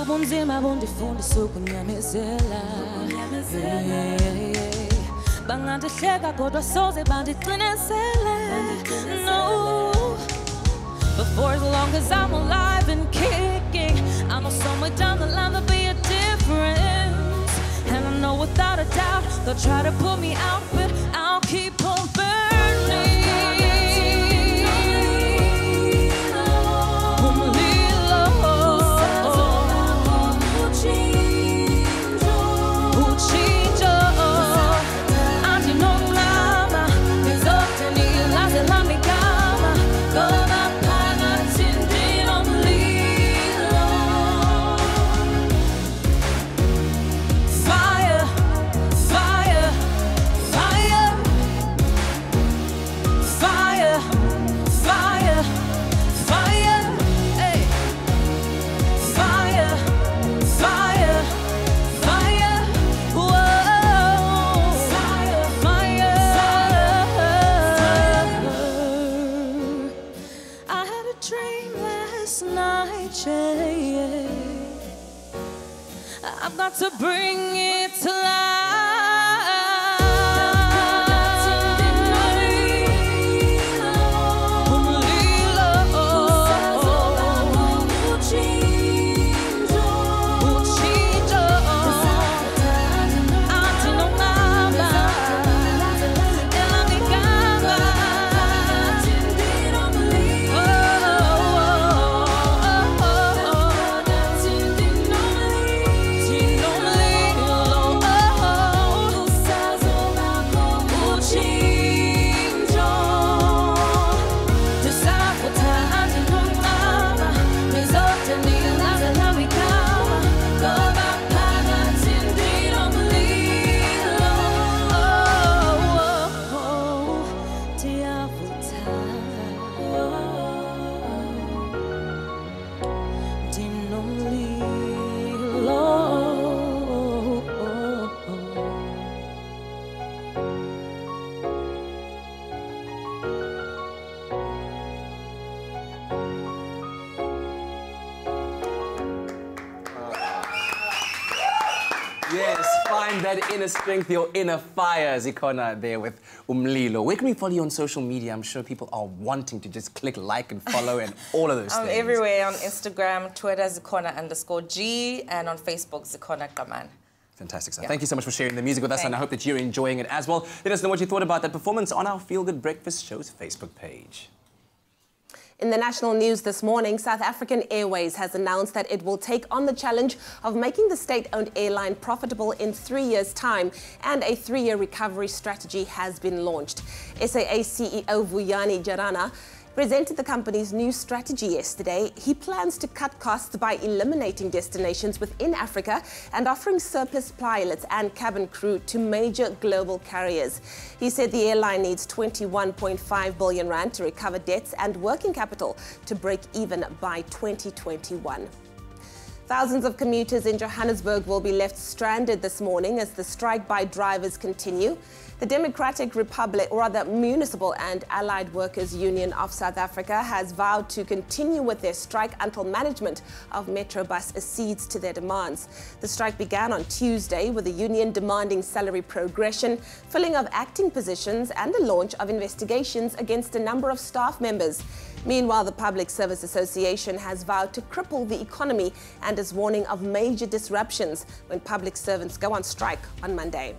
Ubunzima bundifundisa ukunyamezela. Bangandihleka kodwa soze bandiqinisele. No. But for as long as I'm alive and kicking, I know somewhere down the line there'll be a difference. And I know without a doubt they'll try to put me out, but I'll keep on burning. I've got to bring it to life. Yes, find that inner strength, your inner fire. Zikhona there with Umlilo. Where can we follow you on social media? I'm sure people are wanting to just click like and follow and all of those things. I'm everywhere on Instagram, Twitter, Zikhona_G, and on Facebook, Zikhona Kaman. Fantastic stuff. Thank you so much for sharing the music with us, and I hope that you're enjoying it as well. Let us know what you thought about that performance on our Feel Good Breakfast Show's Facebook page. In the national news this morning, South African Airways has announced that it will take on the challenge of making the state-owned airline profitable in 3 years' time, and a 3-year recovery strategy has been launched. SAA CEO Vuyani Jarana presented the company's new strategy yesterday. He plans to cut costs by eliminating destinations within Africa and offering surplus pilots and cabin crew to major global carriers. He said the airline needs 21.5 billion rand to recover debts and working capital to break even by 2021. Thousands of commuters in Johannesburg will be left stranded this morning as the strike by drivers continue. The Democratic Republic, or rather Municipal and Allied Workers Union of South Africa, has vowed to continue with their strike until management of Metrobus accedes to their demands. The strike began on Tuesday with the union demanding salary progression, filling of acting positions and the launch of investigations against a number of staff members. Meanwhile, the Public Service Association has vowed to cripple the economy and is warning of major disruptions when public servants go on strike on Monday.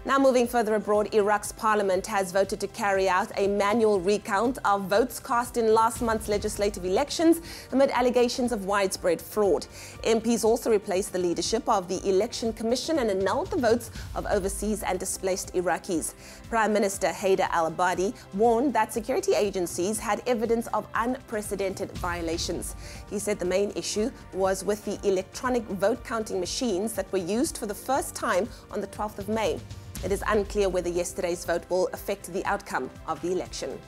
Now moving further abroad, Iraq's parliament has voted to carry out a manual recount of votes cast in last month's legislative elections amid allegations of widespread fraud. MPs also replaced the leadership of the Election Commission and annulled the votes of overseas and displaced Iraqis. Prime Minister Haider al-Abadi warned that security agencies had evidence of unprecedented violations. He said the main issue was with the electronic vote counting machines that were used for the first time on the 12th of May. It is unclear whether yesterday's vote will affect the outcome of the election.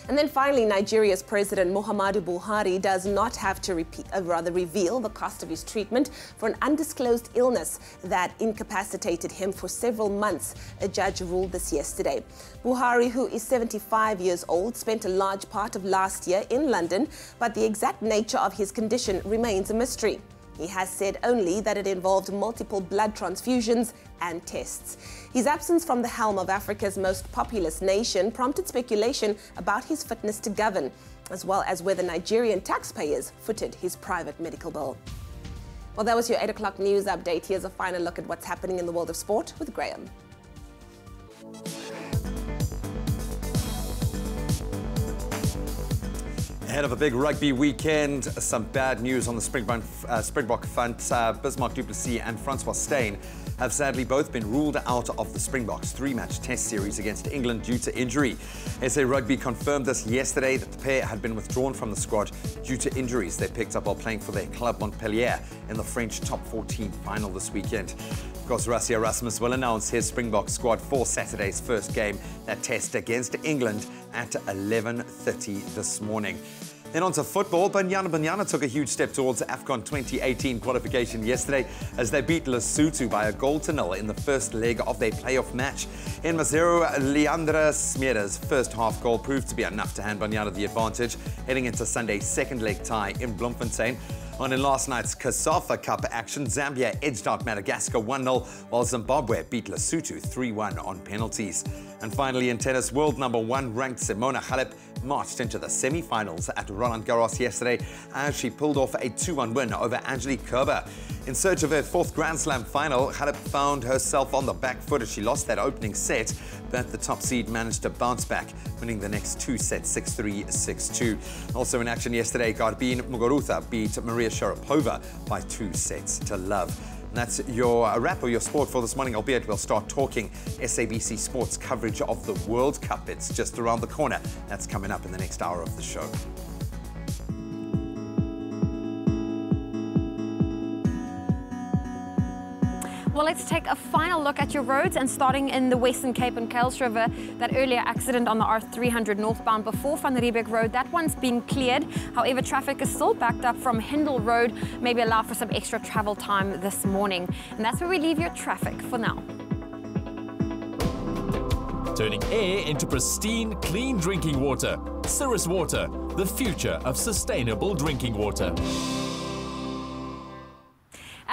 And then finally, Nigeria's President Muhammadu Buhari does not have to reveal the cost of his treatment for an undisclosed illness that incapacitated him for several months, a judge ruled this yesterday. Buhari, who is 75 years old, spent a large part of last year in London, but the exact nature of his condition remains a mystery. He has said only that it involved multiple blood transfusions and tests. His absence from the helm of Africa's most populous nation prompted speculation about his fitness to govern, as well as whether Nigerian taxpayers footed his private medical bill. Well, that was your 8 o'clock news update. Here's a final look at what's happening in the world of sport with Graeme. Ahead of a big rugby weekend, some bad news on the Springbok front. Bismarck du Plessis and Francois Steyn have sadly both been ruled out of the Springboks' 3-match test series against England due to injury. SA Rugby confirmed this yesterday that the pair had been withdrawn from the squad due to injuries they picked up while playing for their club Montpellier in the French top 14 final this weekend. Of course, Rassie Erasmus will announce his Springbok squad for Saturday's first game, that test against England at 11:30 this morning. Then on to football. Banyana took a huge step towards AFCON 2018 qualification yesterday as they beat Lesotho by 1-0 in the first leg of their playoff match. In Maseru, Leandra Smeda's first half goal proved to be enough to hand Banyana the advantage, heading into Sunday's second leg tie in Bloemfontein. On in last night's CASAFA Cup action, Zambia edged out Madagascar 1-0, while Zimbabwe beat Lesotho 3-1 on penalties. And finally in tennis, world #1 ranked Simona Halep marched into the semi-finals at Roland Garros yesterday as she pulled off a 2-1 win over Angelique Kerber. In search of her 4th Grand Slam final, Halep found herself on the back foot as she lost that opening set, but the top seed managed to bounce back, winning the next 2 sets 6-3, 6-2. Also in action yesterday, Garbine Muguruza beat Maria Sharapova by 2 sets to love. And that's your wrap or your sport for this morning, albeit we'll start talking SABC Sports coverage of the World Cup. It's just around the corner. That's coming up in the next hour of the show. Well, let's take a final look at your roads, and starting in the Western Cape and Kuils River, that earlier accident on the R300 northbound before Van Riebeeck Road, that one's been cleared. However, traffic is still backed up from Hindle Road, maybe allow for some extra travel time this morning. And that's where we leave your traffic for now. Turning air into pristine, clean drinking water. Cirrus Water, the future of sustainable drinking water.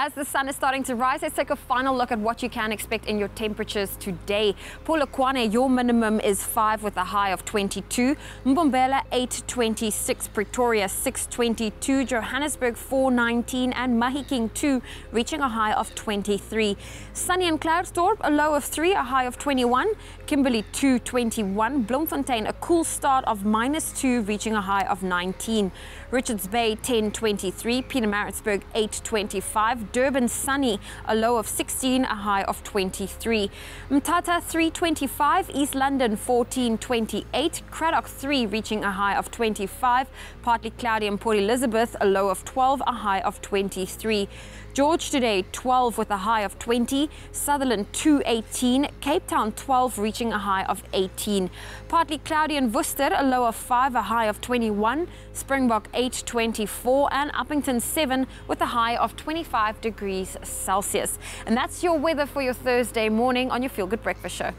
As the sun is starting to rise, let's take a final look at what you can expect in your temperatures today. Polokwane, your minimum is 5 with a high of 22. Mbombela, 8.26. Pretoria, 6.22. Johannesburg, 4.19. And Mahikeng, 2, reaching a high of 23. Sunny and Cloudsdorp, a low of 3, a high of 21. Kimberley, 2.21. Bloemfontein, a cool start of -2, reaching a high of 19. Richards Bay, 10.23. Pietermaritzburg, 8.25. Durban, sunny, a low of 16, a high of 23. Mthatha, 3.25. East London, 14.28. Cradock, 3, reaching a high of 25. Partly cloudy in Port Elizabeth, a low of 12, a high of 23. George today, 12 with a high of 20. Sutherland, 2.18. Cape Town, 12, reaching a high of 18. Partly cloudy in Worcester, a low of 5, a high of 21. Springbok, 8.24. And Uppington, 7, with a high of 25 degrees Celsius. And that's your weather for your Thursday morning on your Feel Good Breakfast Show.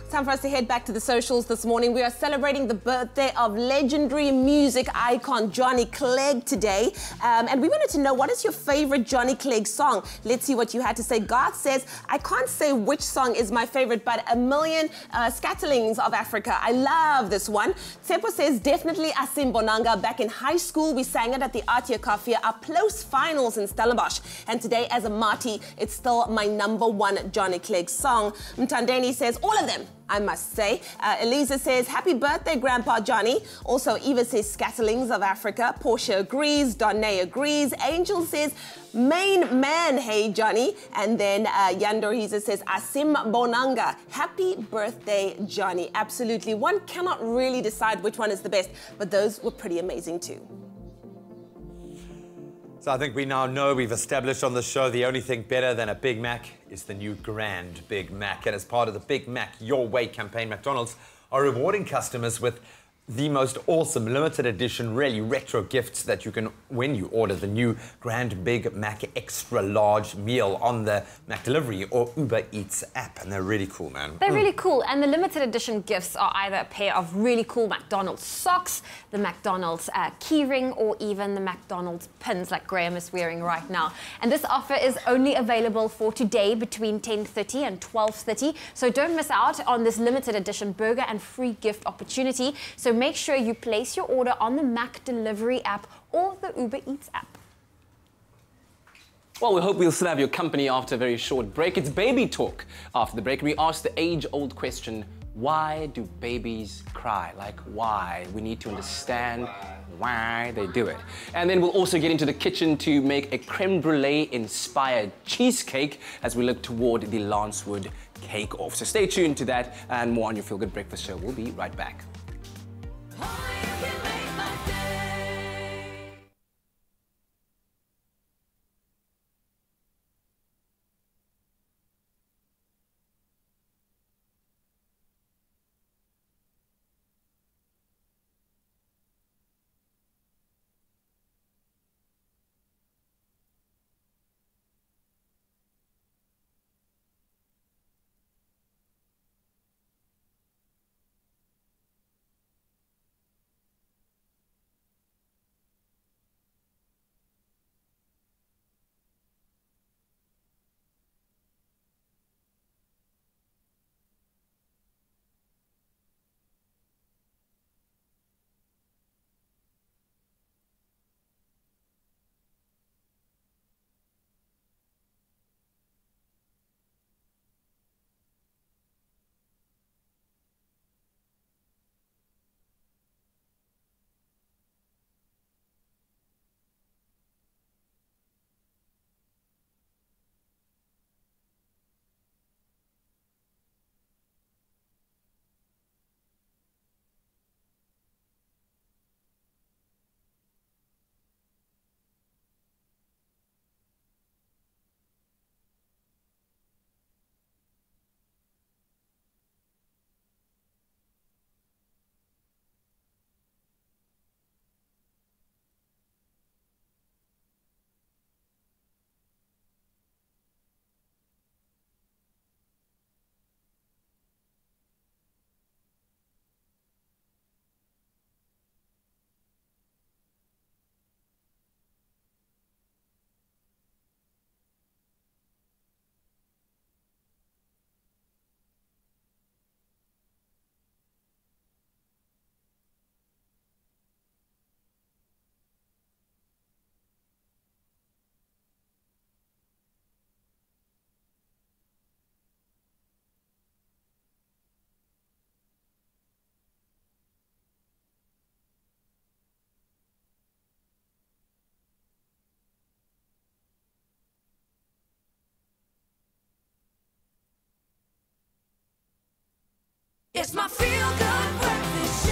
Time for us to head back to the socials this morning. We are celebrating the birthday of legendary music icon Johnny Clegg today. And we wanted to know, what is your favorite Johnny Clegg song? Let's see what you had to say. Garth says, I can't say which song is my favorite, but A Million Scatterlings of Africa. I love this one. Tsepo says, definitely Asimbonanga. Back in high school, we sang it at the Atia Kafia, our close finals in Stellenbosch. And today, as a Mati, it's still my #1 Johnny Clegg song. Mtandeni says, all of them, I must say. Eliza says, happy birthday, Grandpa Johnny. Also, Eva says, Scatterlings of Africa. Portia agrees. Donne agrees. Angel says, main man, hey, Johnny. And then Yandoriza says, Asim Bonanga. Happy birthday, Johnny. Absolutely. One cannot really decide which one is the best, but those were pretty amazing too. So I think we now know, we've established on the show, the only thing better than a Big Mac is the new Grand Big Mac. And as part of the Big Mac Your Way campaign, McDonald's are rewarding customers with the most awesome limited edition, really retro gifts that you can, when you order the new Grand Big Mac Extra Large meal on the Mac Delivery or Uber Eats app. And they're really cool, man. They're really cool. And the limited edition gifts are either a pair of really cool McDonald's socks, the McDonald's keyring, or even the McDonald's pins like Graeme is wearing right now. And this offer is only available for today between 10:30 and 12:30. So don't miss out on this limited edition burger and free gift opportunity. So make sure you place your order on the Mac Delivery app or the Uber Eats app. Well, we hope we'll still have your company after a very short break. It's baby talk. After the break, we ask the age-old question, why do babies cry? Like, why? We need to understand why they do it. And then we'll also get into the kitchen to make a creme brulee-inspired cheesecake as we look toward the Lancewood cake-off. So stay tuned to that and more on your Feel Good Breakfast Show. We'll be right back. It's my feel-good breakfast show.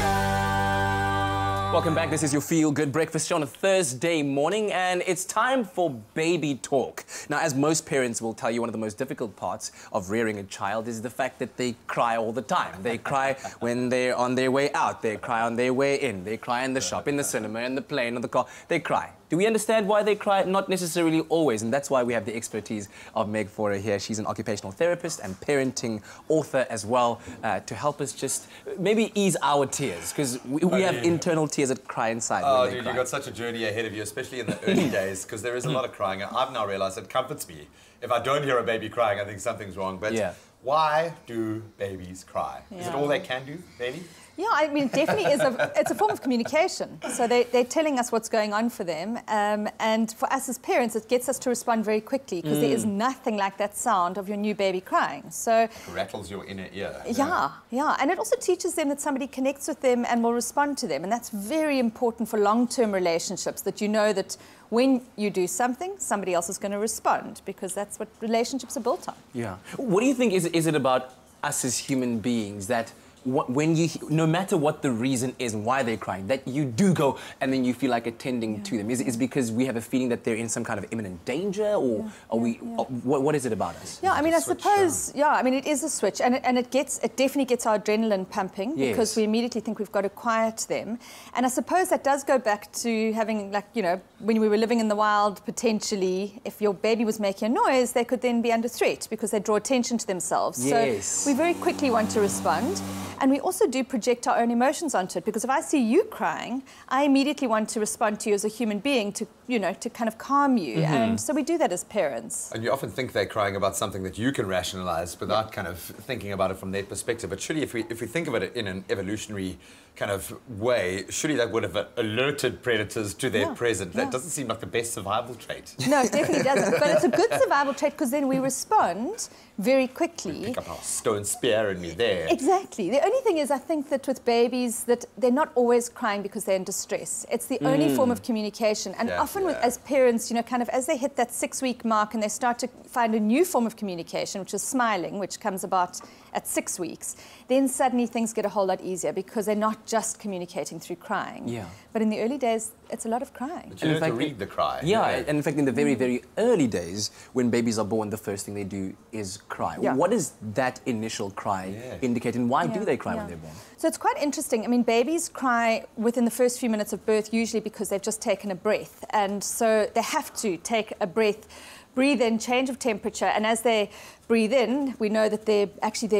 Welcome back. This is your Feel Good Breakfast show on a Thursday morning, and it's time for baby talk. Now, as most parents will tell you, one of the most difficult parts of rearing a child is the fact that they cry all the time. They cry when they're on their way out. They cry on their way in. They cry in the shop, in the cinema, in the plane, or the car. They cry. Do we understand why they cry? Not necessarily always, and that's why we have the expertise of Meg Faure here. She's an occupational therapist and parenting author as well, to help us just maybe ease our tears, because we have internal tears that cry inside. Oh, when they dude, cry. you've got such a journey ahead of you, especially in the early days, because there is a lot of crying. I've now realised it comforts me. If I don't hear a baby crying, I think something's wrong. But why do babies cry? Is it all they can do, maybe? Yeah, I mean, it definitely is it's a form of communication. So they're telling us what's going on for them. And for us as parents, it gets us to respond very quickly, because there is nothing like that sound of your new baby crying. So It rattles your inner ear. yeah. And it also teaches them that somebody connects with them and will respond to them. And that's very important for long-term relationships, that you know that when you do something, somebody else is going to respond, because that's what relationships are built on. Yeah. What do you think is it about us as human beings that when you, no matter what the reason is and why they're crying, that you do go and then you feel like attending to them? Is it because we have a feeling that they're in some kind of imminent danger, or are we? What is it about us? Yeah, I mean, I suppose, I mean, it is a switch, and it definitely gets our adrenaline pumping, because we immediately think we've got to quiet them. And I suppose that does go back to having, like, you know, when we were living in the wild, potentially, if your baby was making a noise, they could then be under threat, because they draw attention to themselves. So we very quickly want to respond. And we also do project our own emotions onto it, because if I see you crying, I immediately want to respond to you as a human being to, you know, to kind of calm you. And so we do that as parents. And you often think they're crying about something that you can rationalise without kind of thinking about it from their perspective. But surely if we think of it in an evolutionary kind of way, surely that would have alerted predators to their presence. That doesn't seem like the best survival trait. No, it definitely doesn't. But it's a good survival trait, because then we respond very quickly. Pick up our stone spear and we're there. Exactly. The only thing is, I think that with babies, that they're not always crying because they're in distress. It's the only form of communication. And often as parents, you know, kind of as they hit that 6-week mark and they start to find a new form of communication, which is smiling, which comes about at 6 weeks, then suddenly things get a whole lot easier, because they're not just communicating through crying. Yeah. But in the early days, it's a lot of crying. But you learn to read the cry. Yeah, and in fact, in the very, very early days, when babies are born, the first thing they do is cry. What does that initial cry indicate, and why do they cry when they're born? So it's quite interesting. I mean, babies cry within the first few minutes of birth, usually because they've just taken a breath. And so they have to take a breath, breathe in, change of temperature, and as they breathe in, we know that their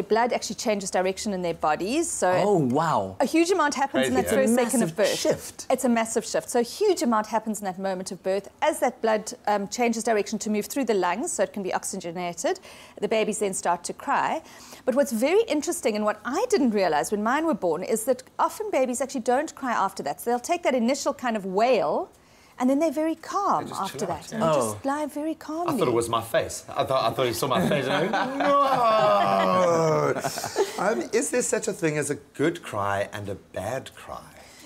blood actually changes direction in their bodies. So a huge amount happens in that first second of birth. It's a massive shift. So a huge amount happens in that moment of birth. As that blood changes direction to move through the lungs, so it can be oxygenated, the babies then start to cry. But what's very interesting, and what I didn't realize when mine were born, is that often babies actually don't cry after that. So they'll take that initial kind of wail, and then they're very calm after that. And they just lie very calmly. I thought it was my face. I thought he saw my face. And I went, no! Is there such a thing as a good cry and a bad cry?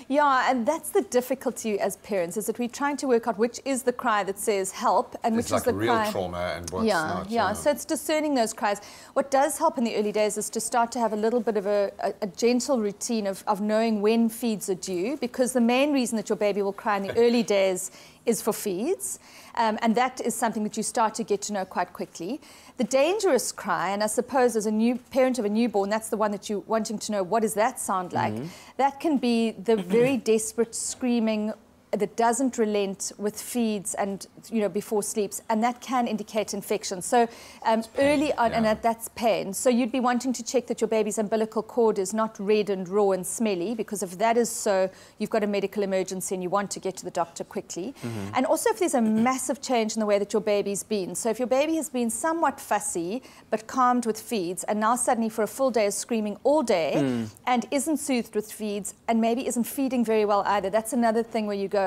Yeah, and that's the difficulty as parents, is that we're trying to work out which is the cry that says help and which is the real cry. trauma and what's not. Yeah, so it's discerning those cries. What does help in the early days is to start to have a little bit of a gentle routine of knowing when feeds are due, because the main reason that your baby will cry in the early days is for feeds, and that is something that you start to get to know quite quickly. The dangerous cry, and I suppose as a new parent of a newborn, that's the one that you're wanting to know, what does that sound like? That can be the very desperate screaming that doesn't relent with feeds and, you know, before sleeps, and that can indicate infection. So early on, and that's pain. So you'd be wanting to check that your baby's umbilical cord is not red and raw and smelly, because if that is so, you've got a medical emergency and you want to get to the doctor quickly. And also if there's a massive change in the way that your baby's been. So if your baby has been somewhat fussy, but calmed with feeds, and now suddenly for a full day is screaming all day, and isn't soothed with feeds, and maybe isn't feeding very well either, that's another thing where you go,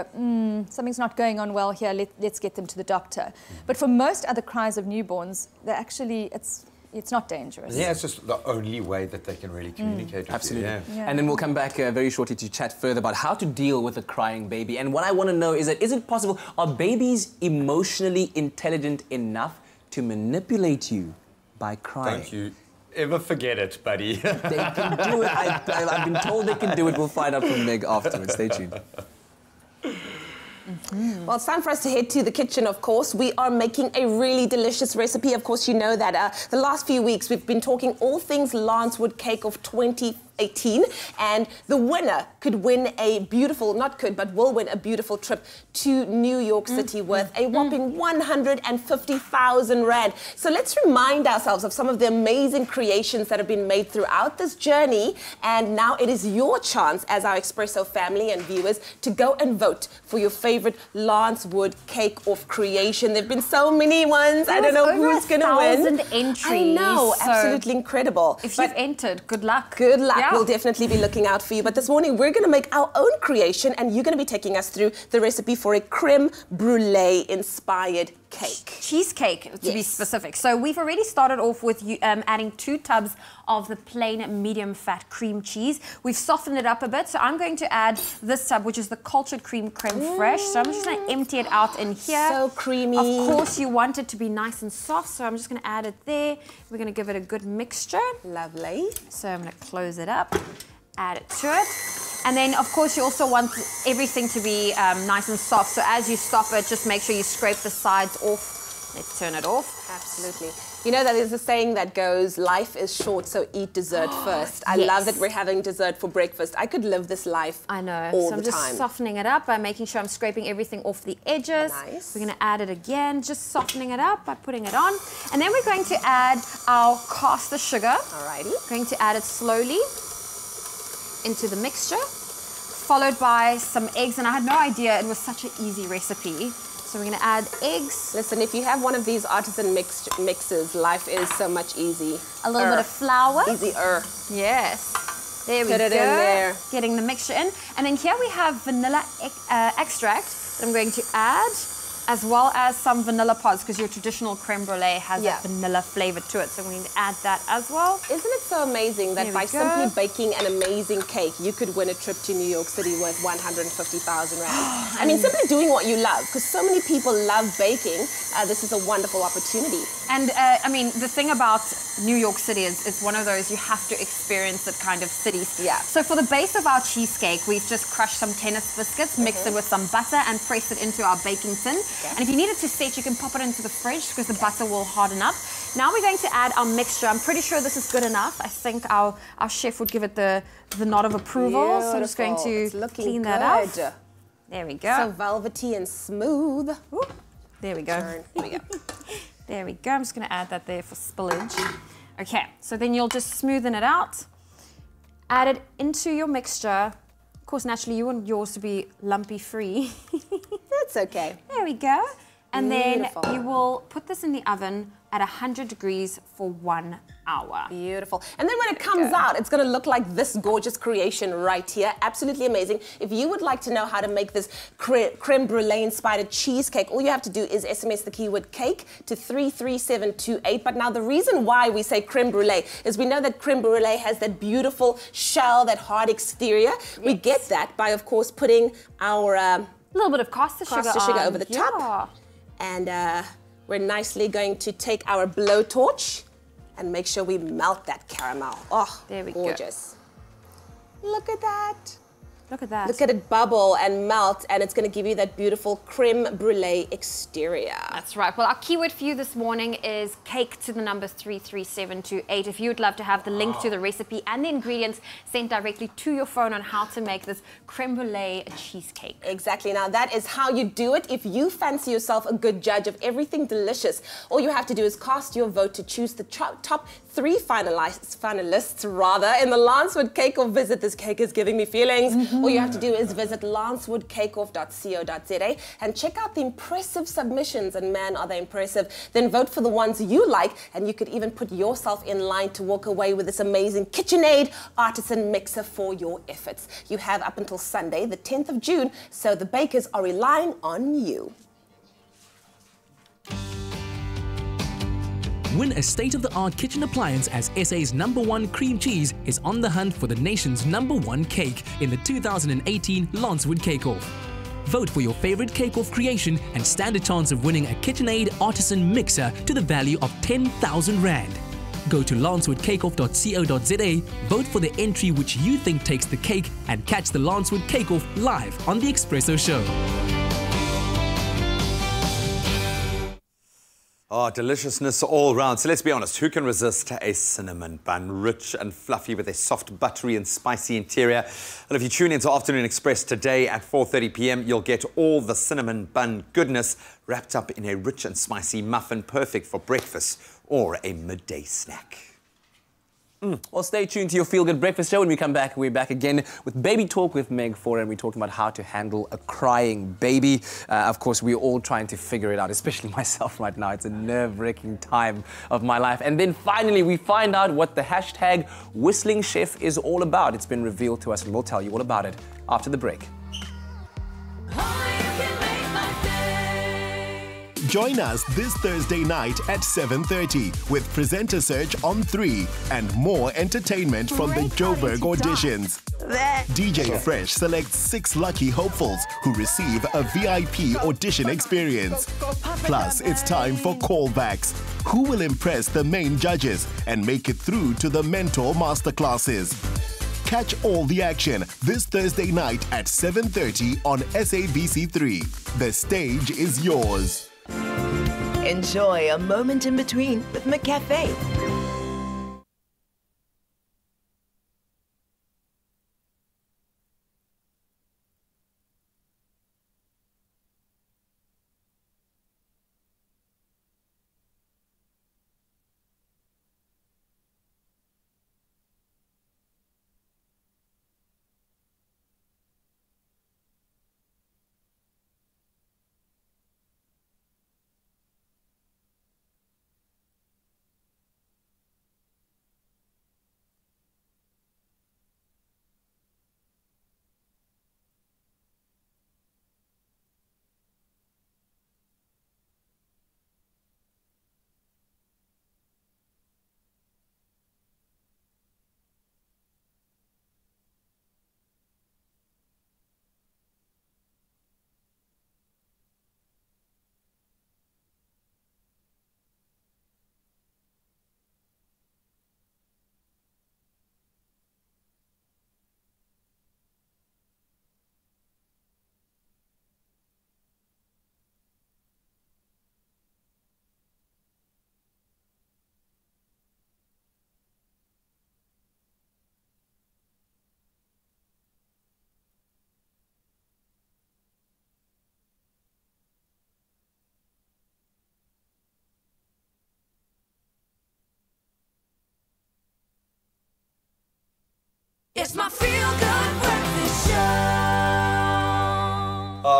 something's not going on well here, let's get them to the doctor. But for most other cries of newborns, they're actually, it's not dangerous. Yeah, it's just the only way that they can really communicate with Absolutely. you. And then we'll come back very shortly to chat further about how to deal with a crying baby. And what I want to know is that, is it possible, are babies emotionally intelligent enough to manipulate you by crying? Don't you ever forget it, buddy. They can do it. I've been told they can do it. We'll find out from Meg afterwards. Stay tuned. Well, it's time for us to head to the kitchen, of course. We are making a really delicious recipe. Of course, you know that the last few weeks we've been talking all things Lancewood Cake of 2018, and the winner could win a beautiful, not could, but will win a beautiful trip to New York City worth a whopping 150,000 Rand. So let's remind ourselves of some of the amazing creations that have been made throughout this journey, and now it is your chance as our Expresso family and viewers to go and vote for your favorite Lancewood Cake of creation. There have been so many ones. I don't know who's going to win. 1,000 entries. I know, so absolutely incredible. If you've entered, good luck. Good luck. Yeah. We'll definitely be looking out for you. But this morning, we're going to make our own creation, and you're going to be taking us through the recipe for a creme brulee inspired cake. Cheesecake, to be specific. So we've already started off with adding 2 tubs of the plain medium fat cream cheese. We've softened it up a bit. So I'm going to add this tub, which is the cultured creme fraiche. So I'm just going to empty it out in here. So creamy. Of course, you want it to be nice and soft. So I'm just going to add it there. We're going to give it a good mixture. Lovely. So I'm going to close it up, add it to it. And then, of course, you also want everything to be nice and soft. So as you stop it, just make sure you scrape the sides off. Let's turn it off. Absolutely. You know that there's a saying that goes, life is short, so eat dessert first. I love that we're having dessert for breakfast. I could live this life all the time. So I'm just softening it up by making sure I'm scraping everything off the edges. Nice. We're going to add it again, just softening it up by putting it on. And then we're going to add our caster sugar. Alrighty. Going to add it slowly into the mixture, followed by some eggs. And I had no idea it was such an easy recipe. So we're going to add eggs. Listen, if you have one of these artisan mixes, life is so much easy. A little bit of flour. Easier. Yes. There we go. Put it in there. Getting the mixture in. And then here we have vanilla extract that I'm going to add, as well as some vanilla pods, because your traditional creme brulee has that vanilla flavor to it. So we're going to add that as well. Isn't it so amazing that by simply baking an amazing cake, you could win a trip to New York City worth 150,000 Rand? I mean, simply doing what you love, because so many people love baking. This is a wonderful opportunity. And I mean, the thing about New York City is it's one of those you have to experience it kind of cities. Yeah. So for the base of our cheesecake, we've just crushed some tennis biscuits, mixed it with some butter, and pressed it into our baking tin. And if you need it to set, you can pop it into the fridge because the butter will harden up. Now we're going to add our mixture. I'm pretty sure this is good enough. I think our chef would give it the nod of approval. Beautiful. So I'm just going to clean that up. There we go. So velvety and smooth. Ooh, there we go. There we go. There we go. I'm just going to add that there for spillage. Okay, so then you'll just smoothen it out. Add it into your mixture. Of course, naturally, you want yours to be lumpy free. That's okay. There we go. And Beautiful. then you will put this in the oven at 100 degrees for 1 hour. Beautiful. And then when it comes out, it's going to look like this gorgeous creation right here. Absolutely amazing. If you would like to know how to make this creme brulee inspired cheesecake, all you have to do is SMS the keyword cake to 33728. But now the reason why we say creme brulee is we know that creme brulee has that beautiful shell, that hard exterior. Yes. We get that by, of course, putting our little bit of caster sugar over the top. And we're nicely going to take our blowtorch and make sure we melt that caramel. Oh, there we gorgeous. Look at that. Look at that. Look at it bubble and melt, and it's going to give you that beautiful creme brulee exterior. That's right. Well, our keyword for you this morning is cake to the number 33728. If you would love to have the link to the recipe and the ingredients sent directly to your phone on how to make this creme brulee cheesecake. Exactly. Now, that is how you do it. If you fancy yourself a good judge of everything delicious, all you have to do is cast your vote to choose the top 3 finalists in the Lancewood Cake Off visit. This cake is giving me feelings. All you have to do is visit lancewoodcakeoff.co.za and check out the impressive submissions, and man, are they impressive. Then vote for the ones you like, and you could even put yourself in line to walk away with this amazing KitchenAid artisan mixer for your efforts. You have up until Sunday, the 10th of June, so the bakers are relying on you. Win a state-of-the-art kitchen appliance as SA's #1 cream cheese is on the hunt for the nation's #1 cake in the 2018 Lancewood Cake Off. Vote for your favorite cake off creation and stand a chance of winning a KitchenAid artisan mixer to the value of 10,000 Rand. Go to lancewoodcakeoff.co.za, vote for the entry which you think takes the cake, and catch the Lancewood Cake Off live on the Expresso show. Oh, deliciousness all round. So let's be honest, who can resist a cinnamon bun? Rich and fluffy with a soft, buttery and spicy interior. And if you tune into Afternoon Express today at 4:30 p.m, you'll get all the cinnamon bun goodness wrapped up in a rich and spicy muffin, perfect for breakfast or a midday snack. Well, stay tuned to your Feel Good Breakfast show. When we come back, we're back again with Baby Talk with Meg Faure, and we're talking about how to handle a crying baby. Of course, we're all trying to figure it out, especially myself right now. It's a nerve-wracking time of my life. And then finally, we find out what the hashtag Whistling Chef is all about. It's been revealed to us, and we'll tell you all about it after the break. Join us this Thursday night at 7:30 with Presenter Search on 3 and more entertainment from the Joburg auditions. DJ Fresh selects 6 lucky hopefuls who receive a VIP audition experience. Plus, it's time for callbacks. Who will impress the main judges and make it through to the mentor masterclasses? Catch all the action this Thursday night at 7:30 on SABC3. The stage is yours. Enjoy a moment in between with McCafe. It's my Feel Good Breakfast Show.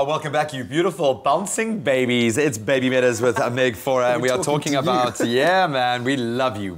Welcome back, you beautiful bouncing babies. It's Baby Matters with Meg Faure, and we are talking about, yeah, man, we love you,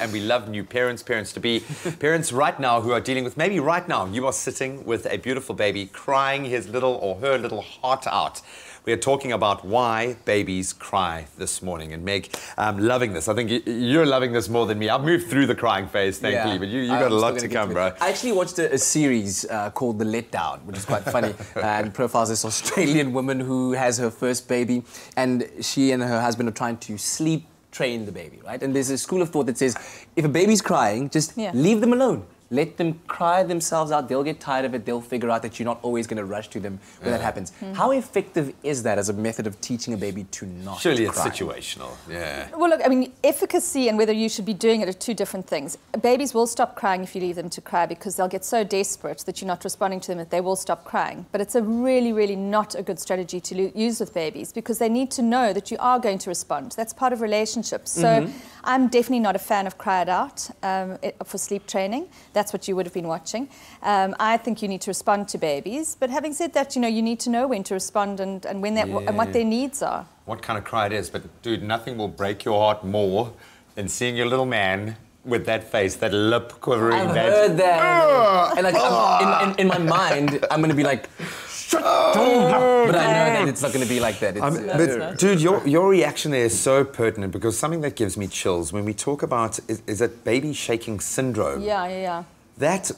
and we love new parents, parents-to-be, parents right now who are dealing with, maybe right now, you are sitting with a beautiful baby crying his little or her little heart out. We are talking about why babies cry this morning. And Meg, I'm loving this. I think you're loving this more than me. I've moved through the crying phase, thankfully, yeah. But you got a lot to come, bro. I actually watched a series called The Letdown, which is quite funny, and profiles this Australian woman who has her first baby, and she and her husband are trying to sleep train the baby, right? And there's a school of thought that says, if a baby's crying, just leave them alone. Let them cry themselves out. They'll get tired of it. They'll figure out that you're not always going to rush to them when that happens. How effective is that as a method of teaching a baby to not cry? Surely it's situational, yeah. Well, look, I mean, efficacy and whether you should be doing it are two different things. Babies will stop crying if you leave them to cry because they'll get so desperate that you're not responding to them that they will stop crying. But it's a really, really not a good strategy to use with babies because they need to know that you are going to respond. That's part of relationships. So I'm definitely not a fan of cry it out for sleep training. That's what you would have been watching. I think you need to respond to babies. But having said that, you know, you need to know when to respond and when that and what their needs are. What kind of cry it is, but dude, nothing will break your heart more than seeing your little man with that face, that lip quivering. I've heard that. And like, in my mind, I'm going to be like, shut up. But I know that it's not going to be like that. But dude, your reaction there is so pertinent because something that gives me chills when we talk about is that baby shaking syndrome. Yeah. That,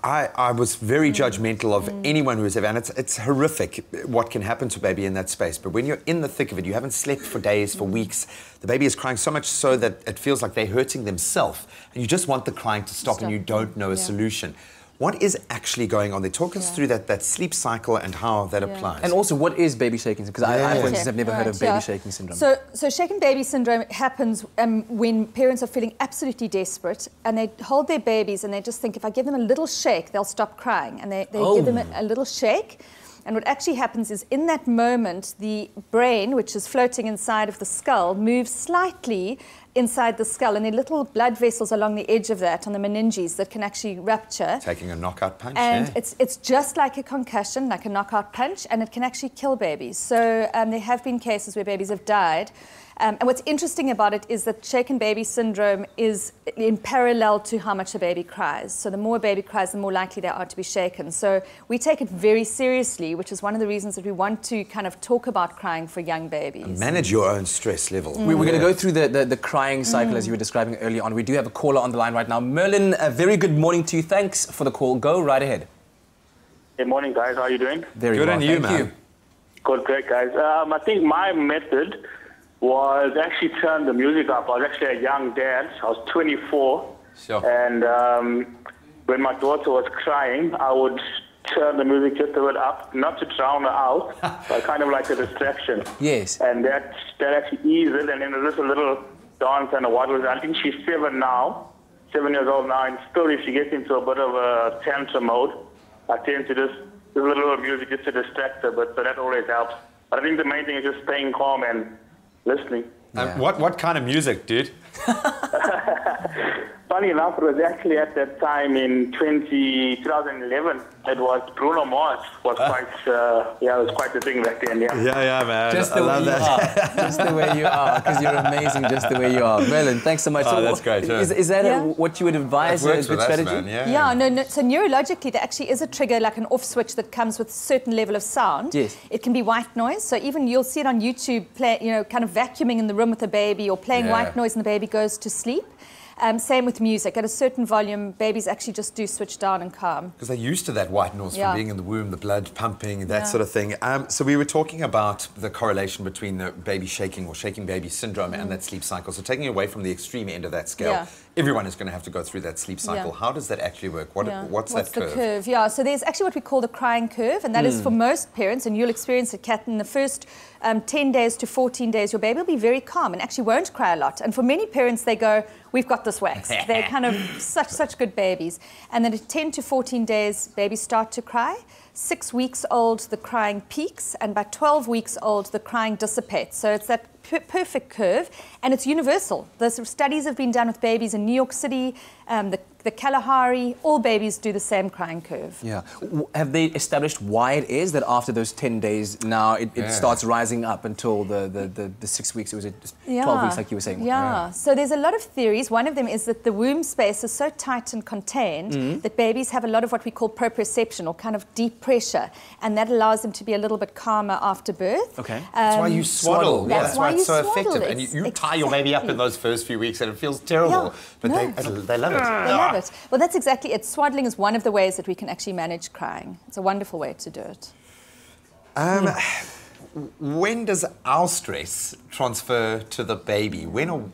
I was very judgmental of anyone who was ever, and it's horrific what can happen to a baby in that space. But when you're in the thick of it, you haven't slept for days, for weeks, the baby is crying so much so that it feels like they're hurting themselves, and you just want the crying to stop. And you don't know a solution. What is actually going on there? Talk us through that sleep cycle and how that applies. And also, what is baby shaking syndrome? Because I, for instance, have never heard of baby shaking syndrome. So shaken baby syndrome happens when parents are feeling absolutely desperate and they hold their babies and they just think, if I give them a little shake, they'll stop crying. And they give them a little shake. And what actually happens is, in that moment, the brain, which is floating inside of the skull, moves slightly inside the skull, and there are little blood vessels along the edge of that, on the meninges, that can actually rupture. Taking a knockout punch, and it's just like a concussion, like a knockout punch, and it can actually kill babies. So there have been cases where babies have died. And what's interesting about it is that shaken baby syndrome is in parallel to how much a baby cries. So the more a baby cries, the more likely they are to be shaken. So we take it very seriously, which is one of the reasons that we want to kind of talk about crying for young babies. And manage your own stress level. We're going to go through the crying cycle as you were describing earlier on. We do have a caller on the line right now. Merlin, a very good morning to you. Thanks for the call. Go right ahead. Good morning, guys. How are you doing? Very good, well. and you, man. Good, great, guys. I think my method was actually turn the music up. I was actually a young dad. I was 24. Sure. And when my daughter was crying, I would turn the music just a bit up, not to drown her out, but kind of like a distraction. Yes. And that actually eased it. And then there's just a little dance and a waddle. I think she's 7 now, 7 years old now, and still if she gets into a bit of a tantrum mode, I tend to just do a little music just to distract her, but so that always helps. But I think the main thing is just staying calm and listening. What kind of music, dude? Funny enough, it was actually at that time in 2011. It was Bruno Mars was quite, it was quite a thing back then. Yeah, man. Just the way you are. Just the way you are, because you're amazing just the way you are. Merlin, thanks so much. Oh, that's great. Is that what you would advise? That works a good for us, strategy? man. No. So neurologically, there actually is a trigger, like an off switch that comes with a certain level of sound. Yes. It can be white noise. So even you'll see it on YouTube, kind of vacuuming in the room with a baby or playing white noise and the baby goes to sleep. Same with music. At a certain volume, babies actually just do switch down and calm. Because they're used to that white noise from being in the womb, the blood pumping, that sort of thing. So we were talking about the correlation between the baby shaking or shaking baby syndrome and that sleep cycle. So taking away from the extreme end of that scale, everyone is going to have to go through that sleep cycle. How does that actually work? What's that curve? What's the curve? Yeah, so there's actually what we call the crying curve, and that is for most parents, and you'll experience it, Kat, in the first 10 days to 14 days, your baby will be very calm and actually won't cry a lot. And for many parents, they go, we've got this waxed. They're kind of such good babies. And then at 10 to 14 days, babies start to cry. 6 weeks old, the crying peaks, and by 12 weeks old, the crying dissipates. So it's that perfect curve, and it's universal. There's studies have been done with babies in New York City, the Kalahari, all babies do the same crying curve. Yeah. Have they established why it is that after those 10 days now it starts rising up until the 6 weeks? Or was it just 12 weeks like you were saying? Yeah. So there's a lot of theories. One of them is that the womb space is so tight and contained that babies have a lot of what we call proprioception, or kind of deep pressure, and that allows them to be a little bit calmer after birth. Okay. That's why you swaddle. That's why it's so swaddle. effective. And you tie your baby up in those first few weeks and it feels terrible. But they love it. They love it. Well, that's exactly it. Swaddling is one of the ways that we can actually manage crying. It's a wonderful way to do it. When does our stress transfer to the baby? When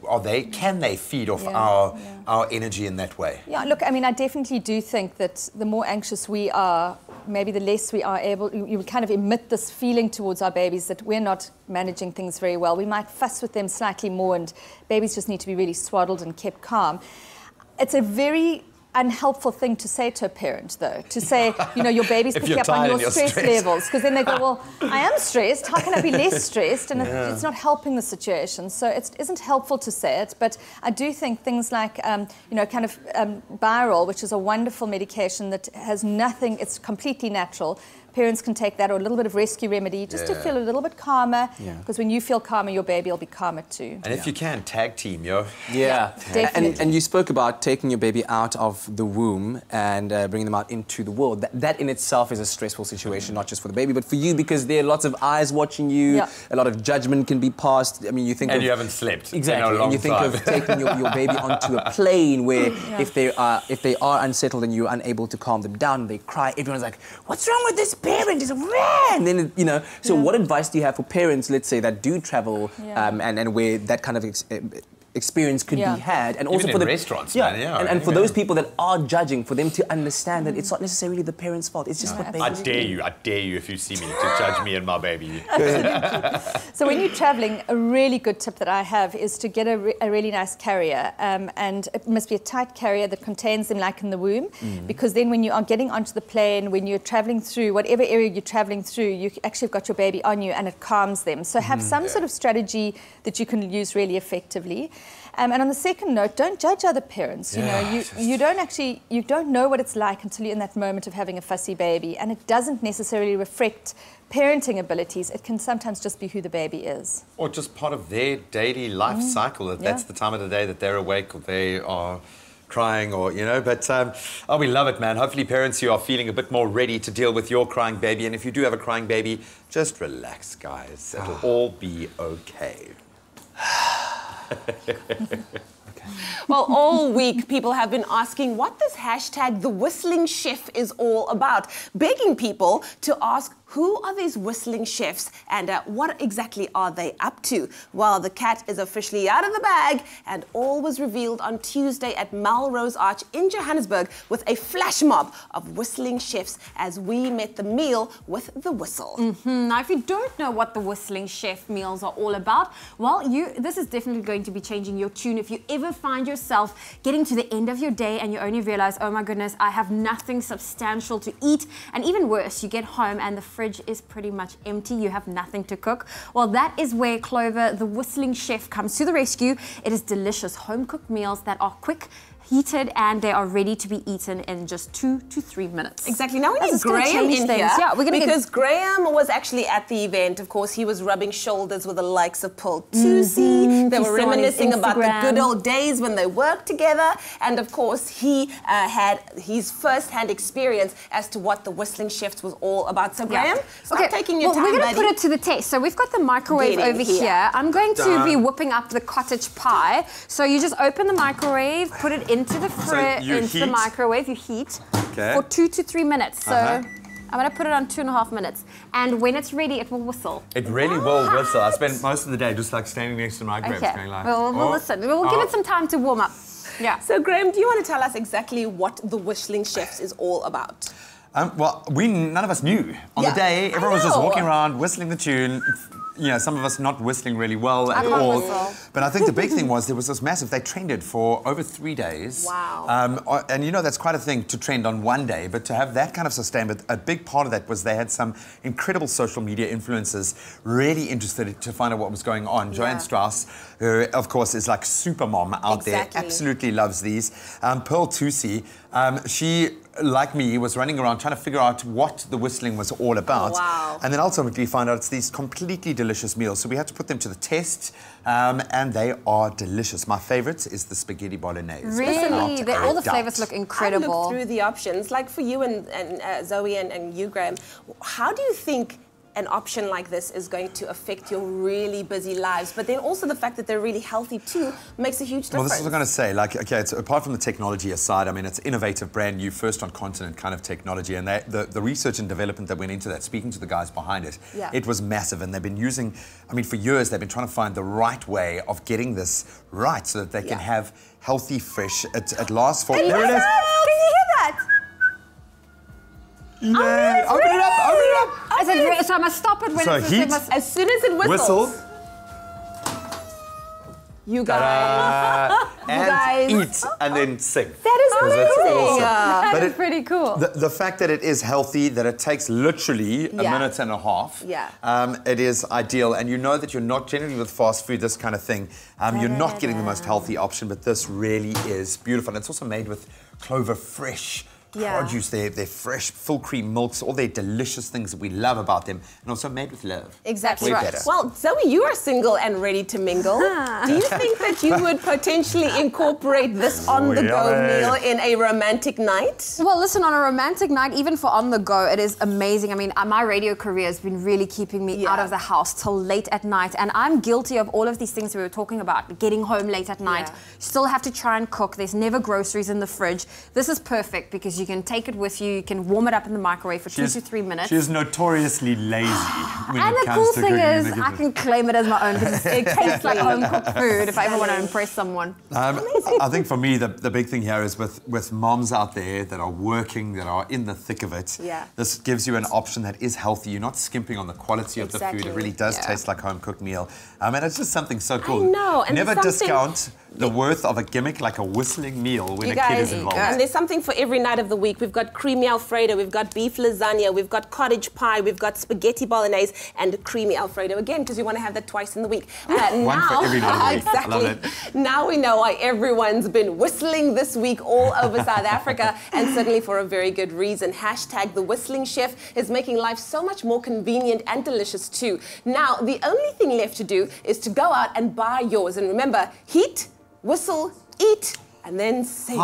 can they feed off our energy in that way? Yeah, look, I mean, I definitely do think that the more anxious we are, maybe the less we are able, you kind of emit this feeling towards our babies that we're not managing things very well. We might fuss with them slightly more, and babies just need to be really swaddled and kept calm. It's a very unhelpful thing to say to a parent, though, to say, your baby's picking up on your stress levels, because then they go, well, I am stressed, how can I be less stressed? And it's not helping the situation. So it isn't helpful to say it, but I do think things like, Biral, which is a wonderful medication that has nothing, it's completely natural, parents can take that or a little bit of rescue remedy just to feel a little bit calmer. Because when you feel calmer, your baby will be calmer too. And if you can, tag team, yo. Definitely. And you spoke about taking your baby out of the womb and bringing them out into the world. That in itself is a stressful situation, not just for the baby, but for you, because there are lots of eyes watching you. A lot of judgment can be passed. I mean, you think you haven't slept. Exactly. In a long and you think time. of taking your baby onto a plane where if they are unsettled and you're unable to calm them down and they cry, everyone's like, what's wrong with this parent? He's and then, you know, so what advice do you have for parents, let's say, that do travel and where that kind of experience could be had, and also even for the restaurants, and for those people that are judging, for them to understand that it's not necessarily the parents' fault. It's just what they do. I dare you if you see me to judge me and my baby. So when you're traveling, a really good tip that I have is to get a really nice carrier, and it must be a tight carrier that contains them like in the womb, because then when you are getting onto the plane, when you're traveling through whatever area you're traveling through, you actually have got your baby on you and it calms them. So have some sort of strategy that you can use really effectively. And on the second note, don't judge other parents. You know, you don't know what it's like until you're in that moment of having a fussy baby, and it doesn't necessarily reflect parenting abilities. It can sometimes just be who the baby is, or just part of their daily life cycle. That's the time of the day that they're awake or they are crying, or you know. But oh, we love it, man. Hopefully, parents, you are feeling a bit more ready to deal with your crying baby, and if you do have a crying baby, just relax, guys. It'll all be okay. Well, all week people have been asking what this hashtag the whistling chef is all about, begging people to ask who are these whistling chefs and what exactly are they up to? Well, the cat is officially out of the bag, and all was revealed on Tuesday at Melrose Arch in Johannesburg with a flash mob of whistling chefs as we met the meal with the whistle. Now, if you don't know what the whistling chef meals are all about, well, this is definitely going to be changing your tune if you ever find yourself getting to the end of your day and you only realize, oh my goodness, I have nothing substantial to eat. And even worse, you get home and the fridge is pretty much empty. You have nothing to cook. Well, that is where Clover, the whistling chef, comes to the rescue. It is delicious home-cooked meals that are quick, heated, and they are ready to be eaten in just 2 to 3 minutes. Exactly. Now we need Graeme in here, because Graeme was actually at the event. Of course, he was rubbing shoulders with the likes of Paul Tusi. They were reminiscing about the good old days when they worked together, and of course, he had his first-hand experience as to what the whistling chefs was all about. So, Graeme, start taking your time, we're going buddy. to put it to the test. So we've got the microwave over here. I'm going to be whipping up the cottage pie. So you just open the microwave, put it into the microwave, you heat for 2 to 3 minutes. So I'm going to put it on 2.5 minutes. And when it's ready, it will whistle. It really will whistle. I spend most of the day just like standing next to the microwave going like... We'll listen. We'll give it some time to warm up. Yeah. So Graeme, do you want to tell us exactly what the whistling chefs is all about? Well, none of us knew. On the day, everyone was just walking around, whistling the tune. You know, some of us not whistling really well at all. But I think the big thing was there was this massive, they trended for over 3 days. Wow. And you know, that's quite a thing to trend on one day, but to have that kind of sustainment, a big part of that was they had some incredible social media influencers really interested to find out what was going on. Joanne Strauss, who of course is like super mom out there, absolutely loves these. Pearl Tusi, she, like me, was running around trying to figure out what the whistling was all about. And then ultimately find out it's these completely delicious meals. So we had to put them to the test, and they are delicious. My favorite is the spaghetti bolognese. Really? All the flavors look incredible. I looked through the options. Like for you and Zoe and you, Graeme, how do you think an option like this is going to affect your really busy lives, but then also the fact that they're really healthy too makes a huge difference? Well, this is what I'm going to say. Like, okay, it's, apart from the technology aside, I mean, it's innovative, brand new, first on continent kind of technology, and the research and development that went into that, speaking to the guys behind it, it was massive, and they've been using, I mean, for years, they've been trying to find the right way of getting this right so that they can have healthy, fresh, it lasts for... There it is! Can you hear that? Yeah. Open it up, open it up. So I must stop it when as soon as it whistles. Whistle. You guys. Eat and then sing. That is amazing. Awesome. That is pretty cool. The fact that it is healthy, that it takes literally a minute and a half, it is ideal. And you know that you're not, generally with fast food, this kind of thing, you're not getting the most healthy option, but this really is beautiful. And it's also made with Clover fresh produce, their fresh, full cream milks, all their delicious things that we love about them, and also made with love. Exactly Way right. better. Well, Zoe, you are single and ready to mingle. Do you think that you would potentially incorporate this on-the-go meal in a romantic night? Well, listen, on a romantic night, even for on the go, it is amazing. I mean, my radio career has been really keeping me out of the house till late at night, and I'm guilty of all of these things we were talking about. Getting home late at night, still have to try and cook. There's never groceries in the fridge. This is perfect because you can take it with you. You can warm it up in the microwave for 2 to 3 minutes. She is notoriously lazy when and it the comes cool to thing cooking. is, I can claim it as my own because it tastes like home-cooked food if I ever want to impress someone. I think for me, the big thing here is with moms out there that are working, that are in the thick of it, this gives you an option that is healthy. You're not skimping on the quality of the food. It really does taste like home-cooked meal. And it's just something so cool. I know. And never discount the worth of a gimmick like a whistling meal when a kid is involved. And there's something for every night of the week. We've got creamy Alfredo, we've got beef lasagna, we've got cottage pie, we've got spaghetti bolognese, and creamy Alfredo again, because we want to have that twice in the week. One for every night of the week. Exactly. Love it. Now we know why everyone's been whistling this week all over South Africa, and certainly for a very good reason. Hashtag the whistling chef is making life so much more convenient and delicious too. Now, the only thing left to do is to go out and buy yours. And remember, heat, whistle, eat, and then sing.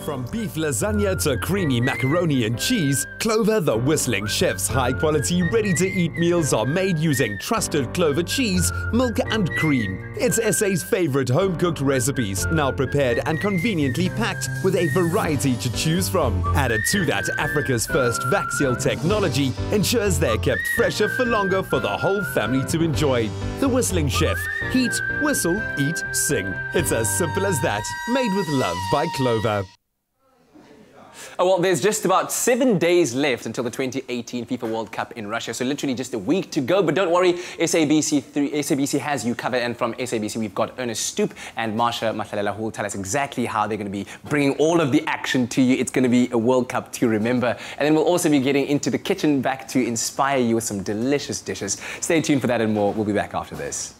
From beef lasagna to creamy macaroni and cheese, Clover the Whistling Chef's high-quality, ready-to-eat meals are made using trusted Clover cheese, milk and cream. It's SA's favorite home-cooked recipes, now prepared and conveniently packed with a variety to choose from. Added to that, Africa's first vac-seal technology ensures they're kept fresher for longer for the whole family to enjoy. The Whistling Chef. Heat, whistle, eat, sing. It's as simple as that. Made with love by Clover. Oh, well, there's just about 7 days left until the 2018 FIFA World Cup in Russia, so literally just a week to go. But don't worry, SABC has you covered, and from SABC we've got Ernest Stoop and Marsha Matlalela who will tell us exactly how they're going to be bringing all of the action to you. It's going to be a World Cup to remember. And then we'll also be getting into the kitchen back to inspire you with some delicious dishes. Stay tuned for that and more. We'll be back after this.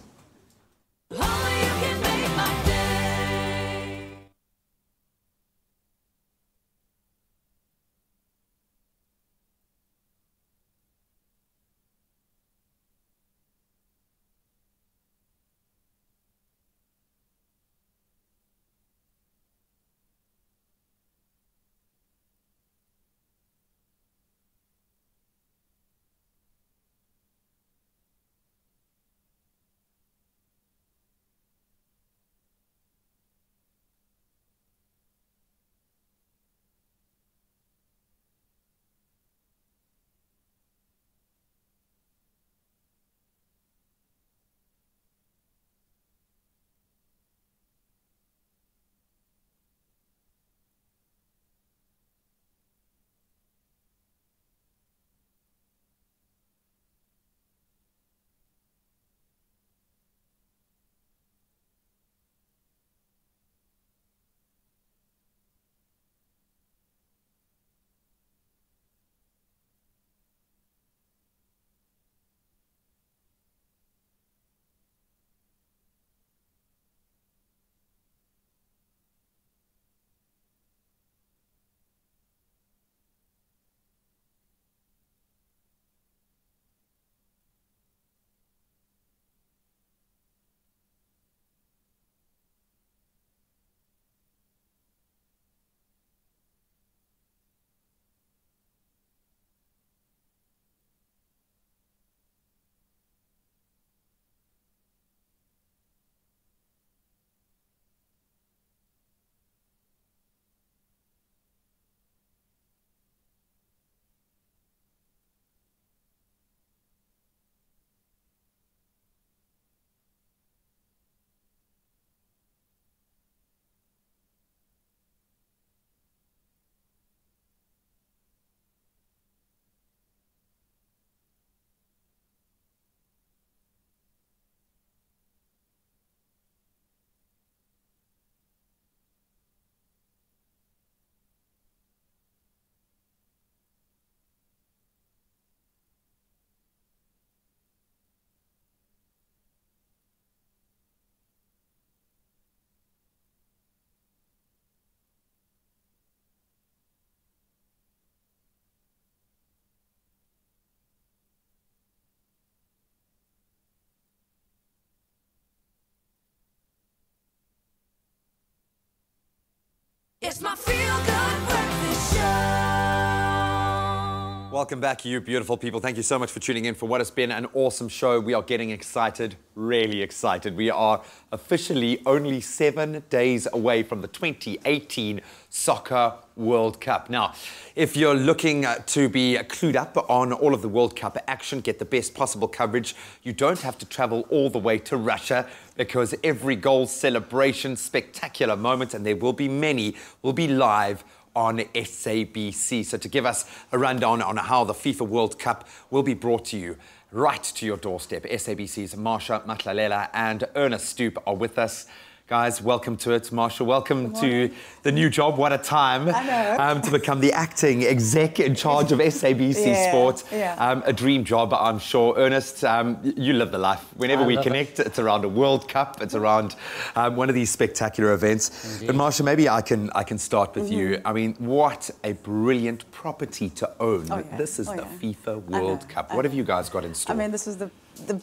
Welcome back, you beautiful people. Thank you so much for tuning in for what has been an awesome show. We are getting excited, really excited. We are officially only 7 days away from the 2018 Soccer World Cup. Now, if you're looking to be clued up on all of the World Cup action, get the best possible coverage, you don't have to travel all the way to Russia, because every goal celebration, spectacular moment, and there will be many, will be live on SABC. So to give us a rundown on how the FIFA World Cup will be brought to you right to your doorstep, SABC's Marsha Matlalela and Ernest Stoop are with us. Guys, welcome to it. Marsha, welcome to the new job. What a time to become the acting exec in charge of SABC Sport. A dream job, I'm sure. Ernest, you live the life. Whenever we connect, it's around a World Cup. It's around one of these spectacular events. Indeed. But Marsha, maybe I can start with you. I mean, what a brilliant property to own. This is the FIFA World Cup. What have you guys got in store? I mean, this is the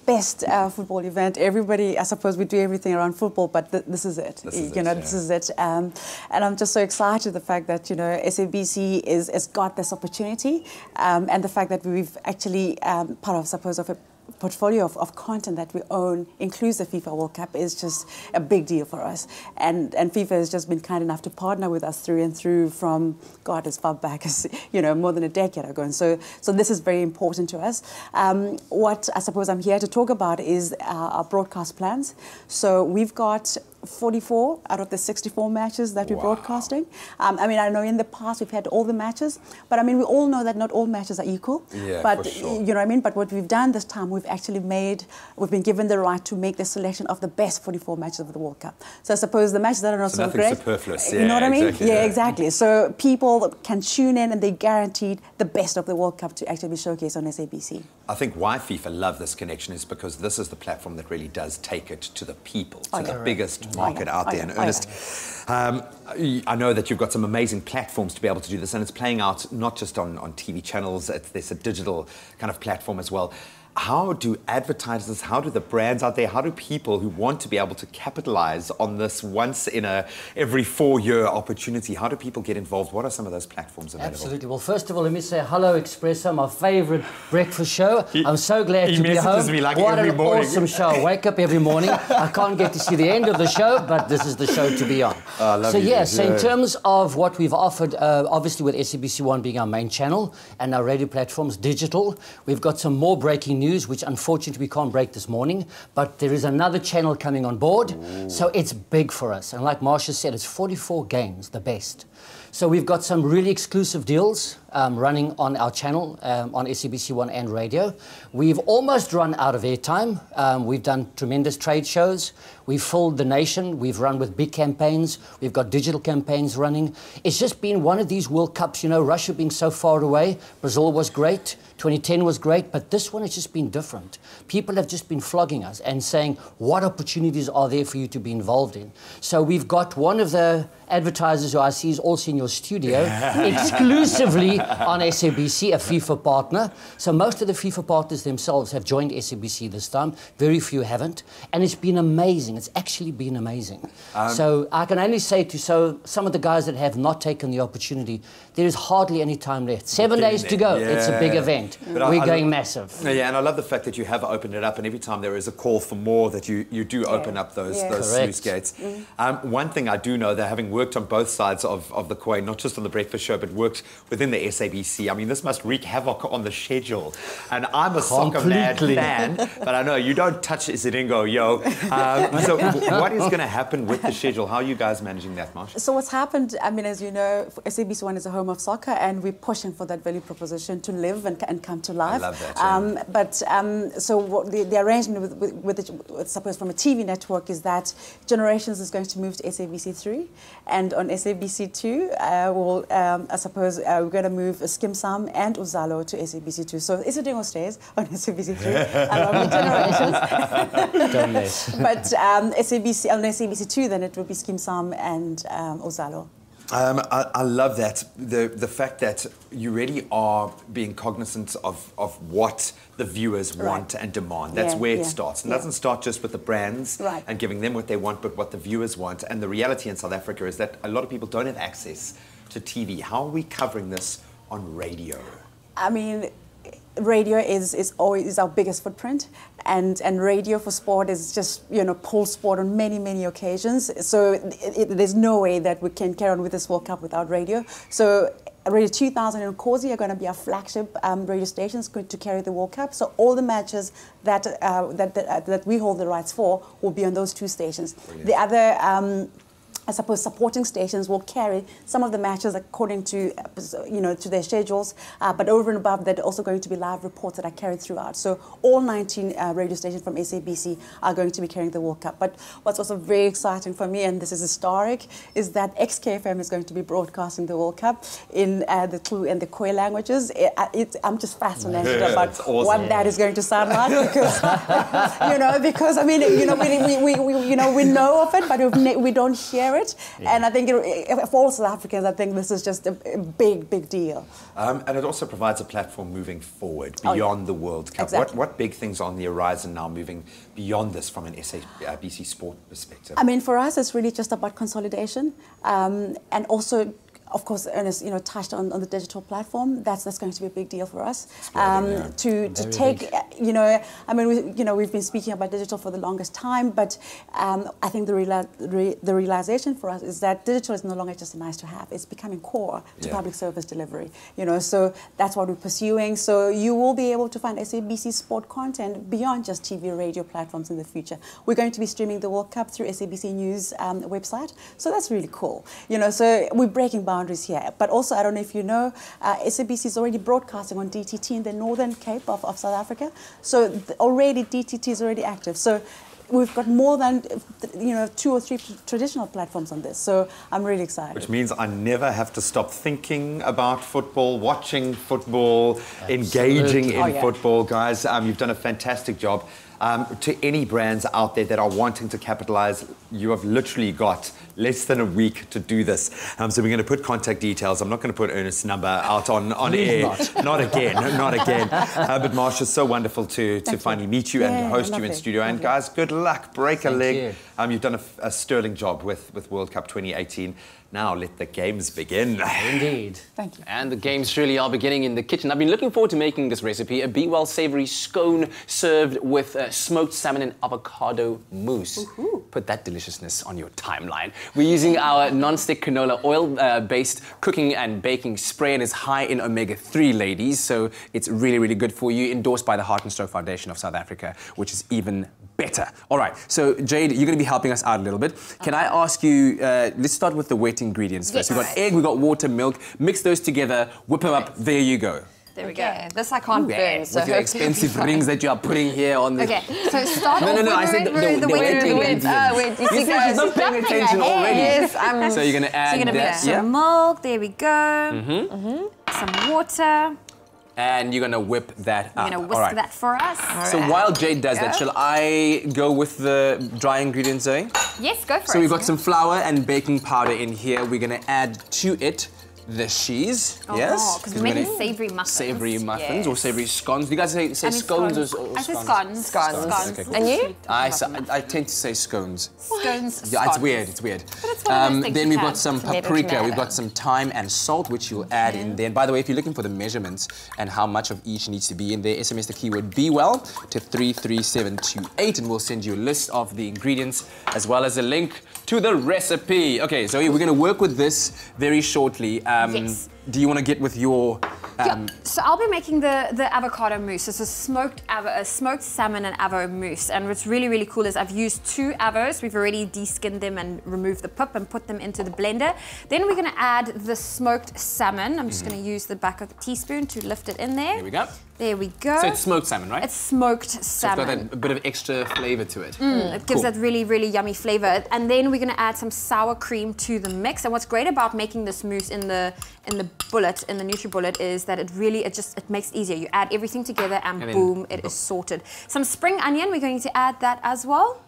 best football event. Everybody, I suppose we do everything around football, but this is it. This is it. And I'm just so excited the fact that, you know, SABC has got this opportunity, and the fact that we've actually, part of, I suppose, of a portfolio of content that we own includes the FIFA World Cup is just a big deal for us. And FIFA has just been kind enough to partner with us through and through from, God, as far back as, you know, more than a decade ago. And so this is very important to us. What I suppose I'm here to talk about is our broadcast plans. So we've got 44 out of the 64 matches that we're broadcasting. I mean, I know in the past we've had all the matches, but I mean, we all know that not all matches are equal. But for sure. You know what I mean? But what we've done this time, we've been given the right to make the selection of the best 44 matches of the World Cup. So I suppose the matches that are not so great. Nothing superfluous. You know what I mean? Exactly, Exactly. So people can tune in and they're guaranteed the best of the World Cup to actually be showcased on SABC. I think why FIFA love this connection is because this is the platform that really does take it to the people, to the biggest market out there. And Ernest, I know that you've got some amazing platforms to be able to do this, and it's playing out not just on TV channels, there's a digital kind of platform as well. How do advertisers, how do the brands out there, how do people who want to be able to capitalize on this once in a every 4-year opportunity, how do people get involved? What are some of those platforms available? Absolutely. Well, first of all, let me say hello, Expresso, my favorite breakfast show. I'm so glad to be home. Me like what every an morning. Awesome show. I wake up every morning. I can't get to see the end of the show, but this is the show to be on. So in terms of what we've offered, obviously with SABC1 being our main channel and our radio platforms, digital, we've got some more breaking news, which unfortunately we can't break this morning, but there is another channel coming on board. So it's big for us. And like Marsha said, it's 44 games, the best. So we've got some really exclusive deals running on our channel, on SABC1 and radio. We've almost run out of airtime. We've done tremendous trade shows. We've filled the nation. We've run with big campaigns. We've got digital campaigns running. It's just been one of these World Cups, you know, Russia being so far away. Brazil was great. 2010 was great, but this one has just been different. People have just been flogging us and saying, what opportunities are there for you to be involved in? So we've got one of the advertisers who I see is also in your studio, exclusively on SABC, a FIFA partner. So most of the FIFA partners themselves have joined SABC this time. Very few haven't. And it's been amazing. It's actually been amazing. So I can only say to some of the guys that have not taken the opportunity, there is hardly any time left. 7 days to go. It's a big event. But we're going massive. Yeah, and I love the fact that you have opened it up, and every time there is a call for more, that you do open up those sluice gates. One thing I do know, that having worked on both sides of the coin, not just on the breakfast show, but worked within the SABC, I mean, this must wreak havoc on the schedule. And I'm a soccer mad fan, but I know you don't touch Isiringo, yo. So what is going to happen with the schedule? How are you guys managing that, Marsha? So what's happened, I mean, as you know, SABC1 is a home of soccer, and we're pushing for that value proposition to live and come to life. I love that. So what the arrangement with suppose from a TV network is that Generations is going to move to SABC3, and on SABC2, I suppose we're going to move Skim Sam and Uzalo to SABC2. So Isiringo stays on SABC3. Generations. Don't miss. But SABC on SABC2, then it will be Skim Sam and Uzalo. I love that, the fact that you really are being cognizant of what the viewers want and demand. That's where it starts. It doesn't start just with the brands and giving them what they want, but what the viewers want. And the reality in South Africa is that a lot of people don't have access to TV. How are we covering this on radio? I mean, radio is always our biggest footprint, and radio for sport is just, you know, pull sport on many occasions. So there's no way that we can carry on with this World Cup without radio. So Radio 2000 and Kosi are going to be our flagship radio stations going to carry the World Cup. So all the matches that that we hold the rights for will be on those two stations. Brilliant. The other I suppose supporting stations will carry some of the matches according to, you know, to their schedules, but over and above that, also going to be live reports that are carried throughout. So all 19 radio stations from SABC are going to be carrying the World Cup. But what's also very exciting for me, and this is historic, is that XKFM is going to be broadcasting the World Cup in the Klu and the Khoi languages. I'm just fascinated about awesome. What that is going to sound like, because you know, because I mean, you know, we know of it, but we don't hear it. Yeah. And I think for all South Africans, I think this is just a big deal. And it also provides a platform moving forward beyond the World Cup. Exactly. What big things are on the horizon now moving beyond this from an SABC sport perspective? I mean, for us, it's really just about consolidation and also, of course, Ernest, you know, touched on the digital platform. That's going to be a big deal for us. To take, you know, I mean, we've been speaking about digital for the longest time, but I think the realization for us is that digital is no longer just a nice to have. It's becoming core to public service delivery. You know, so that's what we're pursuing. So you will be able to find SABC sport content beyond just TV, radio platforms in the future. We're going to be streaming the World Cup through SABC News website. So that's really cool. You know, so we're breaking boundaries here. But also, I don't know if you know, SABC is already broadcasting on DTT in the Northern Cape of South Africa. So already DTT is already active. So we've got more than, you know, 2 or 3 traditional platforms on this. So I'm really excited. Which means I never have to stop thinking about football, watching football, engaging in football. Guys, you've done a fantastic job. To any brands out there that are wanting to capitalize, you have literally got less than a week to do this. So we're going to put contact details. I'm not going to put Ernest's number out on air. Not again. But Marsha, it's so wonderful to finally meet you and host you in studio. And guys, good luck. Break a leg. You've done a sterling job with World Cup 2018. Now let the games begin. Indeed. Thank you. And the games really are beginning in the kitchen. I've been looking forward to making this recipe, a Be Well savoury scone served with smoked salmon and avocado mousse. Put that deliciousness on your timeline. We're using our non-stick canola oil-based cooking and baking spray, and it's high in omega-3, ladies, so it's really good for you. Endorsed by the Heart and Stroke Foundation of South Africa, which is even better. All right, so Jade, you're going to be helping us out a little bit. Can I ask you, let's start with the wet ingredients first. We've got egg, we've got water, milk. Mix those together, whip them up. There you go. There we go. This I can't burn. So with your expensive rings that you are putting here on the... Okay, so start No, I said the wet ingredients. You said she's not paying attention already. Yes, so you're going to add so that. Some milk, there we go. Some water. And you're going to whip that up. You're going to whisk that for us. So while Jade does that, shall I go with the dry ingredients, Zoe? Yes, go for it. So we've got some flour and baking powder in here. We're going to add to it the cheese, yes? Because we're making savoury muffins. Savoury muffins or savoury scones. Do you guys say scones or scones? I say scones. Scones. Okay, cool. And you? I tend to say scones. Scones. Yeah, it's weird. But it's one of those things then we've got some paprika. We've got some thyme and salt, which you'll add in there. And by the way, if you're looking for the measurements and how much of each needs to be in there, SMS the keyword BeWell to 33728, and we'll send you a list of the ingredients as well as a link to the recipe. Okay, Zoe, we're going to work with this very shortly. Yes. Do you want to get with your... So I'll be making the avocado mousse. It's a smoked salmon and avo mousse. And what's really cool is I've used 2 avos. We've already de-skinned them and removed the pulp and put them into the blender. Then we're going to add the smoked salmon. I'm just going to use the back of the teaspoon to lift it in there. There we go. There we go. So it's smoked salmon, right? It's smoked salmon. So it's got a bit of extra flavour to it. It gives that really yummy flavour. And then we're going to add some sour cream to the mix. And what's great about making this mousse in the bullet, in the NutriBullet, is that it makes it easier. You add everything together and boom, it is sorted. Some spring onion, we're going to add that as well.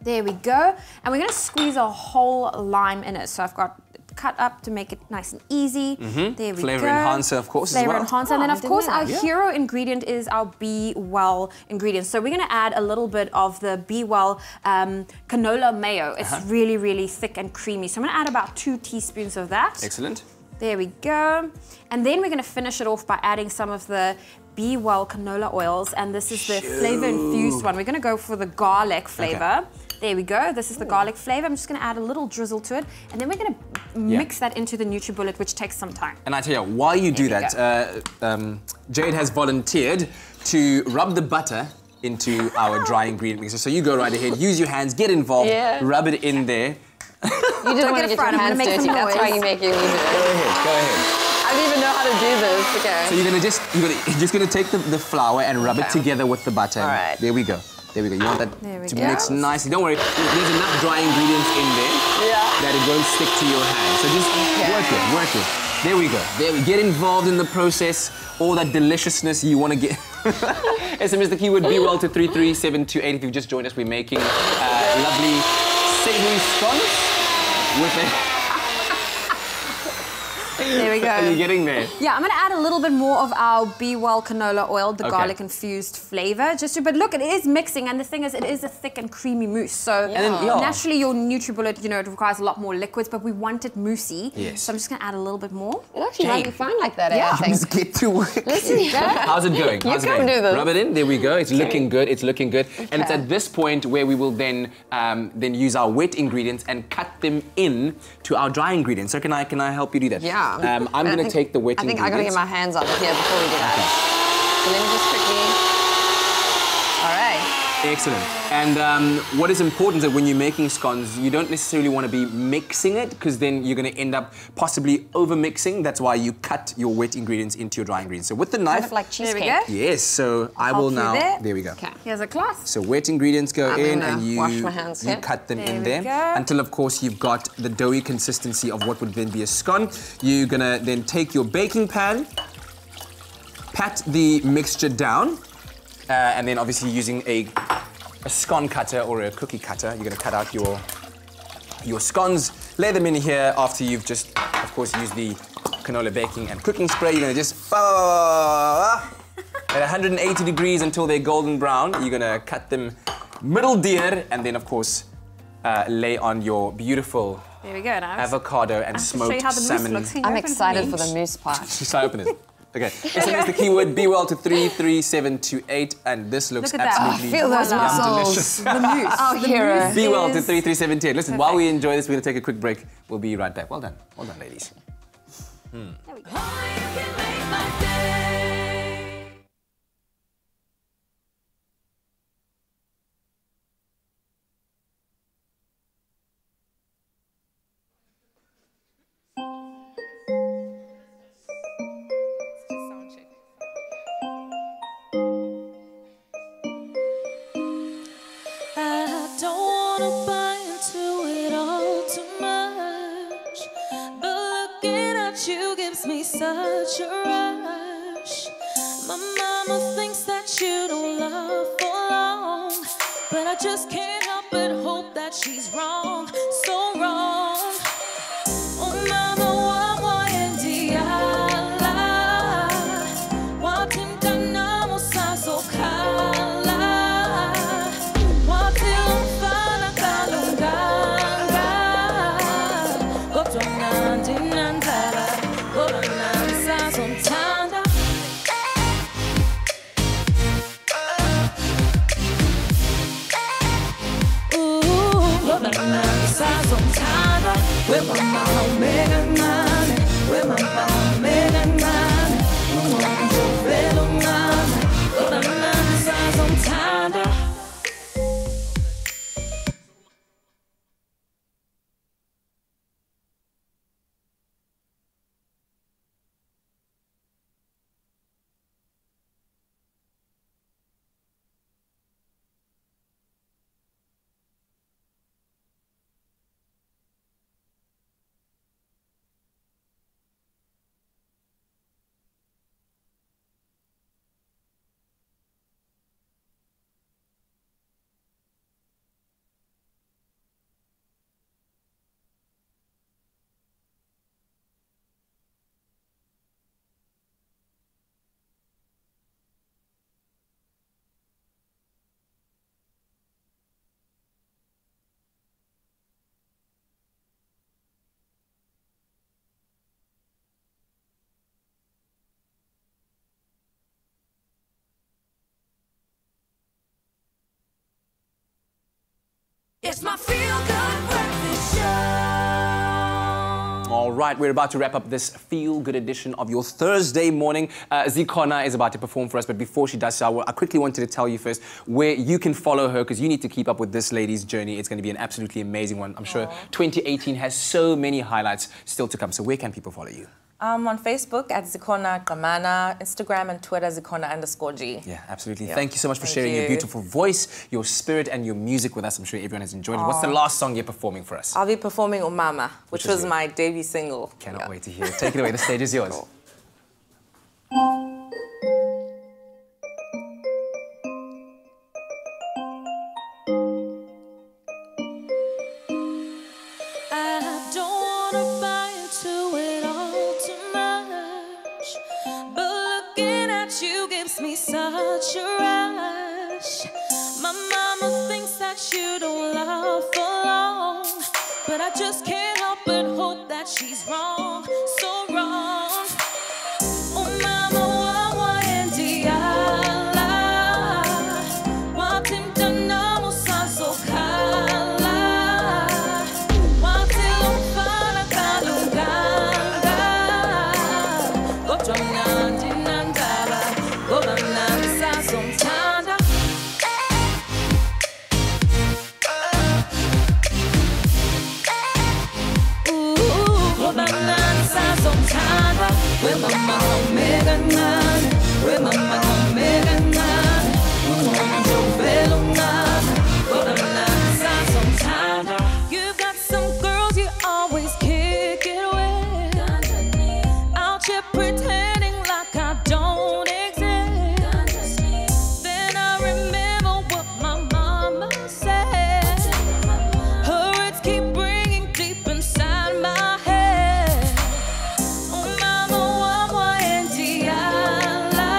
There we go. And we're going to squeeze a whole lime in it. So I've got cut up to make it nice and easy. There we go. Flavor enhancer, of course, Flavor enhancer. And then, of course, our hero ingredient is our Be Well ingredient. So we're going to add a little bit of the Be Well canola mayo. It's really thick and creamy. So I'm going to add about 2 teaspoons of that. Excellent. There we go. And then we're going to finish it off by adding some of the Be Well canola oils. And this is the flavor-infused one. We're going to go for the garlic flavor. Okay. There we go. This is the garlic flavor. I'm just going to add a little drizzle to it. And then we're going to mix that into the NutriBullet, which takes some time. And I tell you, while you do that, Jade has volunteered to rub the butter into our dry ingredient mixer. So you go right ahead, use your hands, get involved, rub it in there. You didn't want to get your hands dirty, that's why you make it easier. Go ahead. I don't even know how to do this. Okay. So you're just gonna take the flour and rub it together with the butter. All right. There we go. There we go. You want that to mix nicely. Don't worry, there's enough dry ingredients in there that it won't stick to your hand. So just work it. There we go. There we get involved in the process. All that deliciousness you want to get. SMS the keyword Be Well to 33728 if you've just joined us. We're making lovely savoury scones with it. There we go. Are you getting there? Yeah, I'm going to add a little bit more of our Be Well canola oil, the garlic infused flavor. But look, it is mixing, and the thing is, it is a thick and creamy mousse. So naturally, your NutriBullet, you know, it requires a lot more liquids, but we want it moussey. Yes. So I'm just going to add a little bit more. It actually might be fine like that, I think. Just get to work. Listen, how's it going? You can do this. Rub it in. There we go. It's looking good. It's looking good. Okay. And it's at this point where we will then use our wet ingredients and cut them in to our dry ingredients. So can I help you do that? Yeah. I'm going to take the wet ingredients. I think I got to get my hands on it here before we do that. So let me just quickly. All right. Excellent. And what is important is that when you're making scones, you don't necessarily want to be mixing it because then you're going to end up possibly over-mixing. That's why you cut your wet ingredients into your dry ingredients. So with the knife... Kind of like cheesecake. There we go. Yes, so I will now... There we go. Okay. Here's a glass. So wet ingredients go in and you wash my hands here. cut them in there until, of course, you've got the doughy consistency of what would then be a scone. You're going to then take your baking pan, pat the mixture down, and then obviously using a scone cutter or a cookie cutter, you're going to cut out your scones, lay them in here after you've just, of course, used the canola baking and cooking spray. You're going to just at 180 degrees until they're golden brown. You're going to cut them middle deer and then, of course, lay on your beautiful avocado and smoked salmon. I'm excited for the mousse part. Shall I open it? Okay, SMS the keyword Be Well to 33728, and this looks absolutely feel those delicious. The mousse. Oh, hero. Be Well to 33728. Listen, while we enjoy this, we're going to take a quick break. We'll be right back. Well done, ladies. There we go. Such a rush. My mama thinks that you don't love for long, but I just can't help but hope that she's wrong, so wrong. Oh mama, It's my feel-good breakfast show. All right, we're about to wrap up this feel-good edition of your Thursday morning. Zikhona is about to perform for us, but before she does so, I quickly wanted to tell you first where you can follow her, because you need to keep up with this lady's journey. It's going to be an absolutely amazing one. I'm sure 2018 has so many highlights still to come. So where can people follow you? On Facebook at Zikhona Gramana, Instagram and Twitter Zikhona_G. Yeah, absolutely. Thank you so much for sharing your beautiful voice, your spirit and your music with us. I'm sure everyone has enjoyed it. What's the last song you're performing for us? I'll be performing Umama, which was my debut single. Cannot wait to hear it. Take it away. The stage is yours. Cool. Me such a rush. My mama thinks that you don't love for long, but I just can't help but hope that she's wrong, so wrong. Oh mama, wawa endiala, watim danamo sanso kala, watil umfana kalunganga, gotonandi nandala. With my mama, mega none. With my mama, mega none. You've got some girls you always kick it with. Out here pretending like I don't exist. Then I remember what my mama said. Her words keep ringing deep inside my head. Oh mama, wawa endiala,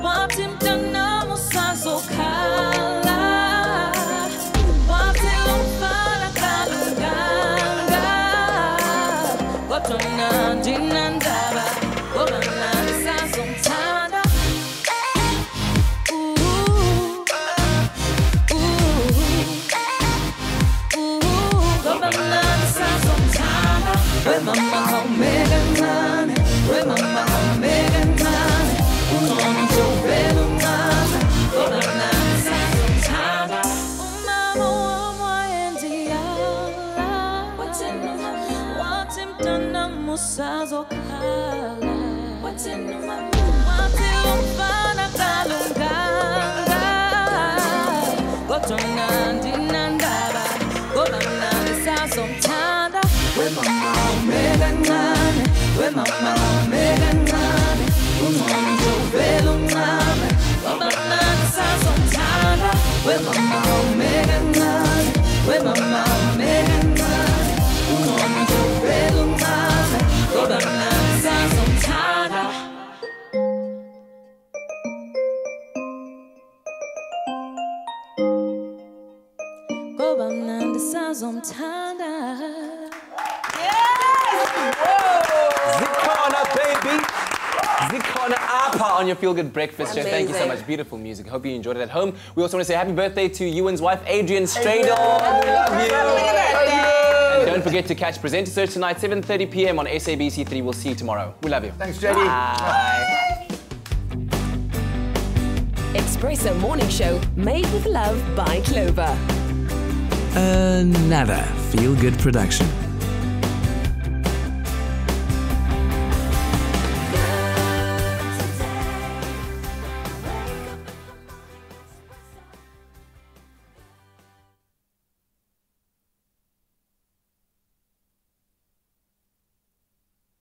watim danamo sanso kala, watil umfana kalunganga, gotonandi nandaba, gotonandi sanso tanda. With my mama, mega none. With my mama, mega none. Unono jo velo none. Gonna none sanso tanda. Oh mama, wawa endiala. Watim danamo sanso kala. Watim umfana kalunganga. Gotonandi nandaba. Gonna none sanso tanda. With my mama, mega none. With my mama, mega none. Unono jo velo none. Gonna none sanso tanda. With my mama, mega none. With my mama, mega none. Unono jo velo none. Gonna none sanso tanda. Go banana sanso tanda. Zikhona, baby. Zikhona Apa on your Feel Good Breakfast show. Thank you so much. Beautiful music. Hope you enjoyed it at home. We also want to say happy birthday to Ewan's wife, Adrian Stradle. We love you. And don't forget to catch Presenter Search tonight, 7:30 p.m. on SABC 3. We'll see you tomorrow. We love you. Thanks, JD. Bye. Expresso Morning Show, made with love by Clover. Another feel-good production.